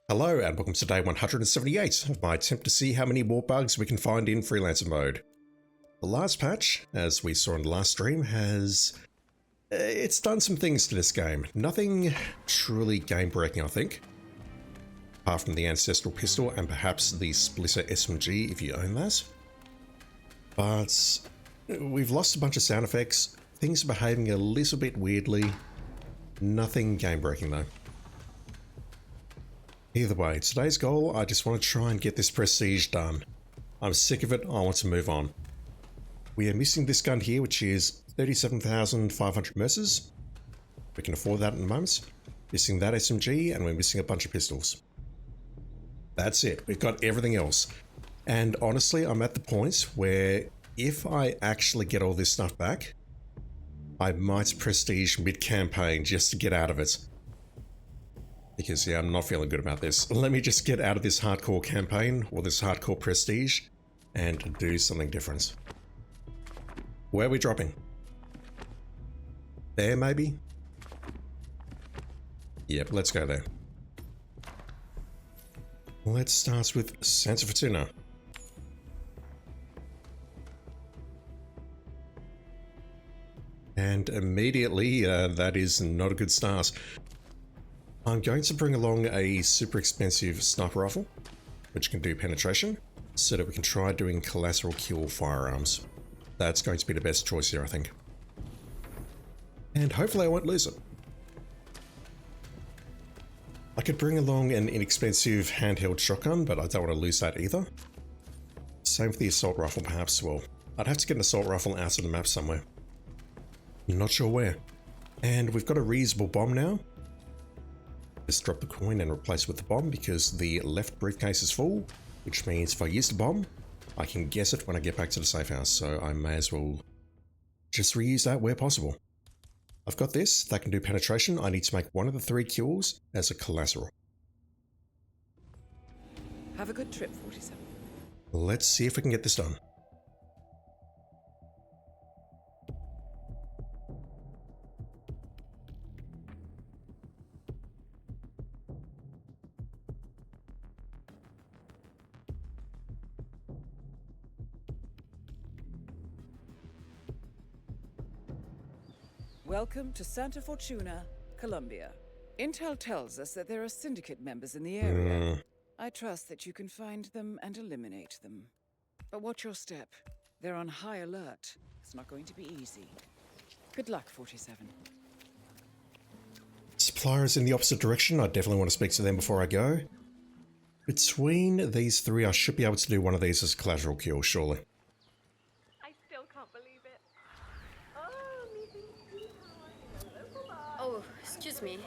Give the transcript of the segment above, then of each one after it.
Hello and welcome to day 178 of my attempt to see how many more bugs we can find in Freelancer mode. The last patch, as we saw in the last stream, it's done some things to this game. Nothing truly game-breaking, I think. Apart from the Ancestral Pistol and perhaps the Splitter SMG if you own that. But we've lost a bunch of sound effects, things are behaving a little bit weirdly. Nothing game-breaking though. Either way, today's goal, I just want to try and get this prestige done. I'm sick of it, I want to move on. We are missing this gun here, which is 37,500 merces. We can afford that in the moment. Missing that SMG, and we're missing a bunch of pistols. That's it, we've got everything else. And honestly, I'm at the point where if I actually get all this stuff back, I might prestige mid-campaign just to get out of it. Because yeah, I'm not feeling good about this. Let me just get out of this hardcore campaign, or this hardcore prestige, and do something different. Where are we dropping? There, maybe? Yep, let's go there. Let's start with Santa Fortuna. And immediately, that is not a good start. I'm going to bring along a super expensive sniper rifle, which can do penetration, so that we can try doing collateral kill firearms. That's going to be the best choice here, I think. And hopefully I won't lose it. I could bring along an inexpensive handheld shotgun, but I don't want to lose that either. Same for the assault rifle perhaps. Well, I'd have to get an assault rifle out of the map somewhere. Not sure where. And we've got a reusable bomb now. Just drop the coin and replace it with the bomb because the left briefcase is full, which means if I use the bomb, I can guess it when I get back to the safe house, so I may as well just reuse that where possible. I've got this, that can do penetration. I need to make one of the 3 kills as a collateral. Have a good trip, 47. Let's see if we can get this done. Welcome to Santa Fortuna, Colombia. Intel tells us that there are Syndicate members in the area. I trust that you can find them and eliminate them. But watch your step. They're on high alert. It's not going to be easy. Good luck, 47. Suppliers in the opposite direction. I definitely want to speak to them before I go. Between these 3, I should be able to do one of these as a collateral kill, surely. I still can't believe it. Oh, excuse me.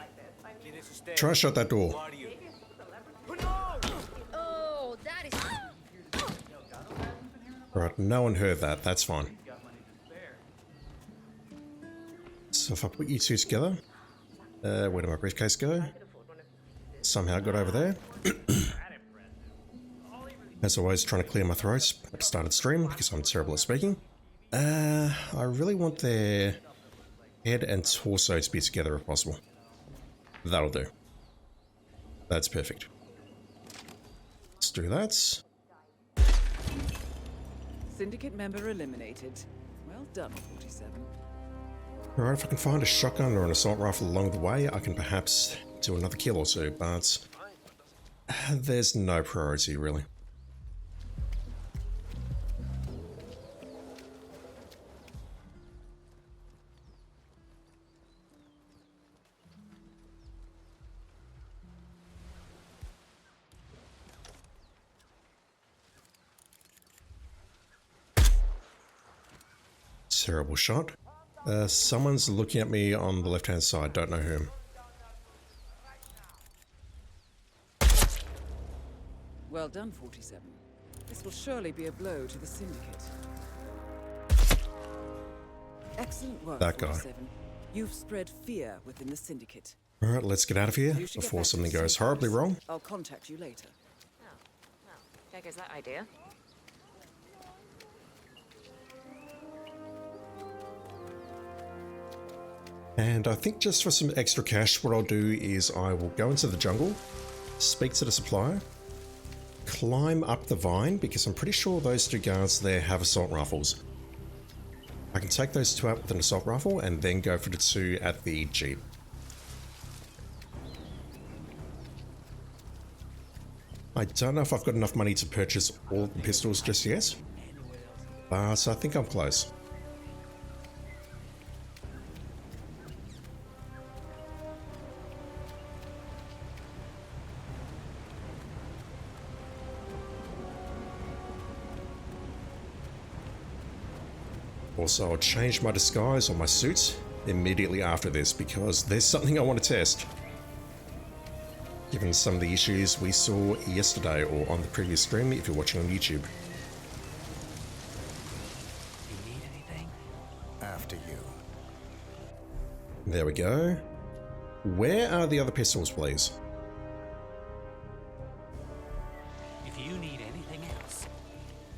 Try and shut that door. Oh, that is... Right, no one heard that, that's fine. So if I put you two together, where did my briefcase go? Somehow got over there. As always, trying to clear my throat at the start of the stream because I'm terrible at speaking. I really want their head and torso to be together if possible. That'll do. That's perfect. Let's do that. Syndicate member eliminated. Well done, 47. Alright, if I can find a shotgun or an assault rifle along the way, I can perhaps do another kill or two, but there's no priority really. Terrible shot. Someone's looking at me on the left-hand side, don't know whom. Well done, 47. This will surely be a blow to the Syndicate. Excellent work, That guy. 47. You've spread fear within the Syndicate. Alright, let's get out of here You should get before back to something the goes safe horribly house. wrong. I'll contact you later. There goes that idea. And I think just for some extra cash, what I'll do is I will go into the jungle speak to the supplier, climb up the vine, because I'm pretty sure those two guards there have assault rifles. I can take those two out with an assault rifle and then go for the two at the jeep. I don't know if I've got enough money to purchase all the pistols just yet, so I think I'm close. Also, I'll change my disguise on my suit immediately after this because there's something I want to test. Given some of the issues we saw yesterday or on the previous stream if you're watching on YouTube. You need anything? After you. There we go. Where are the other pistols, please? If you need anything else,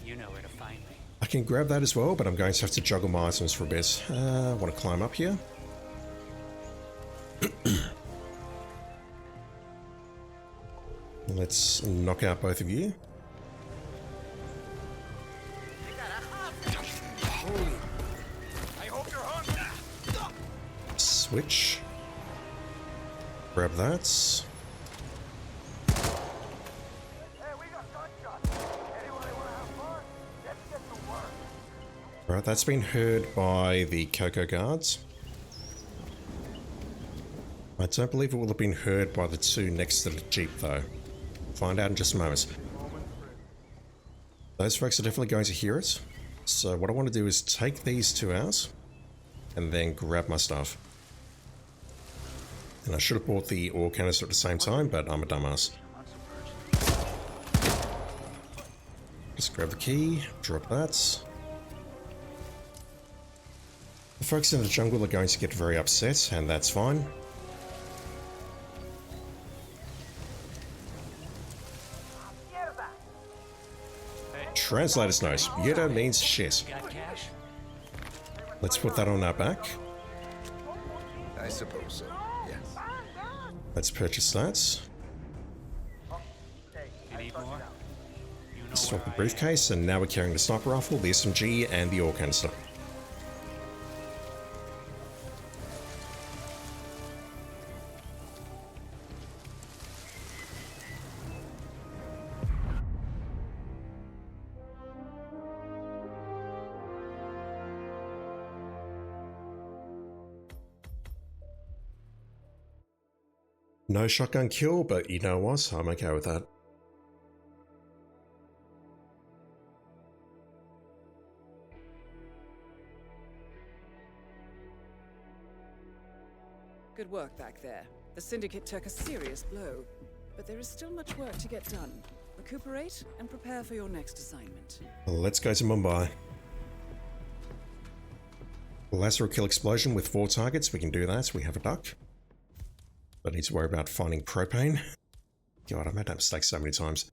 you know where to find me. I can grab that as well, but I'm going to have to juggle my items for a bit. I want to climb up here. Let's knock out both of you. Switch. Grab that. Right, that's been heard by the Coco guards. I don't believe it will have been heard by the two next to the jeep though. Find out in just a moment. Those folks are definitely going to hear it. So what I want to do is take these two out and then grab my stuff. And I should have bought the ore canister at the same time, but I'm a dumbass. Just grab the key, drop that. The folks in the jungle are going to get very upset, and that's fine. Translator's note. Yerda means shit. Got cash? Let's put that on our back. I suppose so, yes. Let's purchase that. You need more? You know Swap the where I am. briefcase, and now we're carrying the sniper rifle, the SMG, and the ore canister. No shotgun kill, but you know what? I'm okay with that. Good work back there. The Syndicate took a serious blow, but there is still much work to get done. Recuperate and prepare for your next assignment. Let's go to Mumbai. Lasso kill explosion with 4 targets. We can do that. We have a duck. Don't need to worry about finding propane. God, I've made that mistake so many times.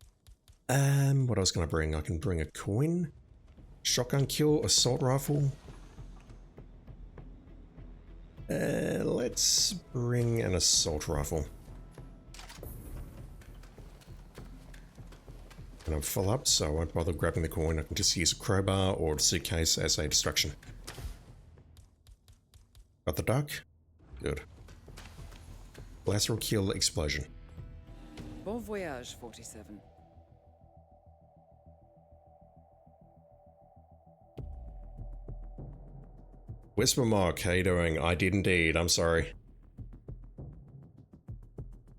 What else can I bring? I can bring a coin. Shotgun kill, assault rifle. Let's bring an assault rifle. And I'm full up, so I won't bother grabbing the coin. I can just use a crowbar or a suitcase as a distraction. Got the duck? Good. Lateral kill explosion. Bon voyage, 47. Whisper Mark, how you doing? I did indeed, I'm sorry.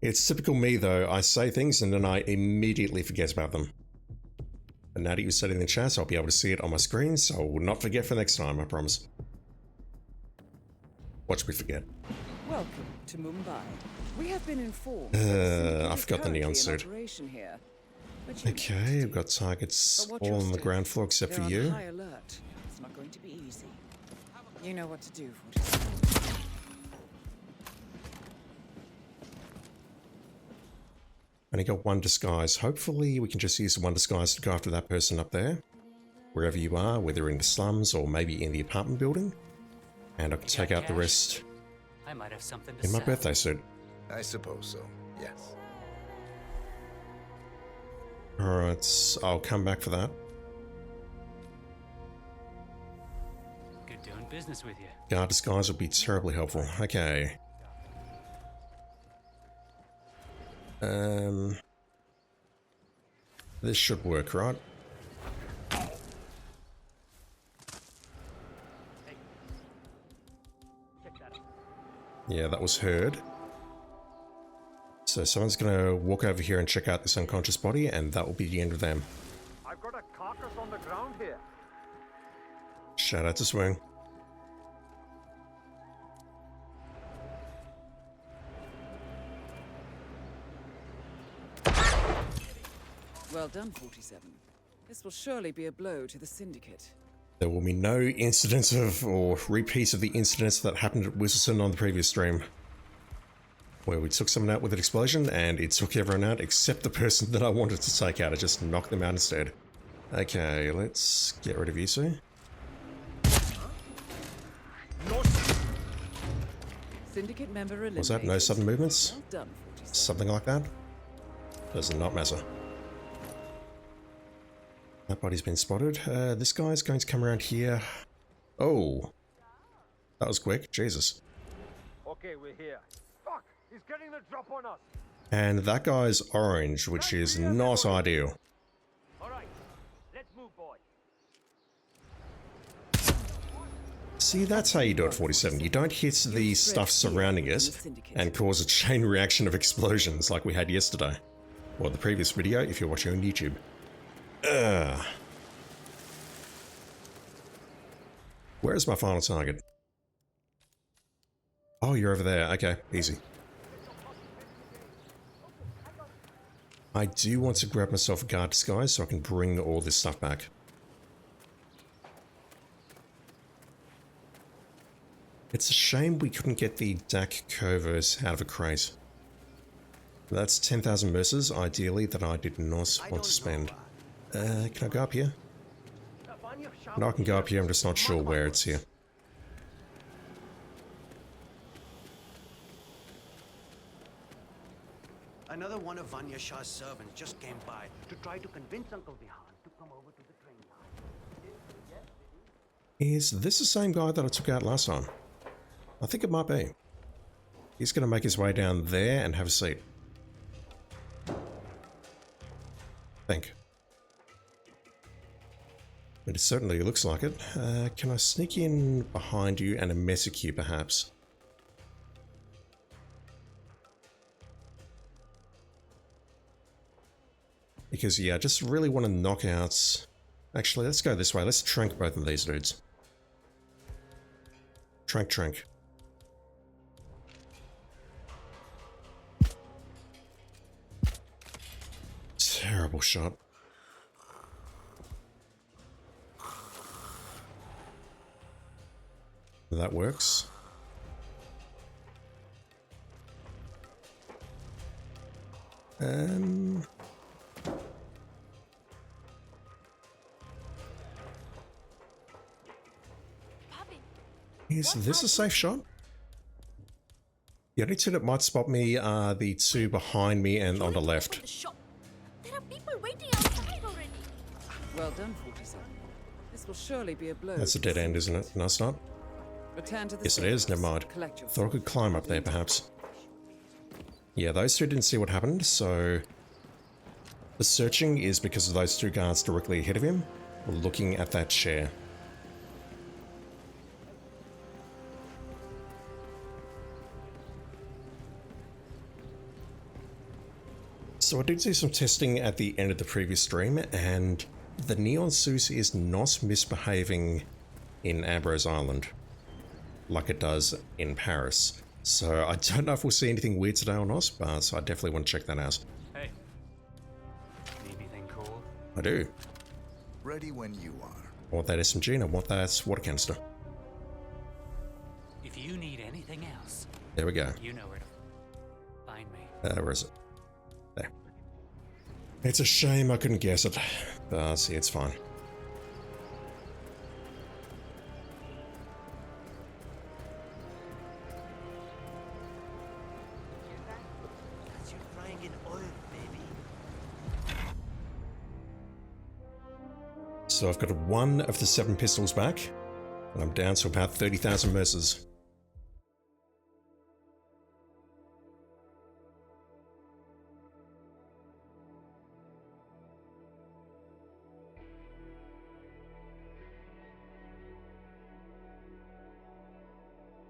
It's typical me though, I say things and then I immediately forget about them. But now that you said it in the chat, I'll be able to see it on my screen, so I will not forget for next time, I promise. Watch me forget. Welcome to Mumbai. We have been informed. I forgot the neon suit. Here, Okay, I've got targets all on the ground floor except for They're you. on high alert. It's not going to be easy. You know what to do, 47. Only got one disguise. Hopefully we can just use one disguise to go after that person up there. Wherever you are, whether in the slums or maybe in the apartment building. And I can take out the rest I might have something to in my sell. birthday suit. I suppose so, yes. Alright, I'll come back for that. Good doing business with you. Guard disguise would be terribly helpful. Okay. This should work, right? Yeah, that was heard. So someone's gonna walk over here and check out this unconscious body, and that will be the end of them. I've got a carcass on the ground here. Shout out to Swing. Well done, 47. This will surely be a blow to the Syndicate. There will be no incidents of, or repeats of the incidents that happened at Whistleton on the previous stream. Where we took someone out with an explosion, and it took everyone out except the person that I wanted to take out. I just knocked them out instead. Okay, let's get rid of you, Sue. Syndicate member eliminated. What's that? No sudden movements? Well done, 47. Something like that? Does not matter. That body's been spotted. This guy's going to come around here. Oh. That was quick. Jesus. Okay, we're here. Fuck! He's getting the drop on us. And that guy's orange, which is not ideal. Alright, let's move, boy. See, that's how you do it, 47. You don't hit the stuff surrounding it and cause a chain reaction of explosions like we had yesterday. Or the previous video if you're watching on YouTube. Where is my final target? Oh, you're over there. Okay, easy. I do want to grab myself a guard disguise so I can bring all this stuff back. It's a shame we couldn't get the DAC Covers out of a crate. That's 10,000 mercers, ideally, that I did not want to spend. Can I go up here? No, I can go up here, I'm just not sure where it's here. Another one of Vanya Shah's servants just came by to try to convince Uncle Vihan to come over to the train line. Is this the same guy that I took out last time? I think it might be. He's going to make his way down there and have a seat. Think. But it certainly looks like it. Can I sneak in behind you and a message you, perhaps? Because, yeah, I just really want to knock out... Actually, let's go this way. Let's trank both of these dudes. Trank. Terrible shot. That works. Is this a safe shot? The only two that might spot me are the two behind me and on the left. There are people waiting outside already. Well done, 47. This will surely be a blow. That's a dead end, isn't it? No, it's not. Return to the Yes, it is. Never mind. Collect your Thought I could climb up there, perhaps. Yeah, those two didn't see what happened, so... The searching is because of those two guards directly ahead of him, looking at that chair. So I did do some testing at the end of the previous stream, and the Neon Suit is not misbehaving in Ambrose Island like it does in Paris. So I don't know if we'll see anything weird today or not, but I definitely want to check that out. Hey. Need anything cool? I do. Ready when you are. I want that SMG and I want that water canister. If you need anything else, There we go. you know where to find me. Where is it? There. It's a shame I couldn't guess it, but see, it's fine. That's you frying in oil, baby. So I've got one of the 7 pistols back, and I'm down to about 30,000 mercers.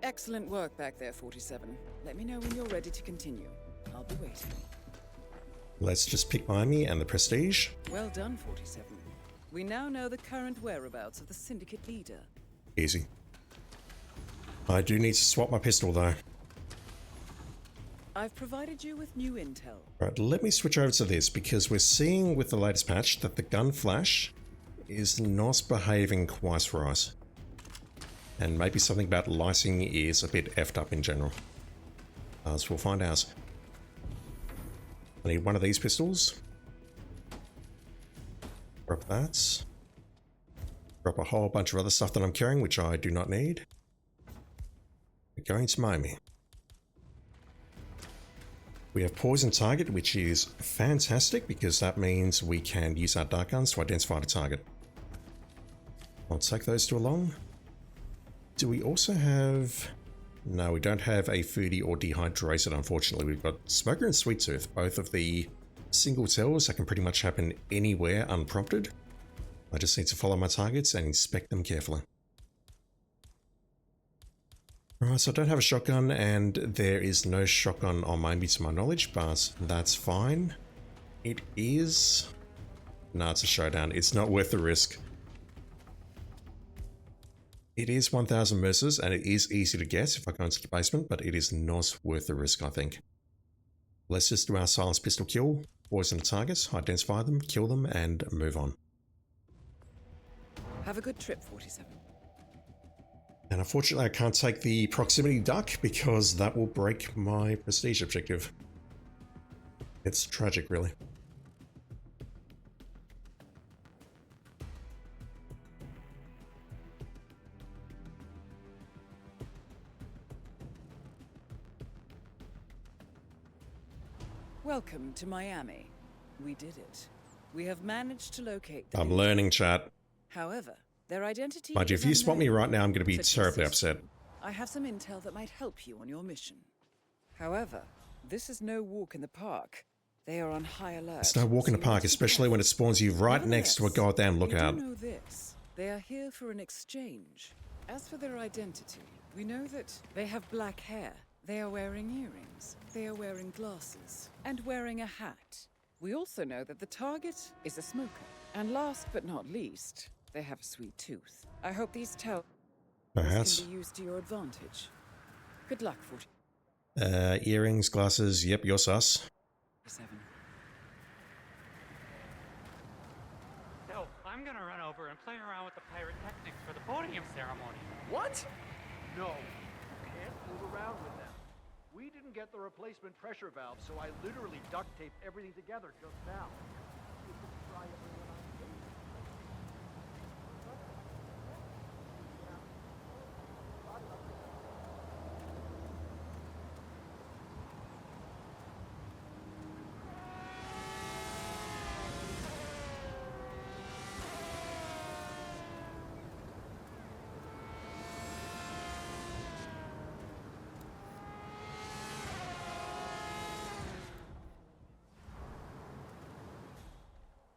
Excellent work back there, 47. Let me know when you're ready to continue. I'll be waiting. Let's just pick behind me and the prestige. Well done, 47. We now know the current whereabouts of the Syndicate leader. Easy. I do need to swap my pistol though. I've provided you with new intel. Right, let me switch over to this because we're seeing with the latest patch that the gun flash is not behaving quite right. And maybe something about lighting is a bit effed up in general. So we'll find out. I need one of these pistols. Drop that. Drop a whole bunch of other stuff that I'm carrying, which I do not need. We're going to Miami. We have poison target, which is fantastic because that means we can use our dark guns to identify the target. I'll take those two along. Do we also have... No, we don't have a foodie or dehydrated, unfortunately. We've got Smoker and Sweet Tooth, both of the single tells that can pretty much happen anywhere unprompted. I just need to follow my targets and inspect them carefully. Alright, so I don't have a shotgun, and there is no shotgun on Miami to my knowledge, but that's fine. It is... No, it's a showdown. It's not worth the risk. It is 1,000 mercers, and it is easy to get if I go into the basement, but it is not worth the risk, I think. Let's just do our silence pistol kill, poison the targets, identify them, kill them, and move on. Have a good trip, 47. And unfortunately, I can't take the proximity duck because that will break my prestige objective. It's tragic, really. Welcome to Miami. We did it. We have managed to locate the I'm learning, chat. However, their identity Mind you, is if you spot me unknown. right now, I'm going to be So terribly trust upset. I have some intel that might help you on your mission. However, this is no walk in the park. They are on high alert. It's no walk in the so you park, must be especially when it careful. spawns you right next to a Nevertheless, goddamn we lookout. do know this. They are here for an exchange. As for their identity, we know that they have black hair. They are wearing earrings. They are wearing glasses. And wearing a hat. We also know that the target is a smoker. And last but not least, they have a sweet tooth. I hope these tells Perhaps. can be used to your advantage. Good luck, 40. Earrings, glasses, yep, you're sus. 7. So, I'm gonna run over and play around with the pyrotechnics for the podium ceremony. What? No, you can't fool around with them. We didn't get the replacement pressure valve, so I literally duct taped everything together just now. You can try everyone on stage.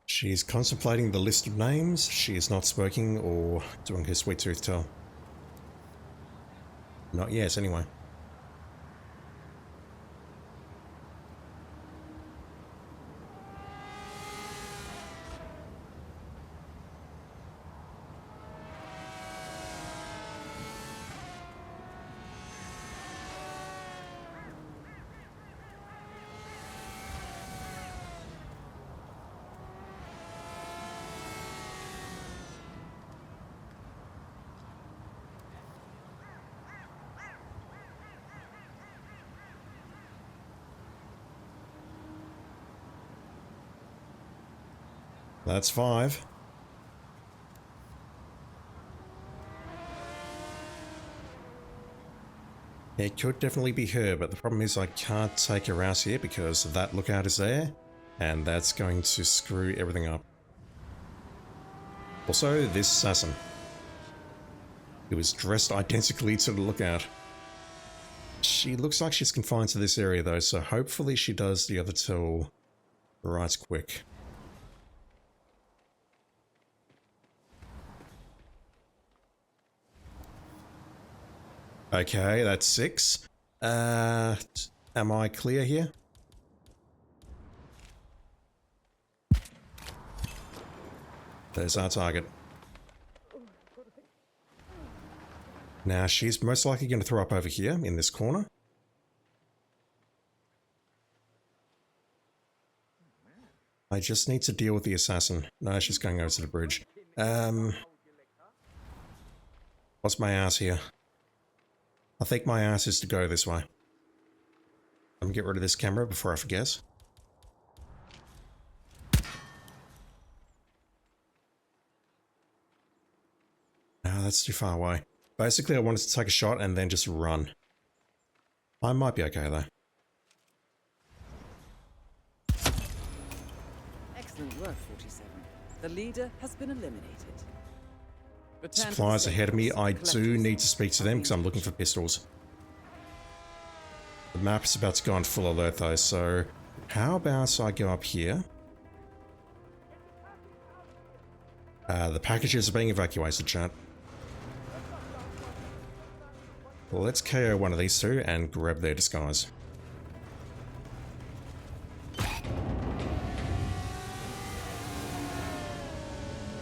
She's contemplating the list of names. She is not smoking or doing her sweet tooth tell. Not yet, anyway. That's 5. It could definitely be her, but the problem is I can't take her out here because that lookout is there, and that's going to screw everything up. Also, this assassin. He was dressed identically to the lookout. She looks like she's confined to this area though, so hopefully she does the other two right quick. Okay, that's 6. Am I clear here? There's our target. Now, she's most likely going to throw up over here in this corner. I just need to deal with the assassin. No, she's going over to the bridge. What's my ass here? I think my ass is to go this way. Let me get rid of this camera before I forget. No, that's too far away. Basically, I wanted to take a shot and then just run. I might be okay though. Excellent work, 47. The leader has been eliminated. Return to the Supplies safe ahead of me. house. I Collect do yourself. need to speak to them because I'm looking for pistols. The map is about to go on full alert though, so how about I go up here? The packages are being evacuated, chat. Well, let's KO one of these two and grab their disguise.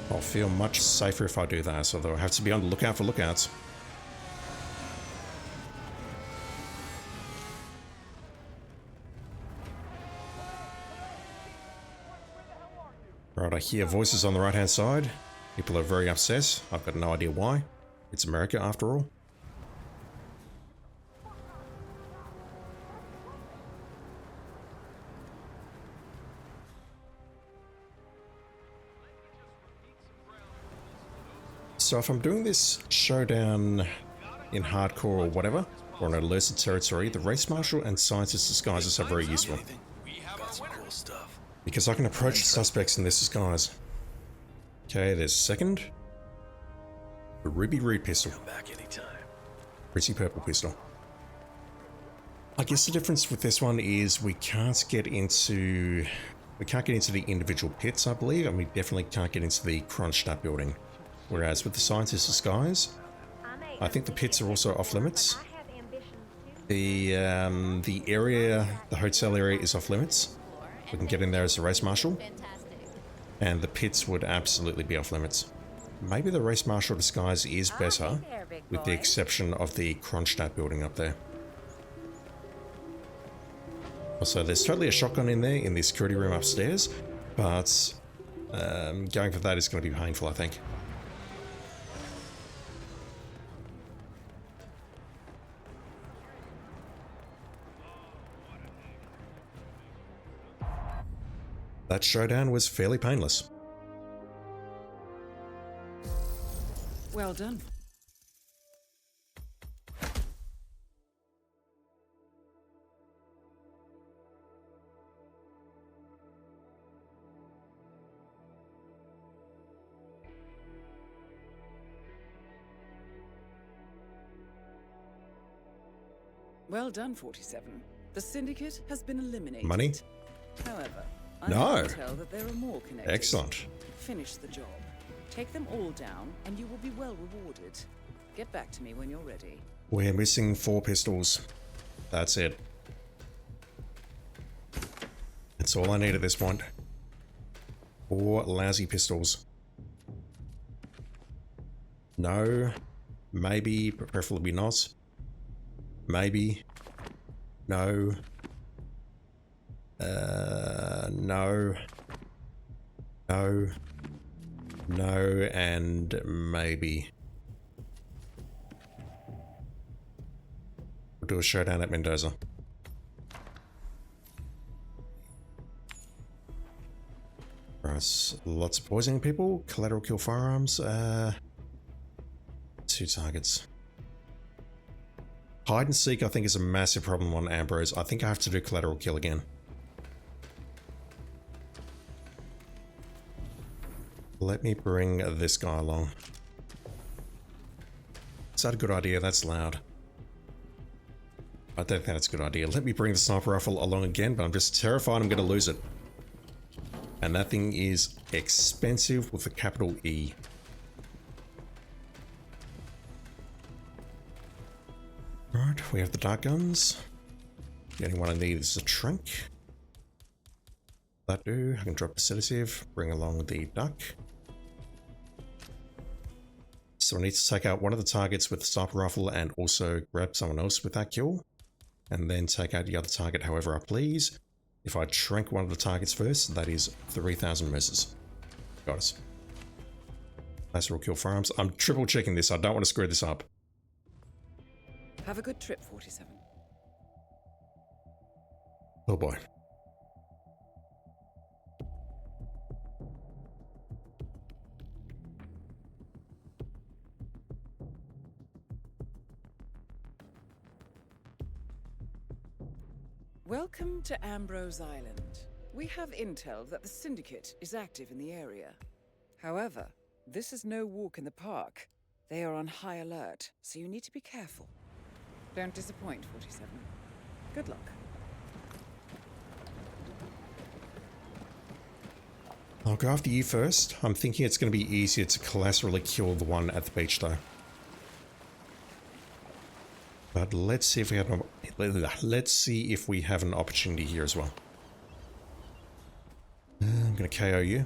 I'll feel much safer if I do that, although I have to be on the lookout for lookouts. Right, I hear voices on the right-hand side. People are very upset. I've got no idea why. It's America after all. So if I'm doing this showdown in hardcore or whatever, or in an alerted territory, the race marshal and scientist disguises are very useful. Because I can approach the suspects in this disguise. Okay, there's second. The Ruby Root pistol. Pretty purple pistol. I guess the difference with this one is we can't get into the individual pits, I believe, and we definitely can't get into the Kronstadt building. Whereas with the scientist disguise, I think the pits are also off limits. The area, the hotel area is off limits. We can get in there as a race marshal. And the pits would absolutely be off limits. Maybe the race marshal disguise is better, with the exception of the Kronstadt building up there. Also, there's totally a shotgun in there in the security room upstairs, but going for that is going to be painful, I think. That showdown was fairly painless. Well done. Well done, 47. The Syndicate has been eliminated. Money? However, No. I can tell that there are more connected. Excellent. Finish the job. Take them all down, and you will be well rewarded. Get back to me when you're ready. We're missing 4 pistols. That's it. That's all I need at this point. 4 lousy pistols. No. Maybe, but preferably not. Maybe. No. No. No. No, and maybe. We'll do a showdown at Mendoza. Right, lots of poisoning people. Collateral kill firearms. 2 targets. Hide and seek, I think, is a massive problem on Ambrose. I think I have to do collateral kill again. Let me bring this guy along. Is that a good idea? That's loud. I don't think that's a good idea. Let me bring the sniper rifle along again, but I'm just terrified I'm going to lose it. And that thing is expensive with a capital E. Right, we have the dart guns. The only one I need is a trank. That do. I can drop a sedative, bring along the duck. So I need to take out one of the targets with the sniper rifle and also grab someone else with that kill. And then take out the other target however I please. If I trank one of the targets first, that is 3,000 merces. Got us. Nice kill firearms. I'm triple checking this. I don't want to screw this up. Have a good trip, 47. Oh boy. Welcome to Ambrose Island. We have intel that the Syndicate is active in the area. However, this is no walk in the park. They are on high alert, so you need to be careful. Don't disappoint, 47. Good luck. I'll go after you first. I'm thinking it's going to be easier to collaterally kill the one at the beach though. But let's see if we have an opportunity here as well. I'm going to KO you.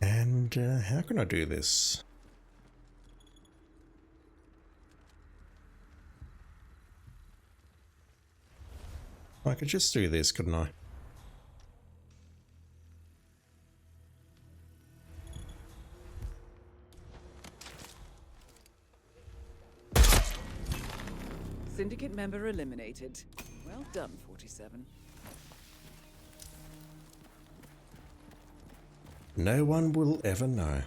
And how can I do this? I could just do this, couldn't I? Syndicate member eliminated. Well done, 47. No one will ever know.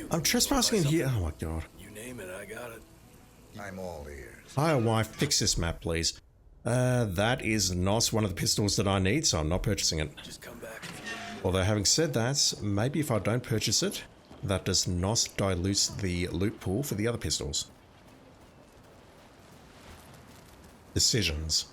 I'm trespassing in here. Oh my god. You name it, I got it. I'm all ears. Hi, wife. Fix this map, please. That is not one of the pistols that I need, so I'm not purchasing it. Just come back. Although, having said that, maybe if I don't purchase it, that does not dilute the loot pool for the other pistols. Decisions.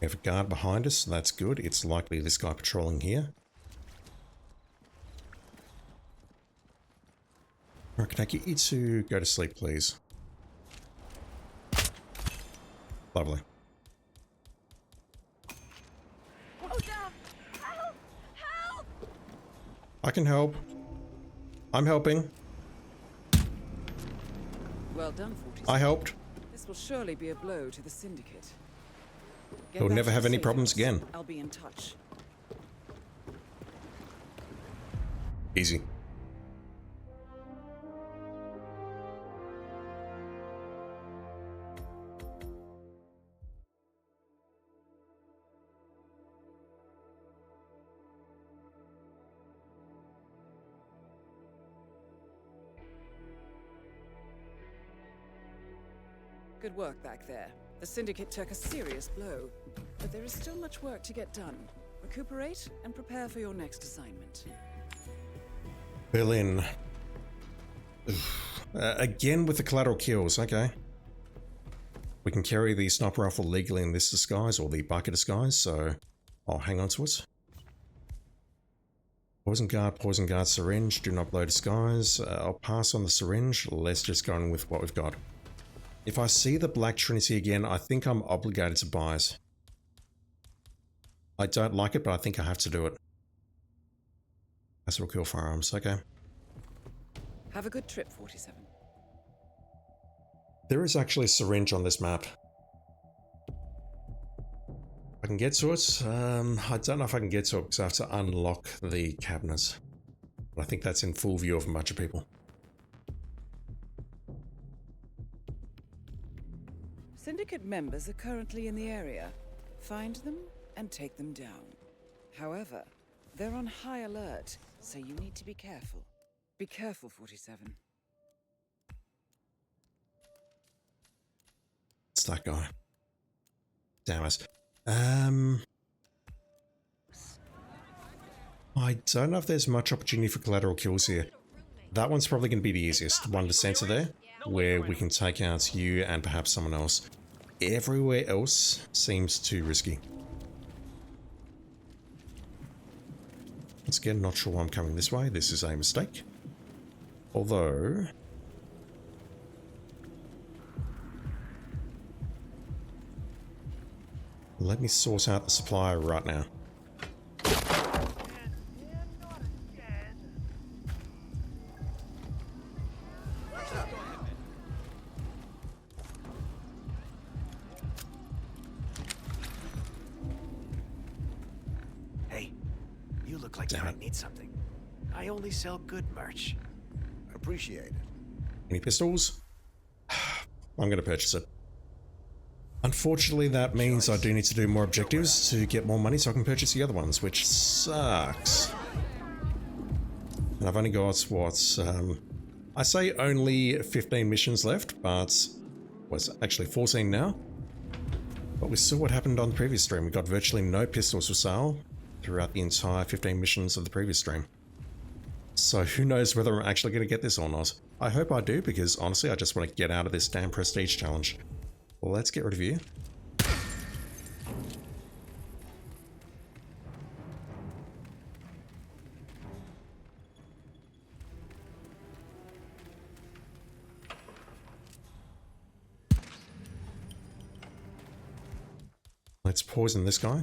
We have a guard behind us, so that's good. It's likely this guy patrolling here. Or can I get you to go to sleep, please? Lovely. Oh, damn! Help! Help! I can help. I'm helping. Well done, 47. I helped. This will surely be a blow to the Syndicate. Get They'll back never to have the any safe problems house. again. I'll be in touch. Easy. Good work back there. The Syndicate took a serious blow, but there is still much work to get done. Recuperate and prepare for your next assignment. Berlin. Again with the collateral kills, okay. We can carry the sniper rifle legally in this disguise, or the bucket disguise, so I'll hang on to it. Poison guard, syringe, do not blow disguise. I'll pass on the syringe, let's just go on with what we've got. If I see the Black Trinity again, I think I'm obligated to buy it. I don't like it, but I think I have to do it. That's what kill firearms, okay. Have a good trip, 47. There is actually a syringe on this map. I can get to it. I don't know if I can get to it because I have to unlock the cabinets. But I think that's in full view of a bunch of people. Syndicate members are currently in the area. Find them and take them down. However, they're on high alert, so you need to be careful. Be careful, 47. It's that guy. Damn it. I don't know if there's much opportunity for collateral kills here. That one's probably going to be the easiest one to center there, where we can take out you and perhaps someone else. Everywhere else seems too risky. Once again, not sure why I'm coming this way. This is a mistake. Although... let me sort out the supplier right now. Hey, you look like you might need something. I only sell good merch. Appreciate it. Any pistols? I'm going to purchase it. Unfortunately, that means I do need to do more objectives to get more money so I can purchase the other ones, which sucks. And I've only got, what, I say only 15 missions left, but was actually 14 now. But we saw what happened on the previous stream. We got virtually no pistols for sale throughout the entire 15 missions of the previous stream. So who knows whether I'm actually going to get this or not. I hope I do, because honestly, I just want to get out of this damn prestige challenge. Well, let's get rid of you. Let's poison this guy.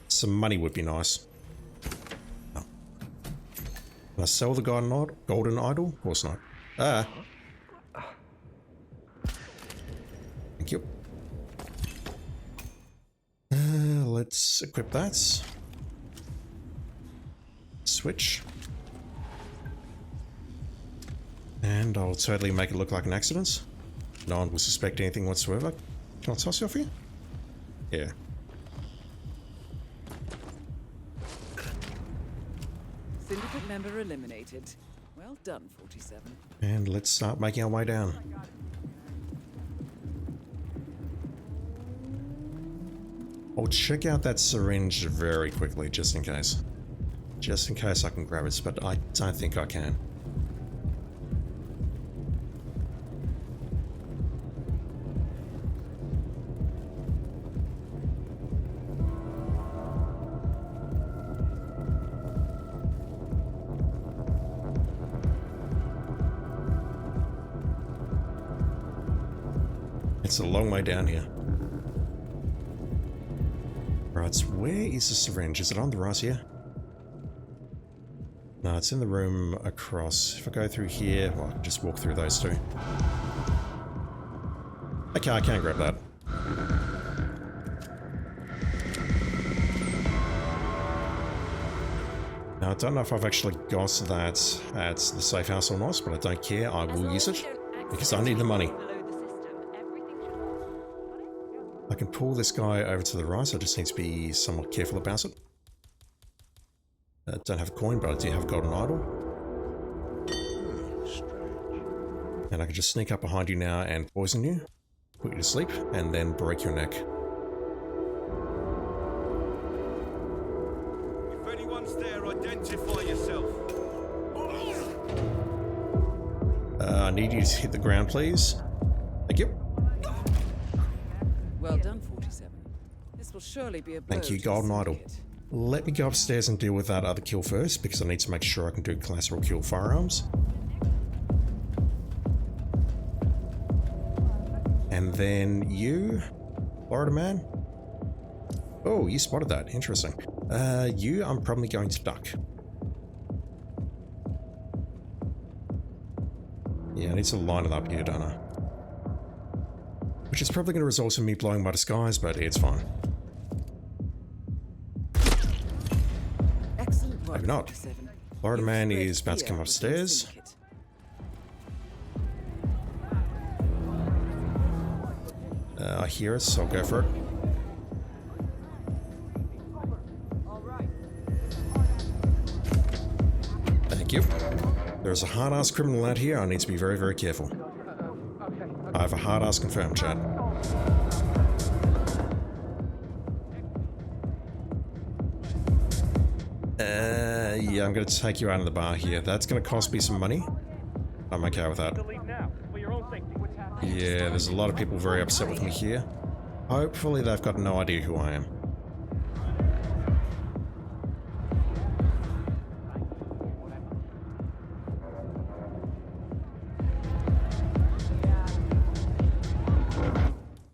Some money would be nice. Oh. Can I sell the golden idol? Of course not. Thank you. Let's equip that. Switch. And I'll totally make it look like an accident. No one will suspect anything whatsoever. Can I toss you off here? Yeah. Syndicate member eliminated. Well done, 47. And let's start making our way down. I'll check out that syringe very quickly, just in case. Just in case I can grab it, but I don't think I can. It's a long way down here. Right, so where is the syringe? Is it on the right here? No, it's in the room across. If I go through here, well, I can just walk through those two. Okay, I can't grab that. Now, I don't know if I've actually got that at the safe house or not, but I don't care. I will use it because I need the money. I can pull this guy over to the right, I just need to be somewhat careful about it. I don't have a coin, but I do have a golden idol. And I can just sneak up behind you now and poison you, put you to sleep, and then break your neck. If anyone's there, identify yourself. I need you to hit the ground, please. Thank you. Well done, 47. This will surely be a blow. Thank you, to the golden idol. Syndicate. Let me go upstairs and deal with that other kill first, because I need to make sure I can do collateral kill firearms. And then you, Florida man. Oh, you spotted that. Interesting. You, I'm probably going to duck. Yeah, I need to line it up here, don't I? Which is probably going to result in me blowing my disguise, but it's fine. Excellent work, Maybe not. 47. Florida You've Man spread is about to come fear within the upstairs. Syndicate. I hear us, so I'll go for it. Thank you. There's a hard-ass criminal out here. I need to be very, very careful. I have a hard-ass confirmed, chat. Yeah, I'm going to take you out of the bar here. That's going to cost me some money. I'm okay with that. Yeah, there's a lot of people very upset with me here. Hopefully they've got no idea who I am.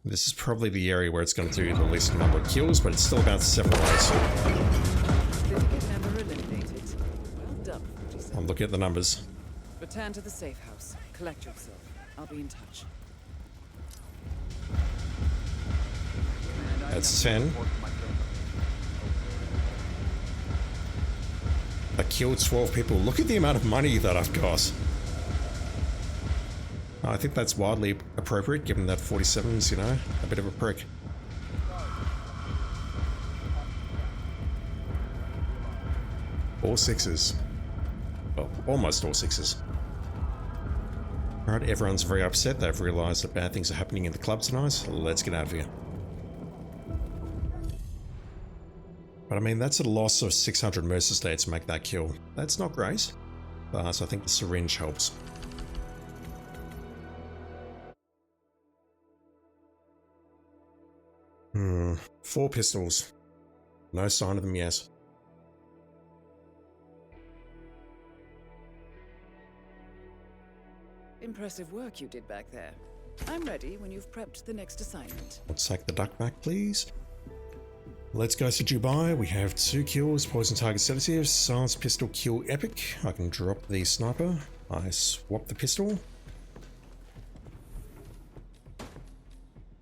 This is probably the area where it's going to do the least number of kills, but it's still about 7 ways. Syndicate member eliminated. Well done, 47. I'll look at the numbers. Return to the safe house. Collect yourself. I'll be in touch. That's 10. I killed 12 people. Look at the amount of money that I've got. I think that's wildly appropriate, given that 47's, you know, a bit of a prick. All 6s. Well, almost all 6s. Alright, everyone's very upset. They've realised that bad things are happening in the club tonight. Let's get out of here. But I mean, that's a loss of 600 Mercer's Day to make that kill. That's not great, but I think the syringe helps. Hmm, 4 pistols. No sign of them yet. Impressive work you did back there. I'm ready when you've prepped the next assignment. Let's take the duck back, please. Let's go to Dubai. We have 2 kills, poison target sedative, silence pistol kill epic. I can drop the sniper. I swap the pistol.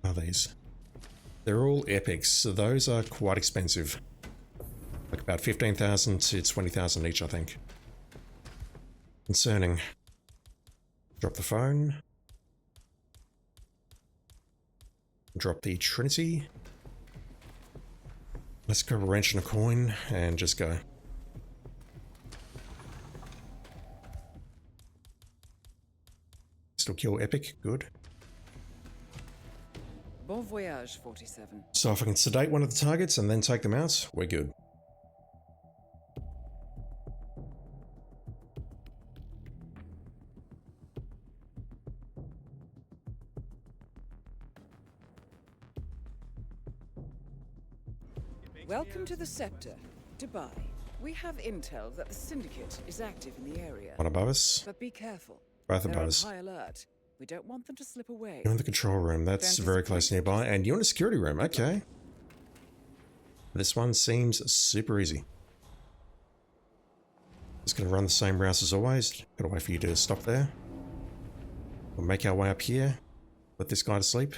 What are these? They're all epics, so those are quite expensive. Like about 15,000 to 20,000 each, I think. Concerning. Drop the phone. Drop the Trinity. Let's grab a wrench and a coin and just go. Still kill epic, good. Bon voyage, 47. So if I can sedate one of the targets and then take them out, we're good. Welcome to the Scepter, Dubai. We have intel that the Syndicate is active in the area. One above us. But be careful. Both They're above on us. high alert. We don't want them to slip away. You're in the control room. That's Don't very close disappoint. nearby. And you're in a security room. Okay. This one seems super easy. Just going to run the same route as always. Gotta wait for you to stop there. We'll make our way up here. Put this guy to sleep.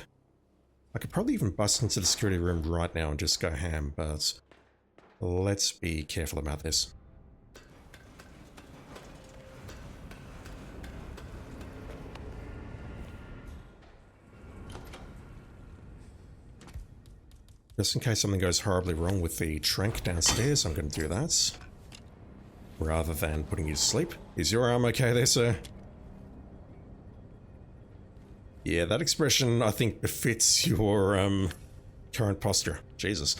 I could probably even bust into the security room right now and just go ham, but let's be careful about this. Just in case something goes horribly wrong with the trank downstairs, I'm going to do that. Rather than putting you to sleep. Is your arm okay there, sir? Yeah, that expression, I think, befits your, current posture. Jesus.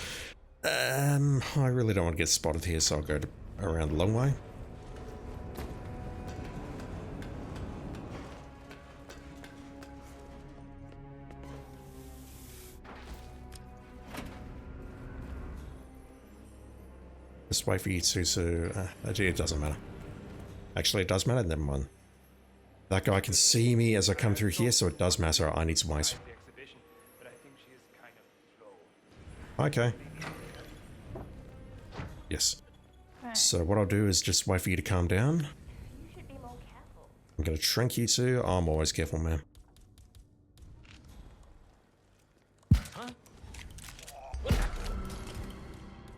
I really don't want to get spotted here, so I'll go around the long way. Just wait for you to, it doesn't matter. Actually, it does matter, never mind. That guy can see me as I come through here, so it does matter. I need to wait. Okay. Yes. So what I'll do is just wait for you to calm down. I'm going to shrink you two. I'm always careful, man.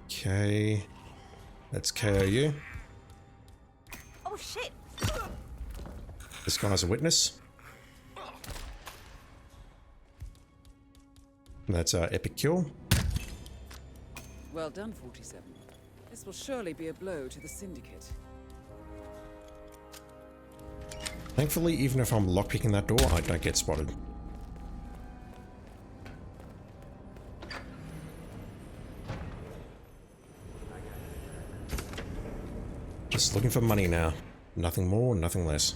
Okay. Let's KO you. Oh shit! This guy's a witness. That's our epic kill. Well done, 47. This will surely be a blow to the Syndicate. Thankfully, even if I'm lockpicking that door, I don't get spotted. Just looking for money now. Nothing more, nothing less.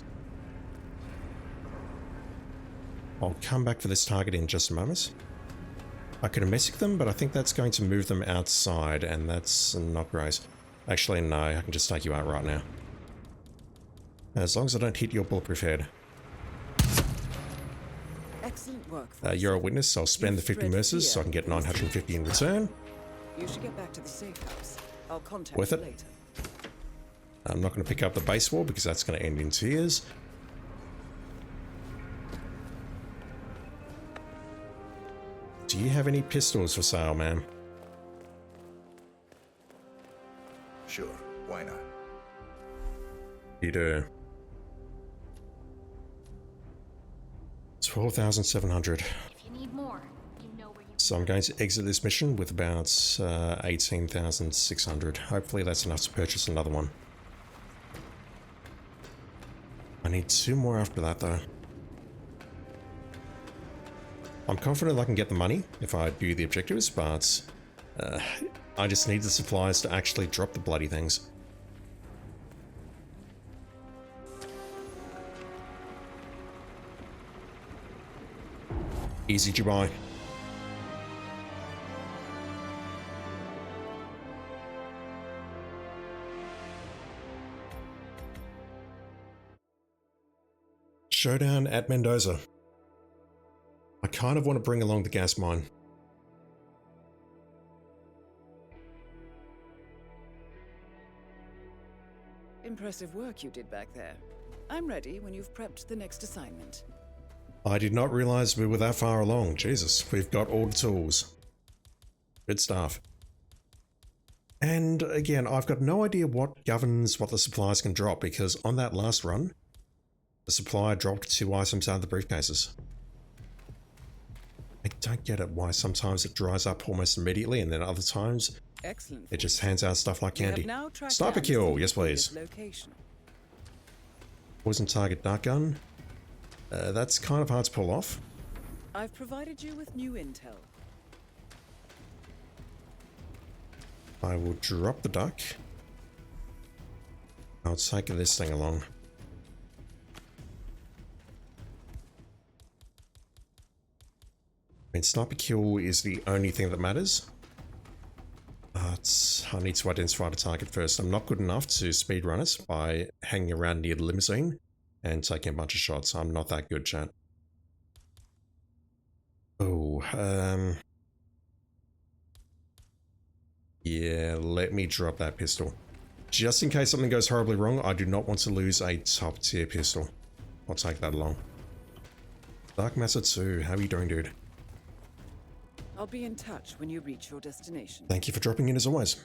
I'll come back for this target in just a moment. I could message them, but I think that's going to move them outside, and that's not great. Actually, no, I can just take you out right now. As long as I don't hit your bulletproof head. Excellent work. You're a witness, so I'll spend the 50 mercers so I can get 950 in return. You should get back to the safe house. I'll contact Worth you it. later. I'm not going to pick up the base wall because that's going to end in tears. Do you have any pistols for sale, ma'am? Sure, why not? You do. 12,700. If you need more, you know where you. So I'm going to exit this mission with about 18,600. Hopefully that's enough to purchase another one. I need 2 more after that though. I'm confident I can get the money if I do the objectives, but I just need the supplies to actually drop the bloody things. Easy to buy. Showdown at Mendoza. I kind of want to bring along the gas mine. Impressive work you did back there. I'm ready when you've prepped the next assignment. I did not realize we were that far along. Jesus, we've got all the tools. Good stuff. And again, I've got no idea what governs what the supplies can drop, because on that last run, the supply dropped 2 items out of the briefcases. I don't get it why sometimes it dries up almost immediately and then other times Excellent. it just hands out stuff like We have candy. now tracked Sniper down kill, the yes please. location. Poison target dart gun. That's kind of hard to pull off. I've provided you with new intel. I will drop the duck. I'll take this thing along. I mean, sniper kill is the only thing that matters. But I need to identify the target first. I'm not good enough to speedrun it by hanging around near the limousine and taking a bunch of shots. I'm not that good, chat. Oh, yeah, let me drop that pistol. Just in case something goes horribly wrong, I do not want to lose a top tier pistol. I'll take that along. Dark Matter 2, how are you doing, dude? I'll be in touch when you reach your destination. Thank you for dropping in as always.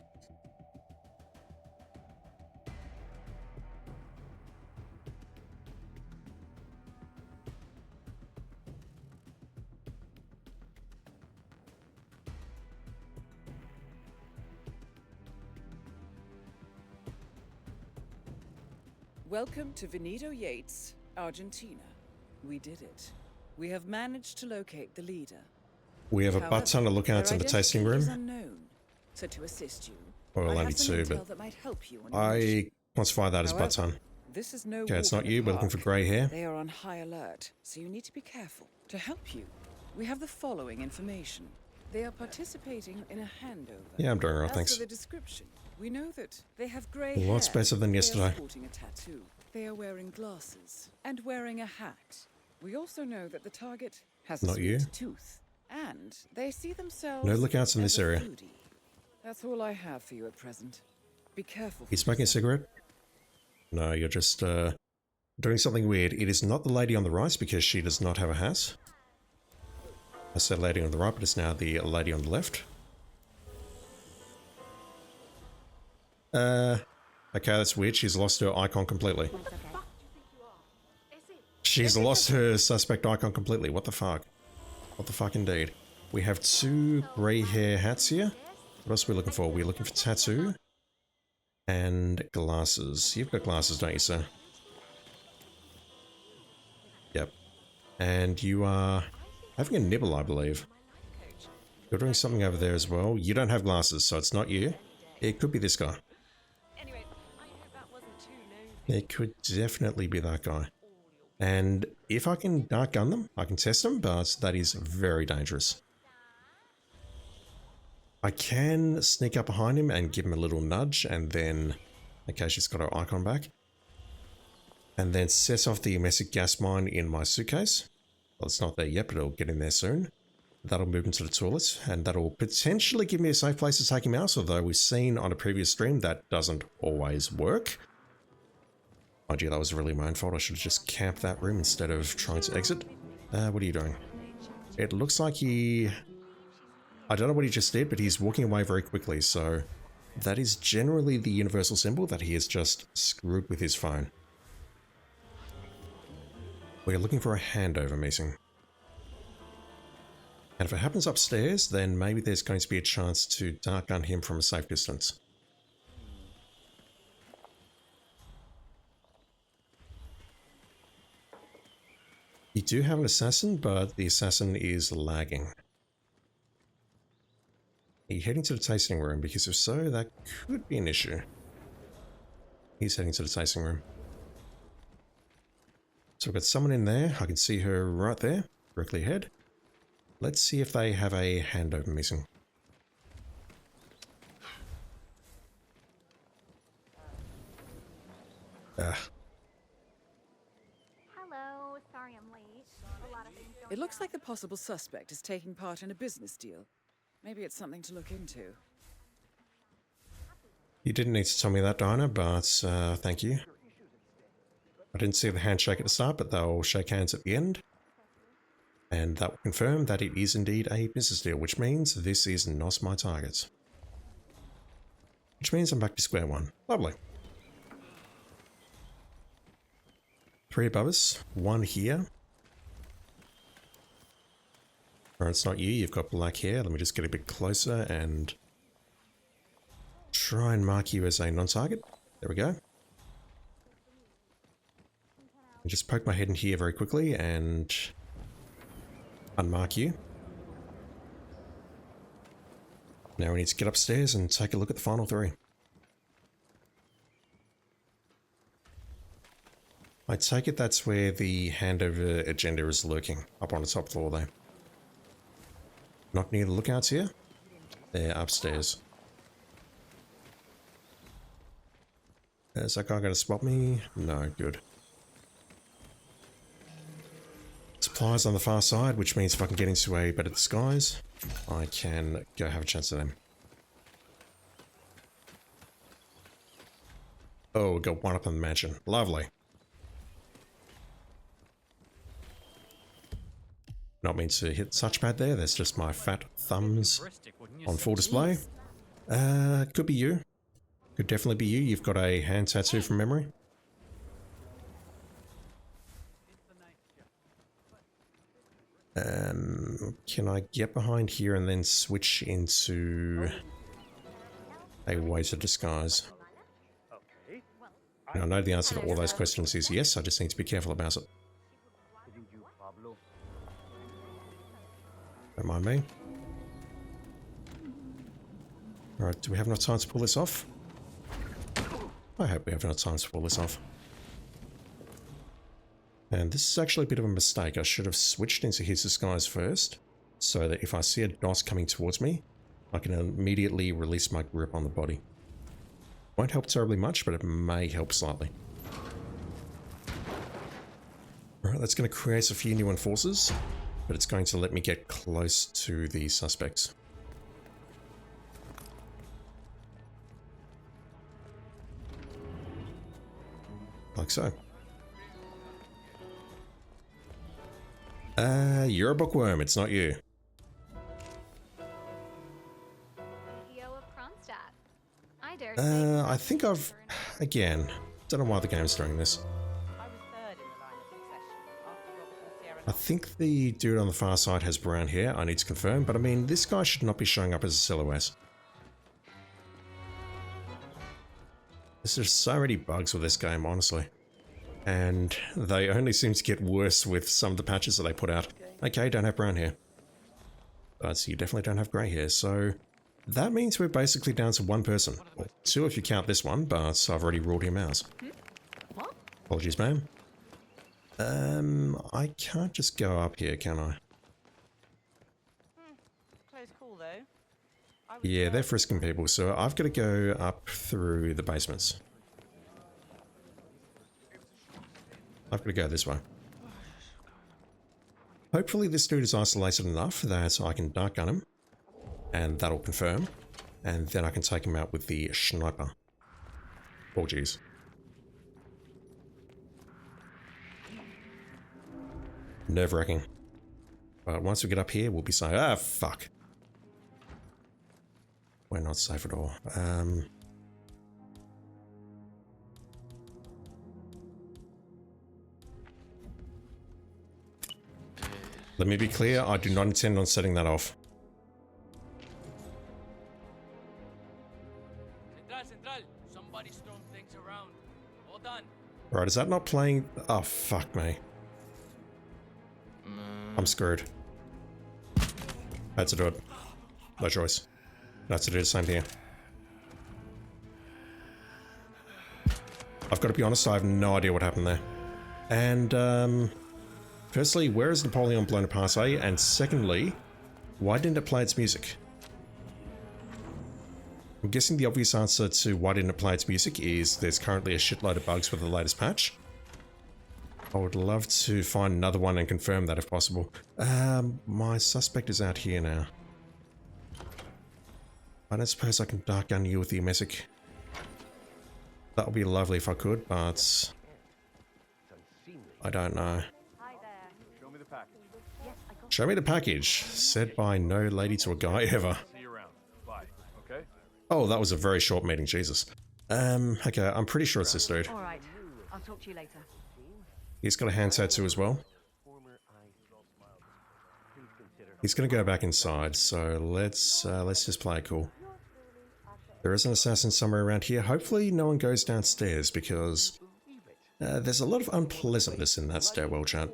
Welcome to Veneto Yates, Argentina. We did it. We have managed to locate the leader. We have a However, butt ton of lookouts their in the tasting identity is room. unknown. So to assist you, Well, I only have some 2, intel but that might help you on your mission. I quantify that as butt ton. However, this is no Okay, it's walk not in you. the We're looking for park. grey hair. They are on high alert, so you need to be careful. To help you, we have the following information. They are participating in a handover. Yeah, I'm doing all right, As thanks. for the description, we know that they have grey Lots hair. better than They yesterday. are sporting a tattoo. They are wearing glasses and wearing a hat. We also know that the target has a Not sweet you. tooth, and they see themselves No lookouts in as this a area. foodie. That's all I have for you at present. Be careful. You smoking a cigarette? No, you're just doing something weird. It is not the lady on the right because she does not have a hat. I said lady on the right, but it's now the lady on the left. Okay, that's weird. She's lost her icon completely. She's lost her suspect icon completely. What the fuck? What the fuck indeed. We have 2 grey hair hats here. What else are we looking for? We're looking for tattoo and glasses. You've got glasses, don't you, sir? Yep. And you are having a nibble, I believe. You're doing something over there as well. You don't have glasses, so it's not you. It could be this guy. Anyway, I hope that wasn't too nosy. It could definitely be that guy. And if I can dark gun them, I can test them, but that is very dangerous. I can sneak up behind him and give him a little nudge, and then... Okay, she's got her icon back. And then set off the domestic gas mine in my suitcase. Well, it's not there yet, but it'll get in there soon. That'll move into the toilet, and that'll potentially give me a safe place to take him out, although we've seen on a previous stream that doesn't always work. Mind you, that was really my own fault. I should have just camped that room instead of trying to exit. What are you doing? It looks like he... I don't know what he just did, but he's walking away very quickly, so... That is generally the universal symbol that he is just screwed with his phone. We're looking for a handover meeting. And if it happens upstairs, then maybe there's going to be a chance to dark gun him from a safe distance. You do have an assassin, but the assassin is lagging. Are you heading to the tasting room? Because if so, that could be an issue. He's heading to the tasting room. So we've got someone in there. I can see her right there, directly ahead. Let's see if they have a handover meeting. Hello, sorry I'm late. A lot of things going It looks down. like the possible suspect is taking part in a business deal. Maybe it's something to look into. You didn't need to tell me that, Dinah, but thank you. I didn't see the handshake at the start, but they'll shake hands at the end. And that will confirm that it is indeed a business deal, which means this is not my target. Which means I'm back to square one. Lovely. 3 above us, 1 here. Or it's not you, you've got black hair. Let me just get a bit closer and try and mark you as a non-target. There we go. And just poke my head in here very quickly and unmark you. Now we need to get upstairs and take a look at the final 3. I take it that's where the handover agenda is lurking, up on the top floor there. Not near the lookouts here. They're upstairs. Is that guy going to spot me? No, good. Supplies on the far side, which means if I can get into a better disguise, I can go have a chance at them. Oh, we got one up in the mansion. Lovely. Not mean to hit the touchpad there, that's just my fat thumbs on full display. Could be you. Could definitely be you. You've got a hand tattoo from memory. Can I get behind here and then switch into a way to disguise? Now, I know the answer to all those questions is yes, I just need to be careful about it. Don't mind me. Alright, do we have enough time to pull this off? I hope we have enough time to pull this off. And this is actually a bit of a mistake. I should have switched into his disguise first, so that if I see a dot coming towards me, I can immediately release my grip on the body. Won't help terribly much, but it may help slightly. Alright, that's going to create a few new enforcers, but it's going to let me get close to the suspects. Like so. You're a bookworm, it's not you. I think I've... Again, don't know why the game's doing this. I was third in the line of succession after Robert and Sierra. I think the dude on the far side has brown hair, I need to confirm, but I mean, this guy should not be showing up as a silhouette. There's just so many bugs with this game, honestly. And they only seem to get worse with some of the patches that they put out. Okay, don't have brown hair. But you definitely don't have grey hair, so... That means we're basically down to one person. Well, two if you count this one, but I've already ruled him out. What? Apologies, ma'am. I can't just go up here, can I? Close call though. I was Yeah, third. they're frisking people, so I've got to go up through the basements. I've got to go this way. Hopefully this dude is isolated enough that I can dark gun him. And that'll confirm. And then I can take him out with the sniper. Oh, jeez. Nerve-wracking. But once we get up here, we'll be safe. Ah, fuck. We're not safe at all. Let me be clear, I do not intend on setting that off. Central, somebody's throwing things around. All done. Right, is that not playing? Oh, fuck me. I'm screwed. Had to do it. No choice. That's to do the same here. I've got to be honest, I have no idea what happened there. And, firstly, where is Napoleon Bonaparte? And secondly, why didn't it play its music? I'm guessing the obvious answer to why didn't it play its music is there's currently a shitload of bugs with the latest patch. I would love to find another one and confirm that if possible. My suspect is out here now. I don't suppose I can dark gun you with the Messic. That would be lovely if I could, but... I don't know. Hi there. Show me the package. Yes, I got Show me the package, said by no lady to a guy ever. See you around. Bye. Okay? Oh, that was a very short meeting, Jesus. Okay, I'm pretty sure it's this dude. All right. I'll talk to you later. He's got a hand tattoo as well. He's gonna go back inside, so let's just play it cool. There is an assassin somewhere around here. Hopefully no one goes downstairs because there's a lot of unpleasantness in that stairwell, chat.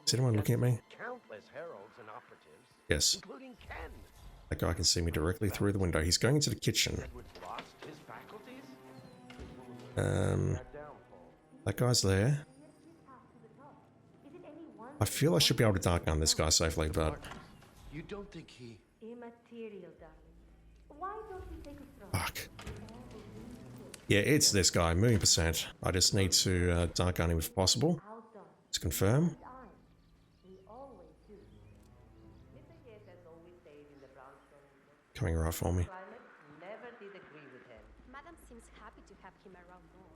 Is anyone looking at me? Countless heralds and operatives, Yes. including Ken. That guy can see me directly through the window. He's going into the kitchen. Edward lost his faculties. That guy's there. I feel I should be able to dark gun this guy safely, but You don't think he... immaterial, darling. Why don't you take a stroll? fuck. Yeah, it's this guy, 1,000,000%. I just need to dark gun him if possible. Outdone. To confirm. We always do. Coming right for me. Never did agree with him. Madam seems happy to have him around more.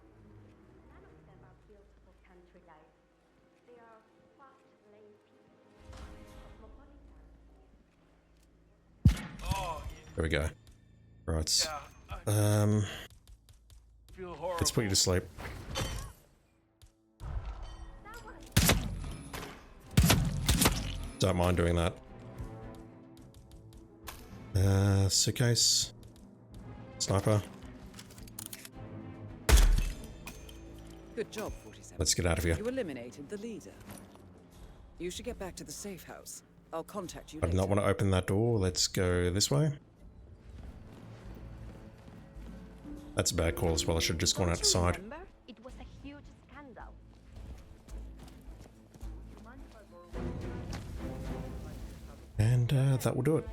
None of them are built for country life. They are fast-lane people. Cosmopolitan. There we go. Right. Feel horrible. Let's put you to sleep. Don't mind doing that. Suitcase. Sniper. Good job, 47. Let's get out of here. You eliminated the leader. You should get back to the safe house. I'll contact you I do not want to open that door. Let's go this way. That's a bad call as well. I should have just gone out the side. Remember? It was a huge scandal. And that will do it.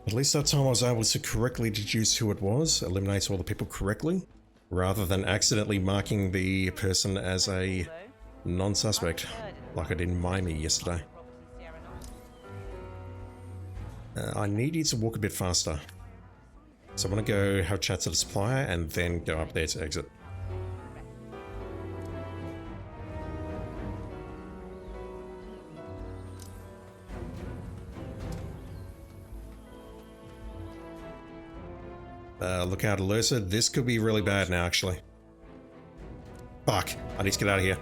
At least that time I was able to correctly deduce who it was, eliminate all the people correctly, rather than accidentally marking the person as a non-suspect, like I did in Miami yesterday. I need you to walk a bit faster. So I want to go have chats at the supplier and then go up there to exit. Look out, alerted. This could be really bad now, actually. Fuck. I need to get out of here.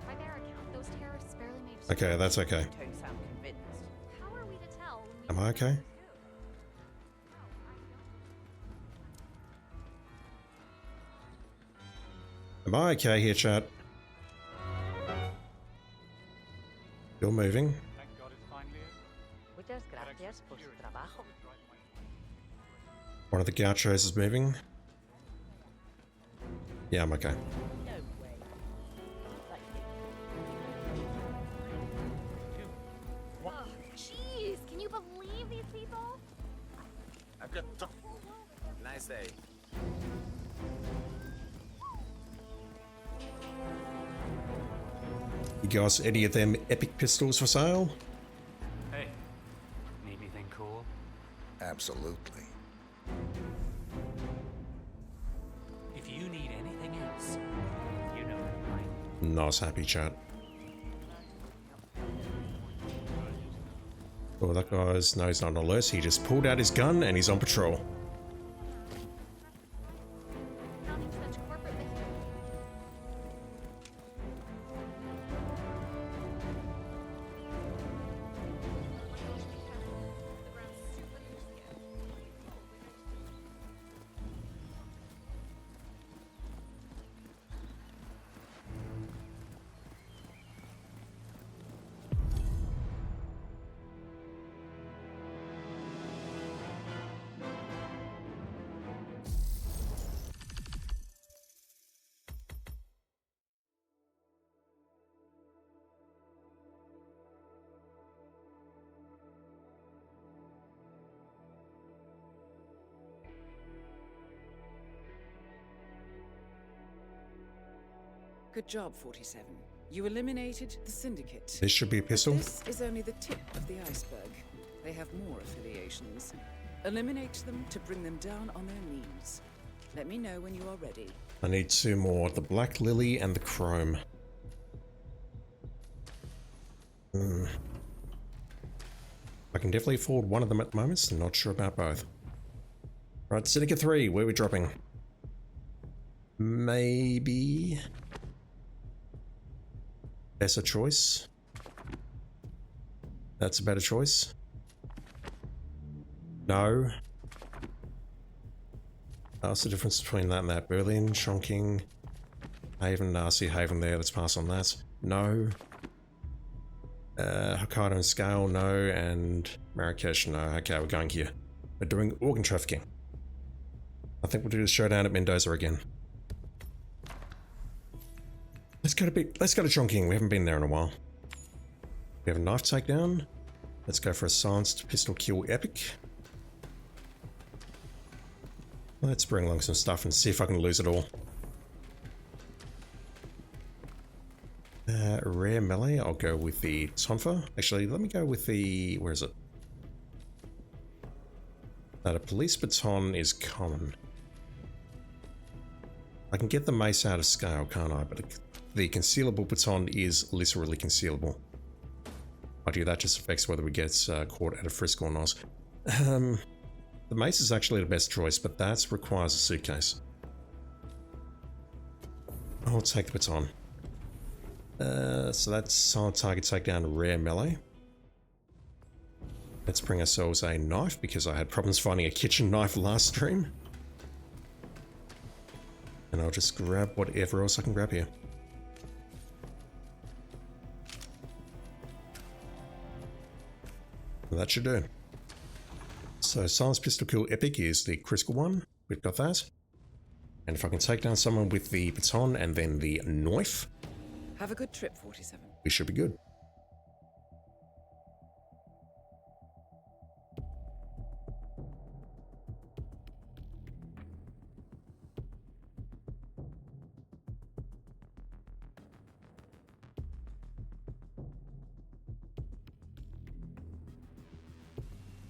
By their account, those terrorists barely made Okay, that's okay. Don't sound convinced. How are we to tell when we Am I okay? Am I okay here, chat? You're moving. Thank God it's finally over. Muchas gracias por su trabajo. One of the gauchos is moving. Yeah, I'm okay. No way. Like Oh, jeez, can you believe these people? I've got nice day. You guys, any of them epic pistols for sale? Hey, need anything cool? Absolutely. If you need anything else, you know where to find me. Nice, happy chat. Oh, that guy's no, he's not alert. He just pulled out his gun and he's on patrol. Counting such corporate mystery. The ground's super crispy. Good job, 47. You eliminated the Syndicate. This should be a But pistol. this is only the tip of the iceberg. They have more affiliations. Eliminate them to bring them down on their knees. Let me know when you are ready. I need two more. The Black Lily and the Chrome. I can definitely afford one of them at the moment. Not sure about both. Right, Syndicate 3, where are we dropping? Maybe... That's a choice. That's a better choice. No. What's the difference between that and that? Berlin, Chongqing, Haven, I see Haven there, let's pass on that. No. Hokkaido and Scale, no, and Marrakesh, no. Okay, we're going here. We're doing organ trafficking. I think we'll do the showdown at Mendoza again. Let's go to Chongqing. We haven't been there in a while. We have a knife takedown. Let's go for a silenced pistol kill epic. Let's bring along some stuff and see if I can lose it all. Rare melee, I'll go with the Tonfa. Actually, let me go with the... where is it? A police baton is common. I can get the mace out of Scale, can't I? But the concealable baton is literally concealable. I do that just affects whether we get caught at a frisk or not. The mace is actually the best choice, but that requires a suitcase. I'll take the baton. So that's silent target takedown, rare melee. Let's bring ourselves a knife because I had problems finding a kitchen knife last stream. And I'll just grab whatever else I can grab here. And that should do. So silence pistol kill epic is the critical one. We've got that. And if I can take down someone with the baton and then the knife, Have a good trip, 47. we should be good.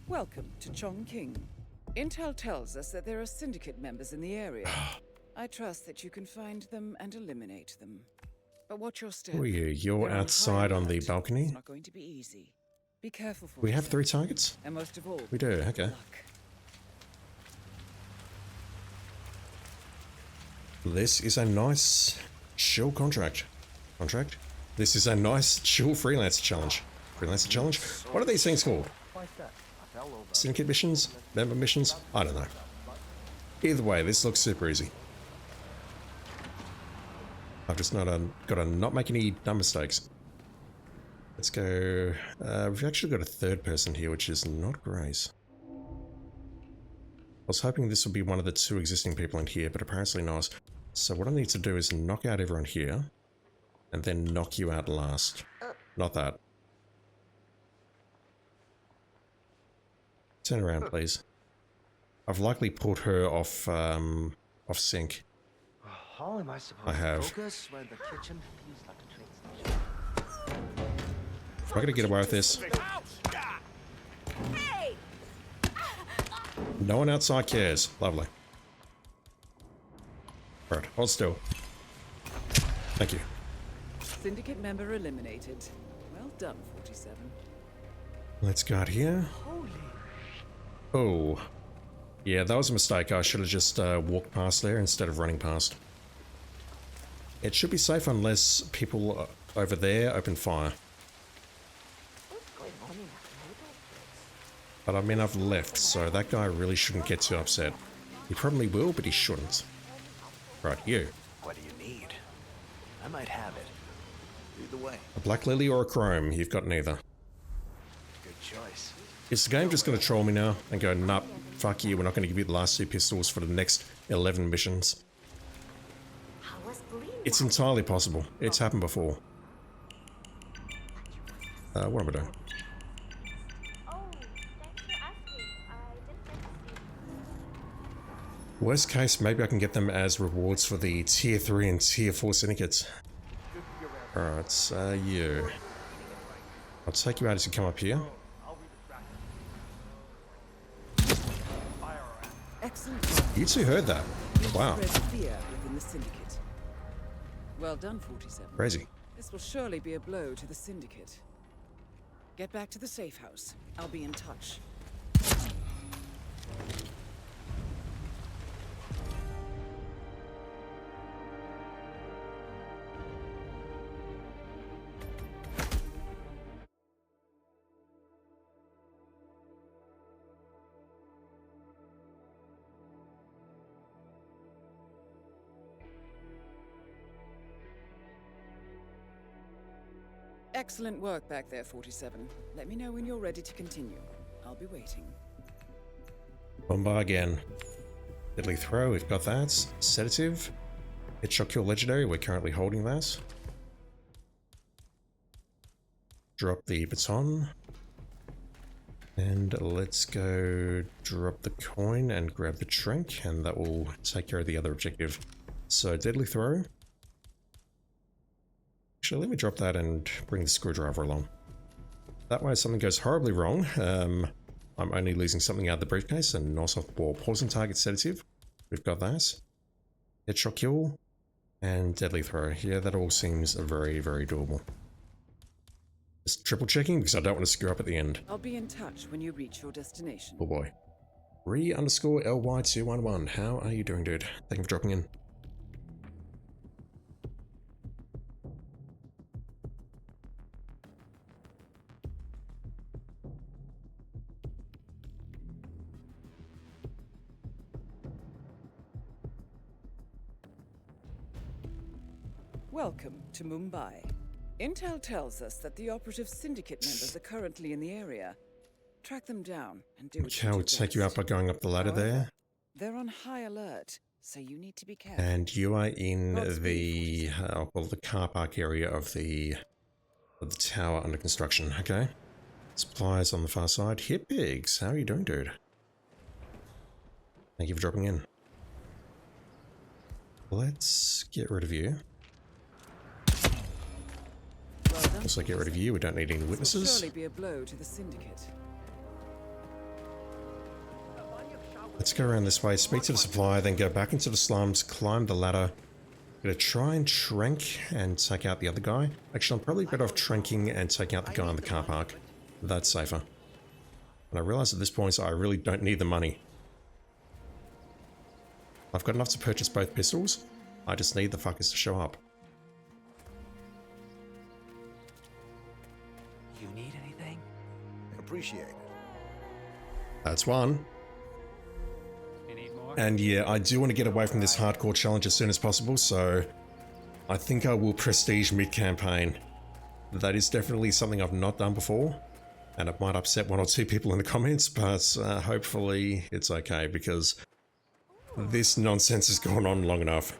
Welcome to Chongqing. Intel tells us that there are Syndicate members in the area. I trust that you can find them and eliminate them. But watch your step. Who are you? You're They're on outside high on the alert. balcony? It's not going to be easy. Be careful for We have 3 yourself. targets? And most of all, We do, okay. luck. This is a nice chill contract. This is a nice chill freelancer challenge. Freelancer challenge? What are these things called? Syndicate missions? Member missions? I don't know. Either way, this looks super easy. I've just got to not make any dumb mistakes. Let's go. We've actually got a third person here, which is not great. I was hoping this would be one of the two existing people in here, but apparently not. So what I need to do is knock out everyone here, and then knock you out last. Not that. Turn around, please. I've likely put her off sync. How am I supposed I have. to focus when the kitchen feels like a train station? I'm not gonna get away with this. No one outside cares. Lovely. Right, hold still. Thank you. Syndicate member eliminated. Well done, 47. Let's go out here. Oh. Yeah, that was a mistake. I should have just walked past there instead of running past. It should be safe unless people over there open fire. But I mean, I've left, so that guy really shouldn't get too upset. He probably will, but he shouldn't. Right, you. What do you need? I might have it. Either way. A Black Lily or a Chrome? You've got neither. Good choice. Is the game just going to troll me now and go, nope, fuck you, we're not going to give you the last 2 pistols for the next 11 missions? It's entirely possible. It's happened before. What am I doing? Worst case, maybe I can get them as rewards for the tier 3 and tier 4 syndicates. Alright, you. I'll take you out as you come up here. Excellent. You two heard that. Wow. Fear within the Syndicate. Well done, 47. Crazy. This will surely be a blow to the Syndicate. Get back to the safe house. I'll be in touch. Excellent work back there, 47. Let me know when you're ready to continue. I'll be waiting. Bombard again. Deadly throw, we've got that. Sedative. Headshot kill legendary, we're currently holding that. Drop the baton. And let's go drop the coin and grab the trinket, and that will take care of the other objective. So, deadly throw. Actually, let me drop that and bring the screwdriver along. That way, if something goes horribly wrong, I'm only losing something out of the briefcase, and also for poison target sedative. We've got that. Headshot kill, and deadly throw. Yeah, that all seems very, very doable. Just triple checking because I don't want to screw up at the end. I'll be in touch when you reach your destination. Oh boy. Re_LY211. How are you doing, dude? Thank you for dropping in. Welcome to Mumbai. Intel tells us that the operative Syndicate members are currently in the area. Track them down and do what Okay, I would take you up by going up the ladder there. They're on high alert, so you need to be careful. And you are in the, I'll call it the car park area of the tower under construction, okay? Supplies on the far side. Hit pigs, how are you doing, dude? Thank you for dropping in. Let's get rid of you. Also get rid of you, we don't need any witnesses. This will surely be a blow to the Syndicate. Let's go around this way, speak to the supplier, then go back into the slums, climb the ladder. Gonna try and trank and take out the other guy. Actually, I'm probably better off tranking and taking out the guy in the car park. That's safer. And I realize at this point I really don't need the money. I've got enough to purchase both pistols. I just need the fuckers to show up. You need anything? Appreciate it. That's one. You need more? And yeah, I do want to get away from this hardcore challenge as soon as possible, so I think I will prestige mid-campaign. That is definitely something I've not done before, and it might upset one or two people in the comments, but hopefully it's okay, because this nonsense has gone on long enough.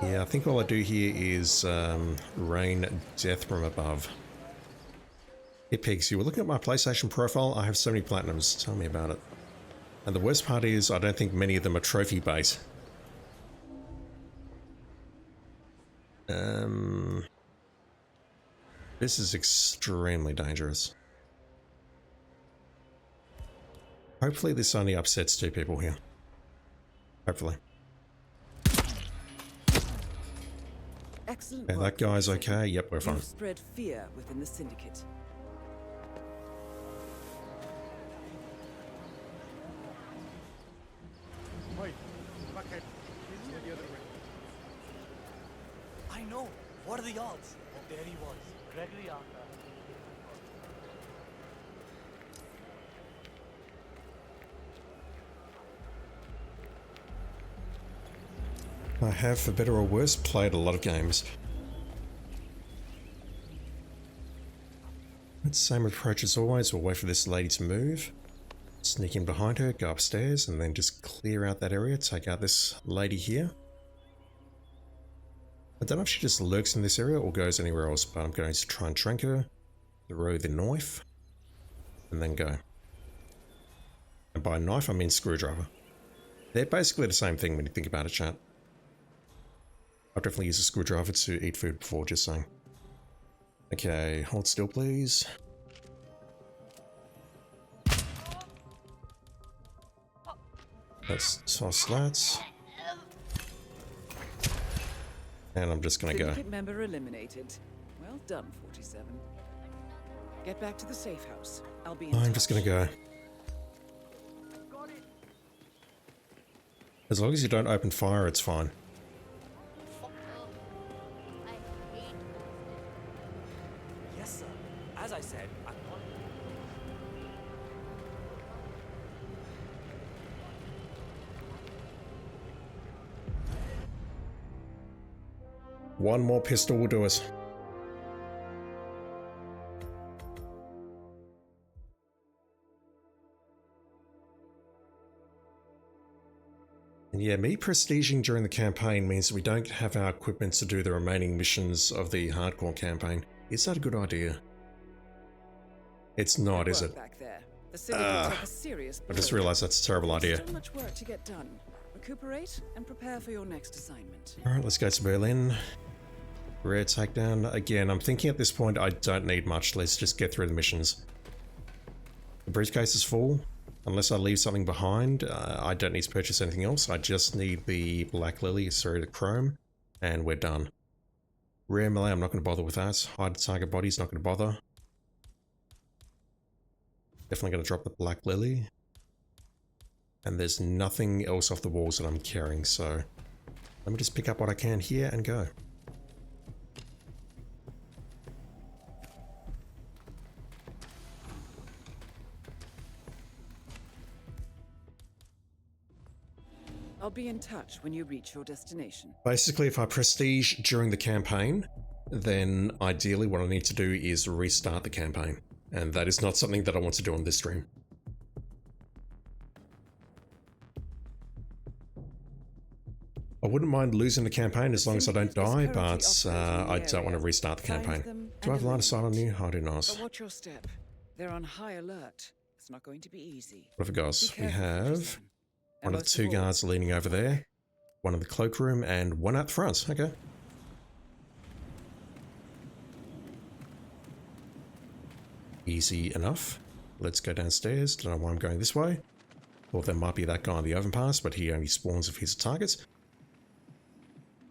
Yeah, I think all I do here is rain death from above. Hey Pigs, you were looking at my PlayStation profile. I have so many platinums. Tell me about it. And the worst part is, I don't think many of them are trophy bait. This is extremely dangerous. Hopefully this only upsets two people here. Hopefully. Excellent Okay, work, that guy's Syndicate. okay. Yep, we're fine. You've spread fear within the Syndicate. Wait, fuckhead. It's the other way. I know. What are the odds? Oh, there he was. Gregory Arthur. I have, for better or worse, played a lot of games. It's the same approach as always. We'll wait for this lady to move. Sneak in behind her, go upstairs, and then just clear out that area. Take out this lady here. I don't know if she just lurks in this area or goes anywhere else, but I'm going to try and trank her, throw the knife, and then go. And by knife, I mean screwdriver. They're basically the same thing when you think about it, chat. I've definitely used a screwdriver to eat food before, just saying. Okay, hold still, please. Let's toss that. And I'm just gonna go. Syndicate member eliminated. Well done, 47. Get back to the safe house. I'll be in I'm touch. just gonna go. As long as you don't open fire, it's fine. Yes, sir. As I said, I want... One more pistol will do us. And yeah, me prestiging during the campaign means we don't have our equipment to do the remaining missions of the hardcore campaign. Is that a good idea? It's not, is it? Back there. The Syndicate took a serious I just blow. realized that's a terrible idea. Still much work to get done. Recuperate and prepare for your next assignment. Alright, let's go to Berlin. Rare takedown. Again, I'm thinking at this point I don't need much. Let's just get through the missions. The briefcase is full. Unless I leave something behind, I don't need to purchase anything else. I just need the Black Lily, sorry, the Chrome, and we're done. Rare melee, I'm not going to bother with that. Hide the target body's not going to bother. Definitely going to drop the Black Lily. And there's nothing else off the walls that I'm carrying, so let me just pick up what I can here and go. I'll be in touch when you reach your destination. Basically, if I prestige during the campaign, then ideally what I need to do is restart the campaign. And that is not something that I want to do on this stream. I wouldn't mind losing the campaign as long as I don't die, but I don't want to restart the campaign. Do I have line of sight on you? I do not. But watch your step. They're on high alert. It's not going to be easy. What have we got? Be We careful, have 47. one of the most two all, guards leaning over there, one in the cloakroom, and one out front. Okay. Easy enough. Let's go downstairs. Don't know why I'm going this way. Thought there might be that guy on the overpass, but he only spawns if he's a target.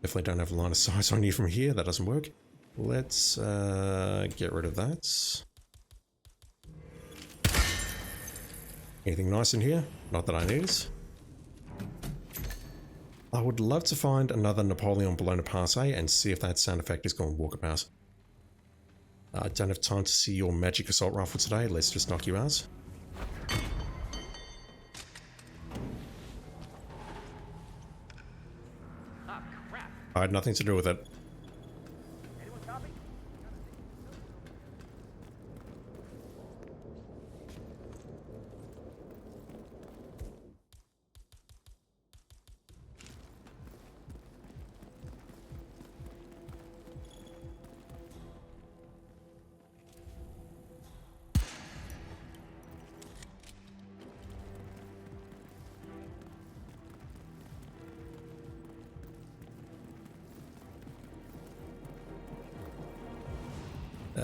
Definitely don't have a line of sight on you from here. That doesn't work. Let's get rid of that. Anything nice in here? Not that I need. I would love to find another Napoleon Bonaparte and see if that sound effect is going to walk about. I don't have time to see your magic assault rifle today. Let's just knock you out. I had nothing to do with it.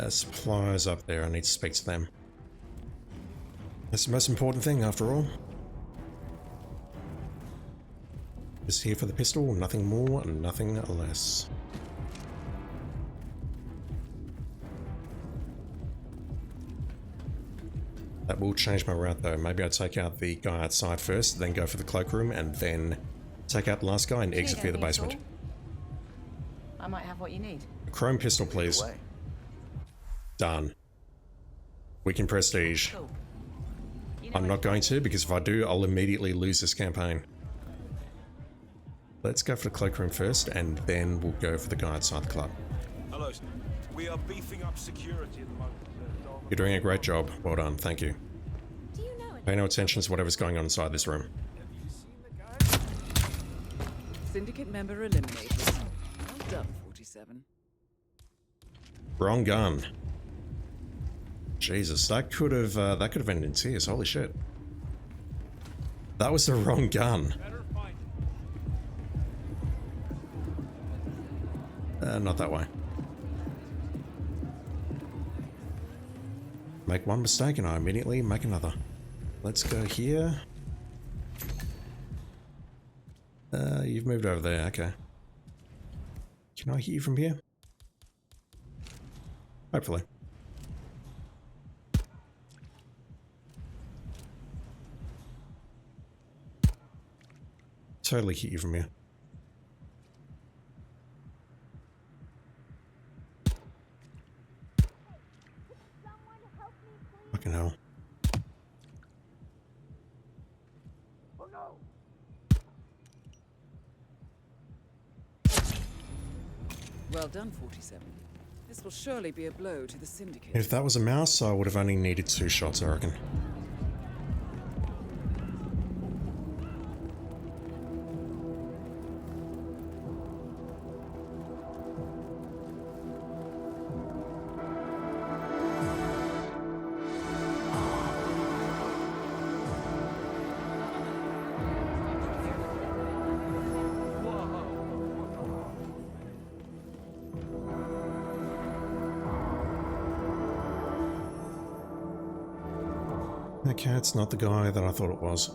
Suppliers up there, I need to speak to them. That's the most important thing after all. Just here for the pistol, nothing more and nothing less. That will change my route though. Maybe I'll take out the guy outside first, then go for the cloakroom, and then take out the last guy and exit via the basement. I might have what you need. A chrome pistol, please. Done. We can prestige. Cool. I'm not going to, because if I do, I'll immediately lose this campaign. Let's go for the cloakroom first, and then we'll go for the guy outside the club. Hello. We are beefing up security at the moment. You're doing a great job. Well done. Thank you. Do you know Pay no attention to whatever's going on inside this room. Syndicate member eliminated. Well done, 47. Wrong gun. Jesus, that could have ended in tears. Holy shit. That was the wrong gun. Not that way. Make one mistake and I immediately make another. Let's go here. You've moved over there, okay. Can I hit you from here? Hopefully. Totally hit you from here. Fucking hell. Oh no! Well done, 47. This will surely be a blow to the Syndicate. If that was a mouse, I would have only needed 2 shots, I reckon. Okay, it's not the guy that I thought it was.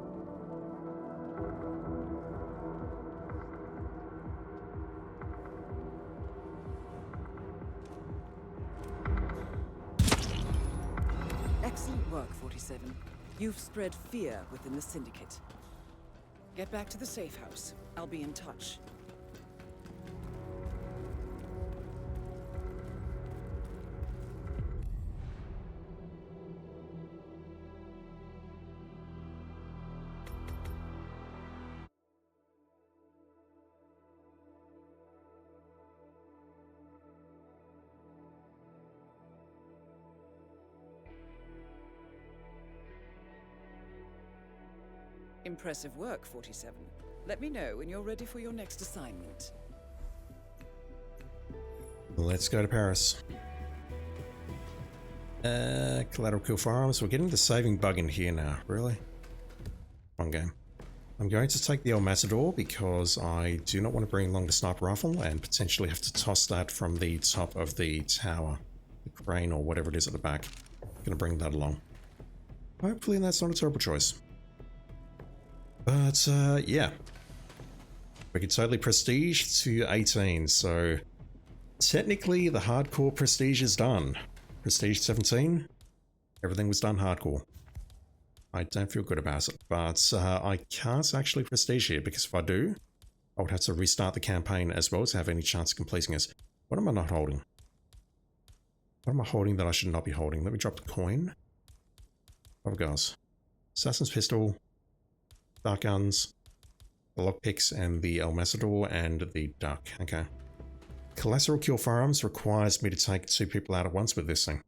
Excellent work, 47. You've spread fear within the Syndicate. Get back to the safe house. I'll be in touch. Impressive work, 47. Let me know when you're ready for your next assignment. Let's go to Paris. Collateral kill firearms. We're getting the saving bug in here now. Really? One game. I'm going to take the El Matador because I do not want to bring along the sniper rifle and potentially have to toss that from the top of the tower. The crane or whatever it is at the back. Gonna bring that along. Hopefully that's not a terrible choice. But, yeah. We could totally prestige to 18, so technically the hardcore prestige is done. Prestige 17, everything was done hardcore. I don't feel good about it, but I can't actually prestige here because if I do, I would have to restart the campaign as well to have any chance of completing it. What am I not holding? What am I holding that I should not be holding? Let me drop the coin. Oh, guys. Assassin's Pistol, Dark Guns, the Lockpicks, and the El Matador, and the Duck. Okay. Collateral Kill Firearms requires me to take 2 people out at once with this thing.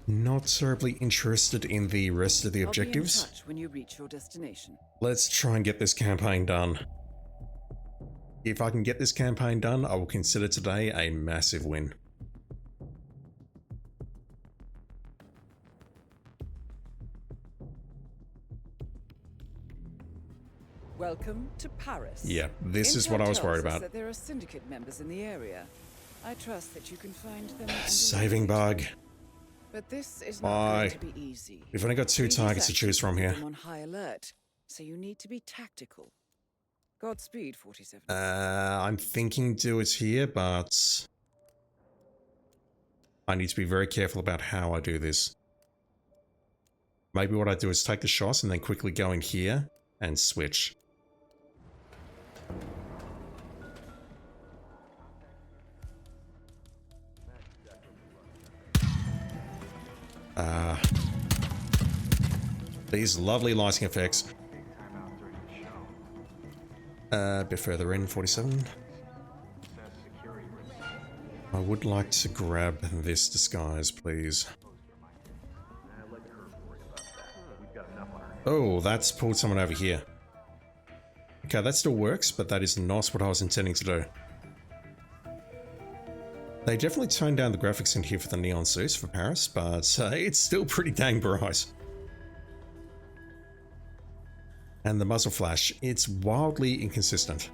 Not terribly interested in the rest of the objectives. I'll be in touch when you reach your destination. Let's try and get this campaign done. If I can get this campaign done, I will consider today a massive win. Welcome to Paris. Yeah, this is what I was worried about. That there are Syndicate members in the area. I trust that you can find them. Saving bug. But this is not going to be easy. We've only got 2 targets to choose from here. On high alert, so you need to be tactical. Godspeed, 47. I'm thinking do it here, but I need to be very careful about how I do this. Maybe what I do is take the shot and then quickly go in here and switch. These lovely lighting effects. A bit further in, 47. I would like to grab this disguise, please. Oh, that's pulled someone over here. Okay, that still works, but that is not what I was intending to do. They definitely toned down the graphics in here for the neon suits for Paris, but it's still pretty dang bright. And the muzzle flash, it's wildly inconsistent.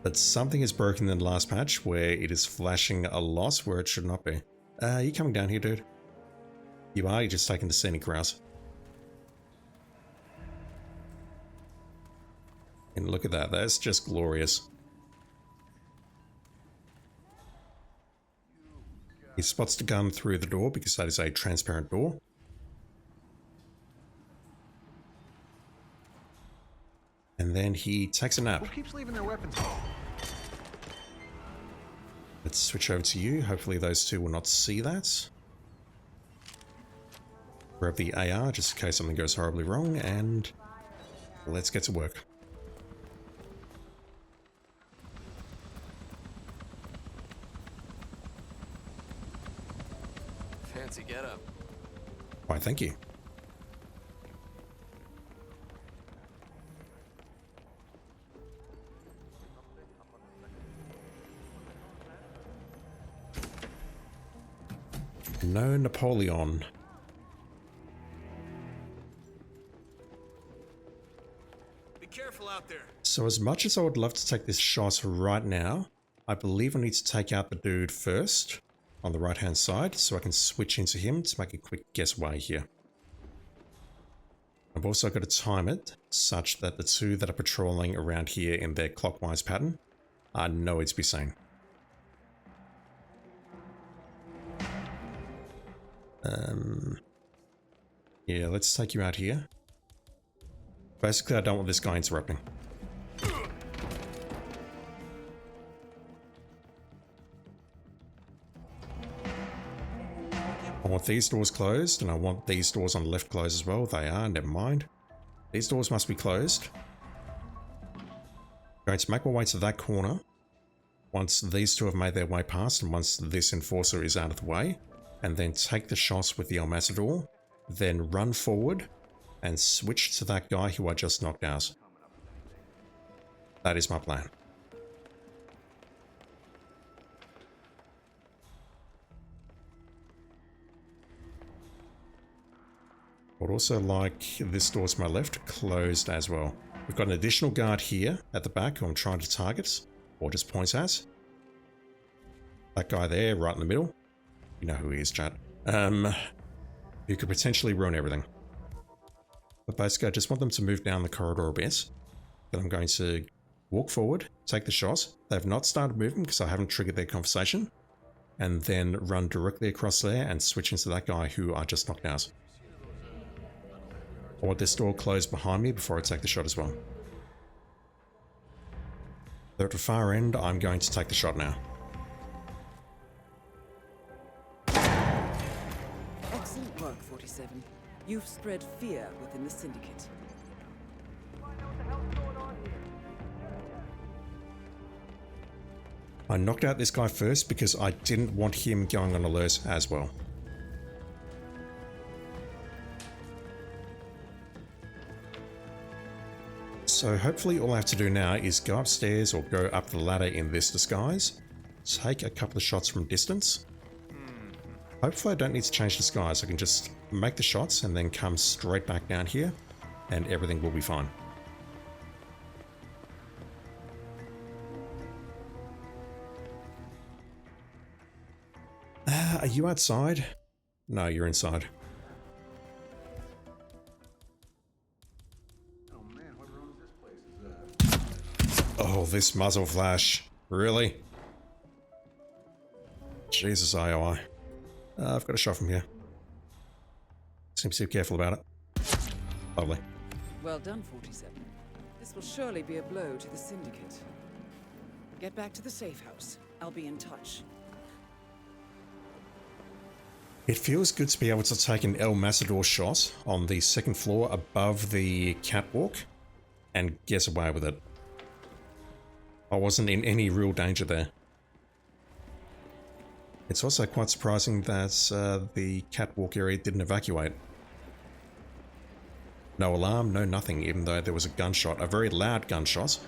But something is broken in the last patch where it is flashing a lot where it should not be. You coming down here, dude? You are, you're just taking the scenic route. And look at that, that's just glorious. He spots the gun through the door because that is a transparent door. And then he takes a nap. Who keeps leaving their weapons home? Let's switch over to you. Hopefully those 2 will not see that. Grab the AR just in case something goes horribly wrong, and let's get to work. Fancy getup. Why, thank you. No Napoleon. Be careful out there. So as much as I would love to take this shot right now, I believe I need to take out the dude first on the right hand side so I can switch into him to make a quick getaway here. I've also got to time it such that the 2 that are patrolling around here in their clockwise pattern are nowhere to be seen. Yeah, let's take you out here. Basically, I don't want this guy interrupting. I want these doors closed, and I want these doors on the left closed as well. They are, never mind. These doors must be closed. Going to make my way to that corner. Once these 2 have made their way past, and once this enforcer is out of the way, and then take the shots with the El Matador, then run forward and switch to that guy who I just knocked out. That is my plan. I would also like this door to my left closed as well. We've got an additional guard here at the back who I'm trying to target, or just point at. That guy there, right in the middle. You know who he is, chat. Who could potentially ruin everything. But basically, I just want them to move down the corridor a bit. Then I'm going to walk forward, take the shot. They've not started moving because I haven't triggered their conversation. and then run directly across there and switch into that guy who I just knocked out. I want this door closed behind me before I take the shot as well. They're at the far end, I'm going to take the shot now. Excellent work, 47. You've spread fear within the Syndicate. I knocked out this guy first because I didn't want him going on alert as well. So hopefully all I have to do now is go upstairs or go up the ladder in this disguise, take a couple of shots from distance. Hopefully I don't need to change disguise, I can just make the shots and then come straight back down here and everything will be fine. Are you outside? No, you're inside. Oh, this muzzle flash. Really? Jesus, IOI. I've got a shot from here. Seems to be careful about it. Lovely. Well done, 47. This will surely be a blow to the Syndicate. Get back to the safe house. I'll be in touch. It feels good to be able to take an El Matador shot on the second floor above the catwalk and get away with it. I wasn't in any real danger there. It's also quite surprising that the catwalk area didn't evacuate. No alarm, no nothing, even though there was a gunshot, a very loud gunshot,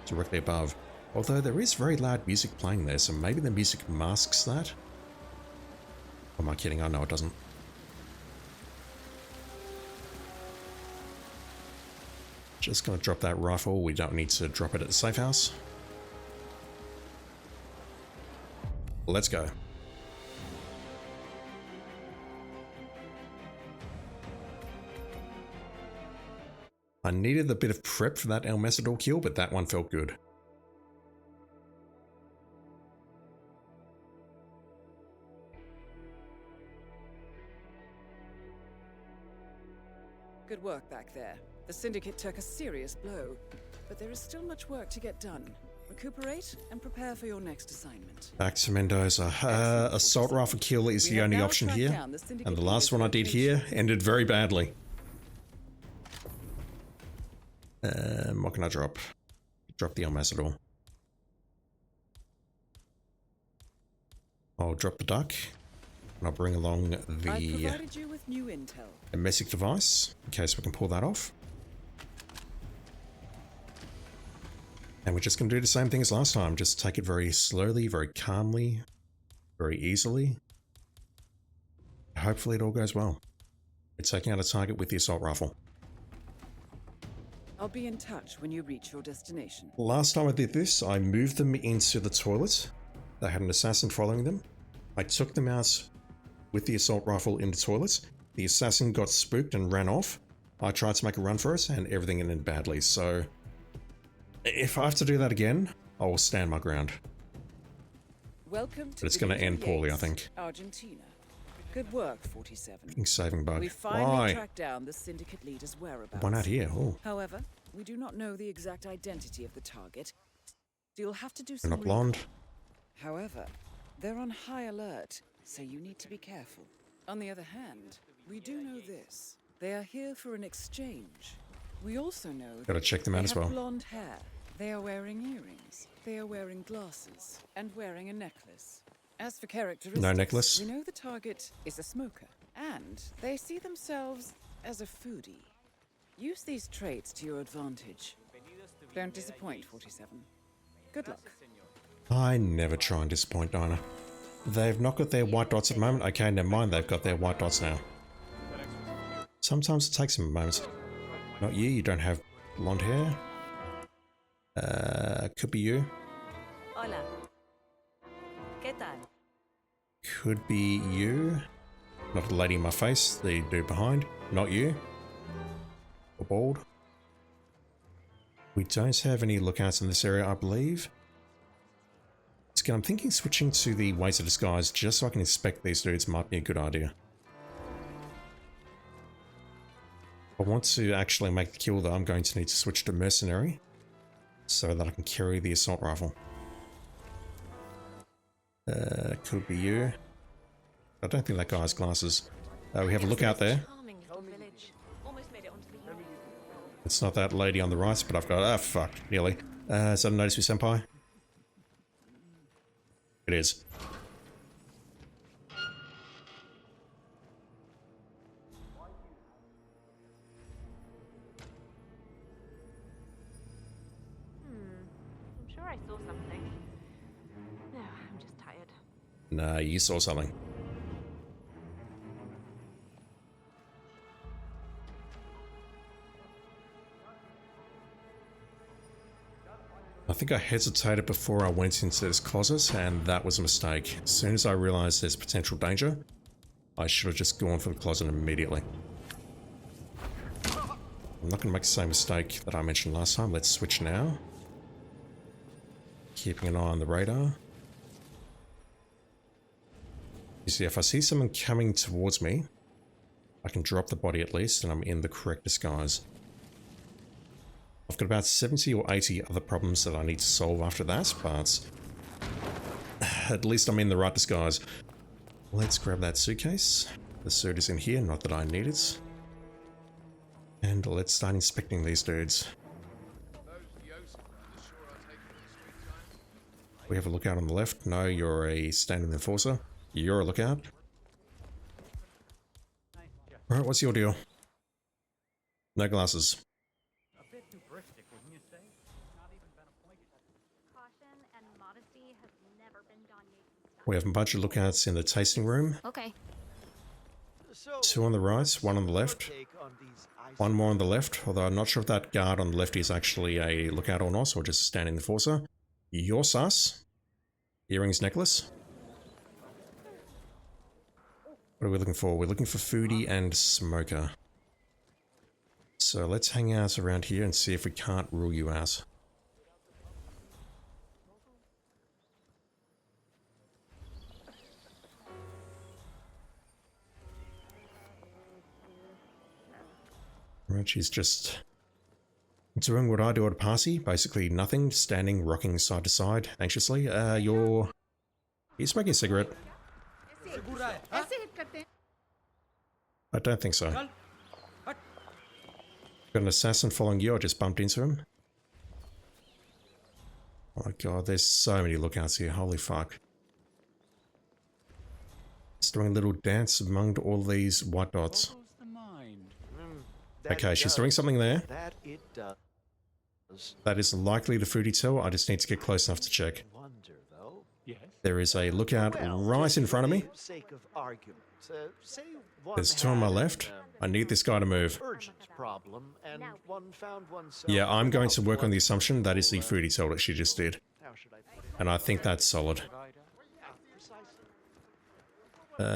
directly above. Although there is very loud music playing there, so maybe the music masks that? Or am I kidding? I know it doesn't. Just gonna drop that rifle. We don't need to drop it at the safe house. Let's go. I needed a bit of prep for that El Matador kill, but that one felt good. Good work back there. The Syndicate took a serious blow, but there is still much work to get done. Recuperate and prepare for your next assignment. Back to Mendoza. Assault rifle kill is the only option here, and the last one I did here ended very badly. What can I drop? Drop the El Matador. I'll drop the duck, and I'll bring along the provided you with new intel. domestic device, in case we can pull that off. And we're just going to do the same thing as last time, just take it very slowly, very calmly, very easily. Hopefully it all goes well. We're taking out a target with the assault rifle. I'll be in touch when you reach your destination. Last time I did this, I moved them into the toilet. They had an assassin following them. I took them out with the assault rifle in the toilet. The assassin got spooked and ran off. I tried to make a run for it and everything ended badly, so if I have to do that again, I will stand my ground. Welcome to but it's going to end poorly, I think. Argentina. Good work, 47. Saving bug. We finally tracked down the Syndicate leader's whereabouts. One out here. Oh. However, we do not know the exact identity of the target, so you'll have to do some. They're not blonde. However, they're on high alert, so you need to be careful. On the other hand, we do know this: they are here for an exchange. We also know Gotta check them out as well. Blonde hair. They are wearing earrings. They are wearing glasses and wearing a necklace. As for characteristics, no necklace. We know the target is a smoker, and they see themselves as a foodie. Use these traits to your advantage. Don't disappoint, 47. Good luck. I never try and disappoint Dinah. They've not got their white dots at the moment. Okay, never mind, they've got their white dots now. Sometimes it takes them a moment. Not you, you don't have blonde hair. Could be you. Hola. ¿Qué tal? Could be you. Not the lady in my face, the dude behind. Not you. Or bald. We don't have any lookouts in this area, I believe. Let's I'm thinking switching to the ways of disguise just so I can inspect these dudes might be a good idea. If I want to actually make the kill though, I'm going to need to switch to mercenary so that I can carry the assault rifle. Could be you. I don't think that guy has glasses. We have a lookout there. It's not that lady on the right, but I've got... Ah, fuck. Nearly. Is that a notice with Senpai? It is. I'm sure I saw something. No, I'm just tired. Nah, you saw something. I think I hesitated before I went into this closet, and that was a mistake. As soon as I realized there's potential danger, I should have just gone for the closet immediately. I'm not going to make the same mistake that I mentioned last time. Let's switch now. Keeping an eye on the radar. You see, if I see someone coming towards me, I can drop the body at least, and I'm in the correct disguise. I've got about 70 or 80 other problems that I need to solve after that, but at least I'm in the right disguise. Let's grab that suitcase. The suit is in here, not that I need it. And let's start inspecting these dudes. We have a lookout on the left. No, you're a standing enforcer. You're a lookout. Alright, what's your deal? No glasses. We have a bunch of lookouts in the tasting room. Okay. Two on the right, one on the left. One more on the left, although I'm not sure if that guard on the left is actually a lookout or not, or just a standing enforcer. You're sus. Earrings, necklace. What are we looking for? We're looking for foodie and smoker. So let's hang out around here and see if we can't rule you out. Right, she's just doing what I do at a party, basically nothing, standing, rocking side to side, anxiously. You're smoking a cigarette? I don't think so. Got an assassin following you, I just bumped into him. Oh my god, there's so many lookouts here, holy fuck. He's doing a little dance among all these white dots. Okay, she's doing something there. That is likely the foodie tell. I just need to get close enough to check. There is a lookout right in front of me. There's two on my left. I need this guy to move. Yeah, I'm going to work on the assumption that is the foodie tell that she just did. And I think that's solid.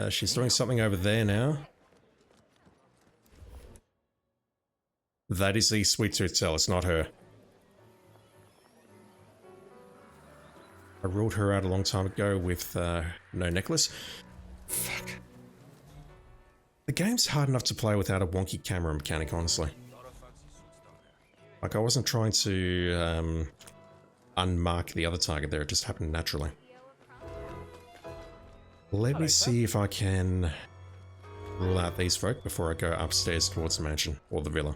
She's doing something over there now. That is the sweet tooth tell, it's not her. I ruled her out a long time ago with no necklace. Fuck. The game's hard enough to play without a wonky camera mechanic, honestly. Like, I wasn't trying to unmark the other target there, it just happened naturally. Let me see if I can rule out these folk before I go upstairs towards the mansion, or the villa.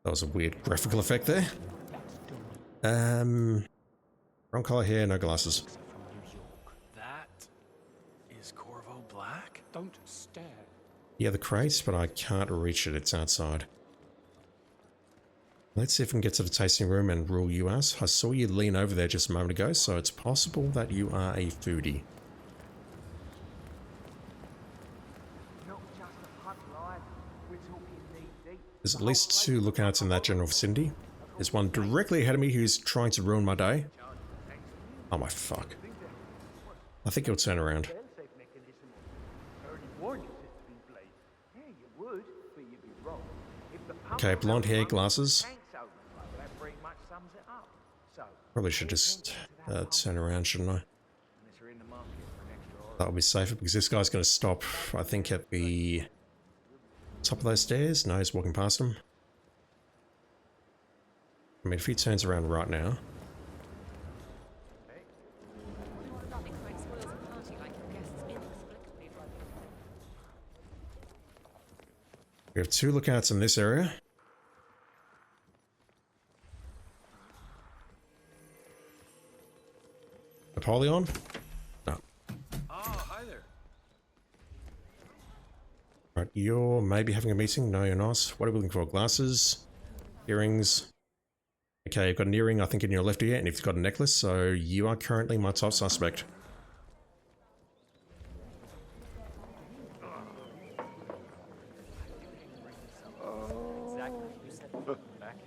That was a weird graphical effect there. Wrong color hair, no glasses. That is Corvo Black? Don't stare. Yeah, the crate, but I can't reach it, it's outside. Let's see if we can get to the tasting room and rule you out. I saw you lean over there just a moment ago, so it's possible that you are a foodie. There's at least two lookouts in that general vicinity. There's one directly ahead of me who's trying to ruin my day. Oh my fuck. I think he'll turn around. Okay, blonde hair, glasses. Probably should just turn around, shouldn't I? That'll be safer because this guy's going to stop, I think, at the top of those stairs. No, he's walking past them. I mean, if he turns around right now. We have 2 lookouts in this area. Napoleon? No. Ah, hi there. Right, you're maybe having a meeting? No, you're not. What are we looking for? Glasses? Earrings? Okay, you've got an earring, I think, in your left ear, and you've got a necklace, so you are currently my top suspect.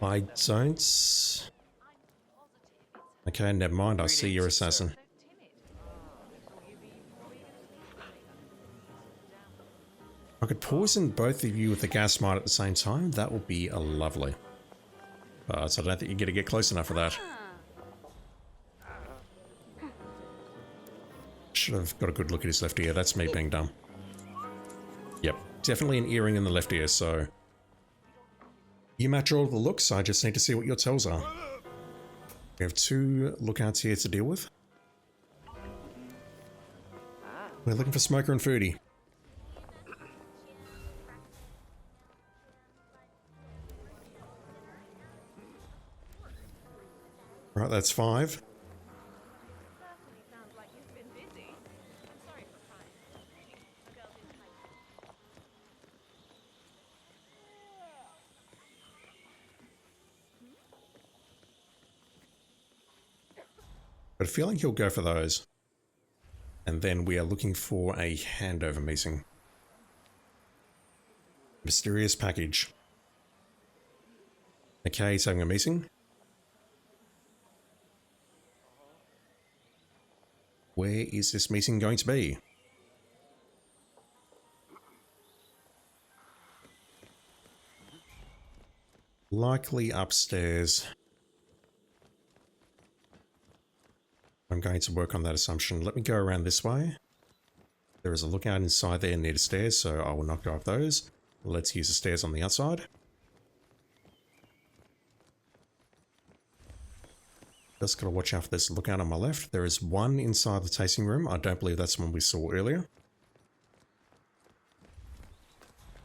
I don't... Okay, never mind, I see your assassin. I could poison both of you with the gas mine at the same time, that would be lovely. So I don't think you're going to get close enough for that. Should have got a good look at his left ear, that's me being dumb. Yep, definitely an earring in the left ear, so... You match all the looks, I just need to see what your tells are. We have 2 lookouts here to deal with. We're looking for Smoker and Foodie. Right, that's 5. But I feel like he'll go for those. And then we are looking for a handover meeting. Mysterious package. Okay, he's having a meeting. Where is this meeting going to be? Likely upstairs. I'm going to work on that assumption. Let me go around this way. There is a lookout inside there near the stairs, so I will not go up those. Let's use the stairs on the outside. Just gotta watch out for this lookout on my left. There is one inside the tasting room. I don't believe that's the one we saw earlier.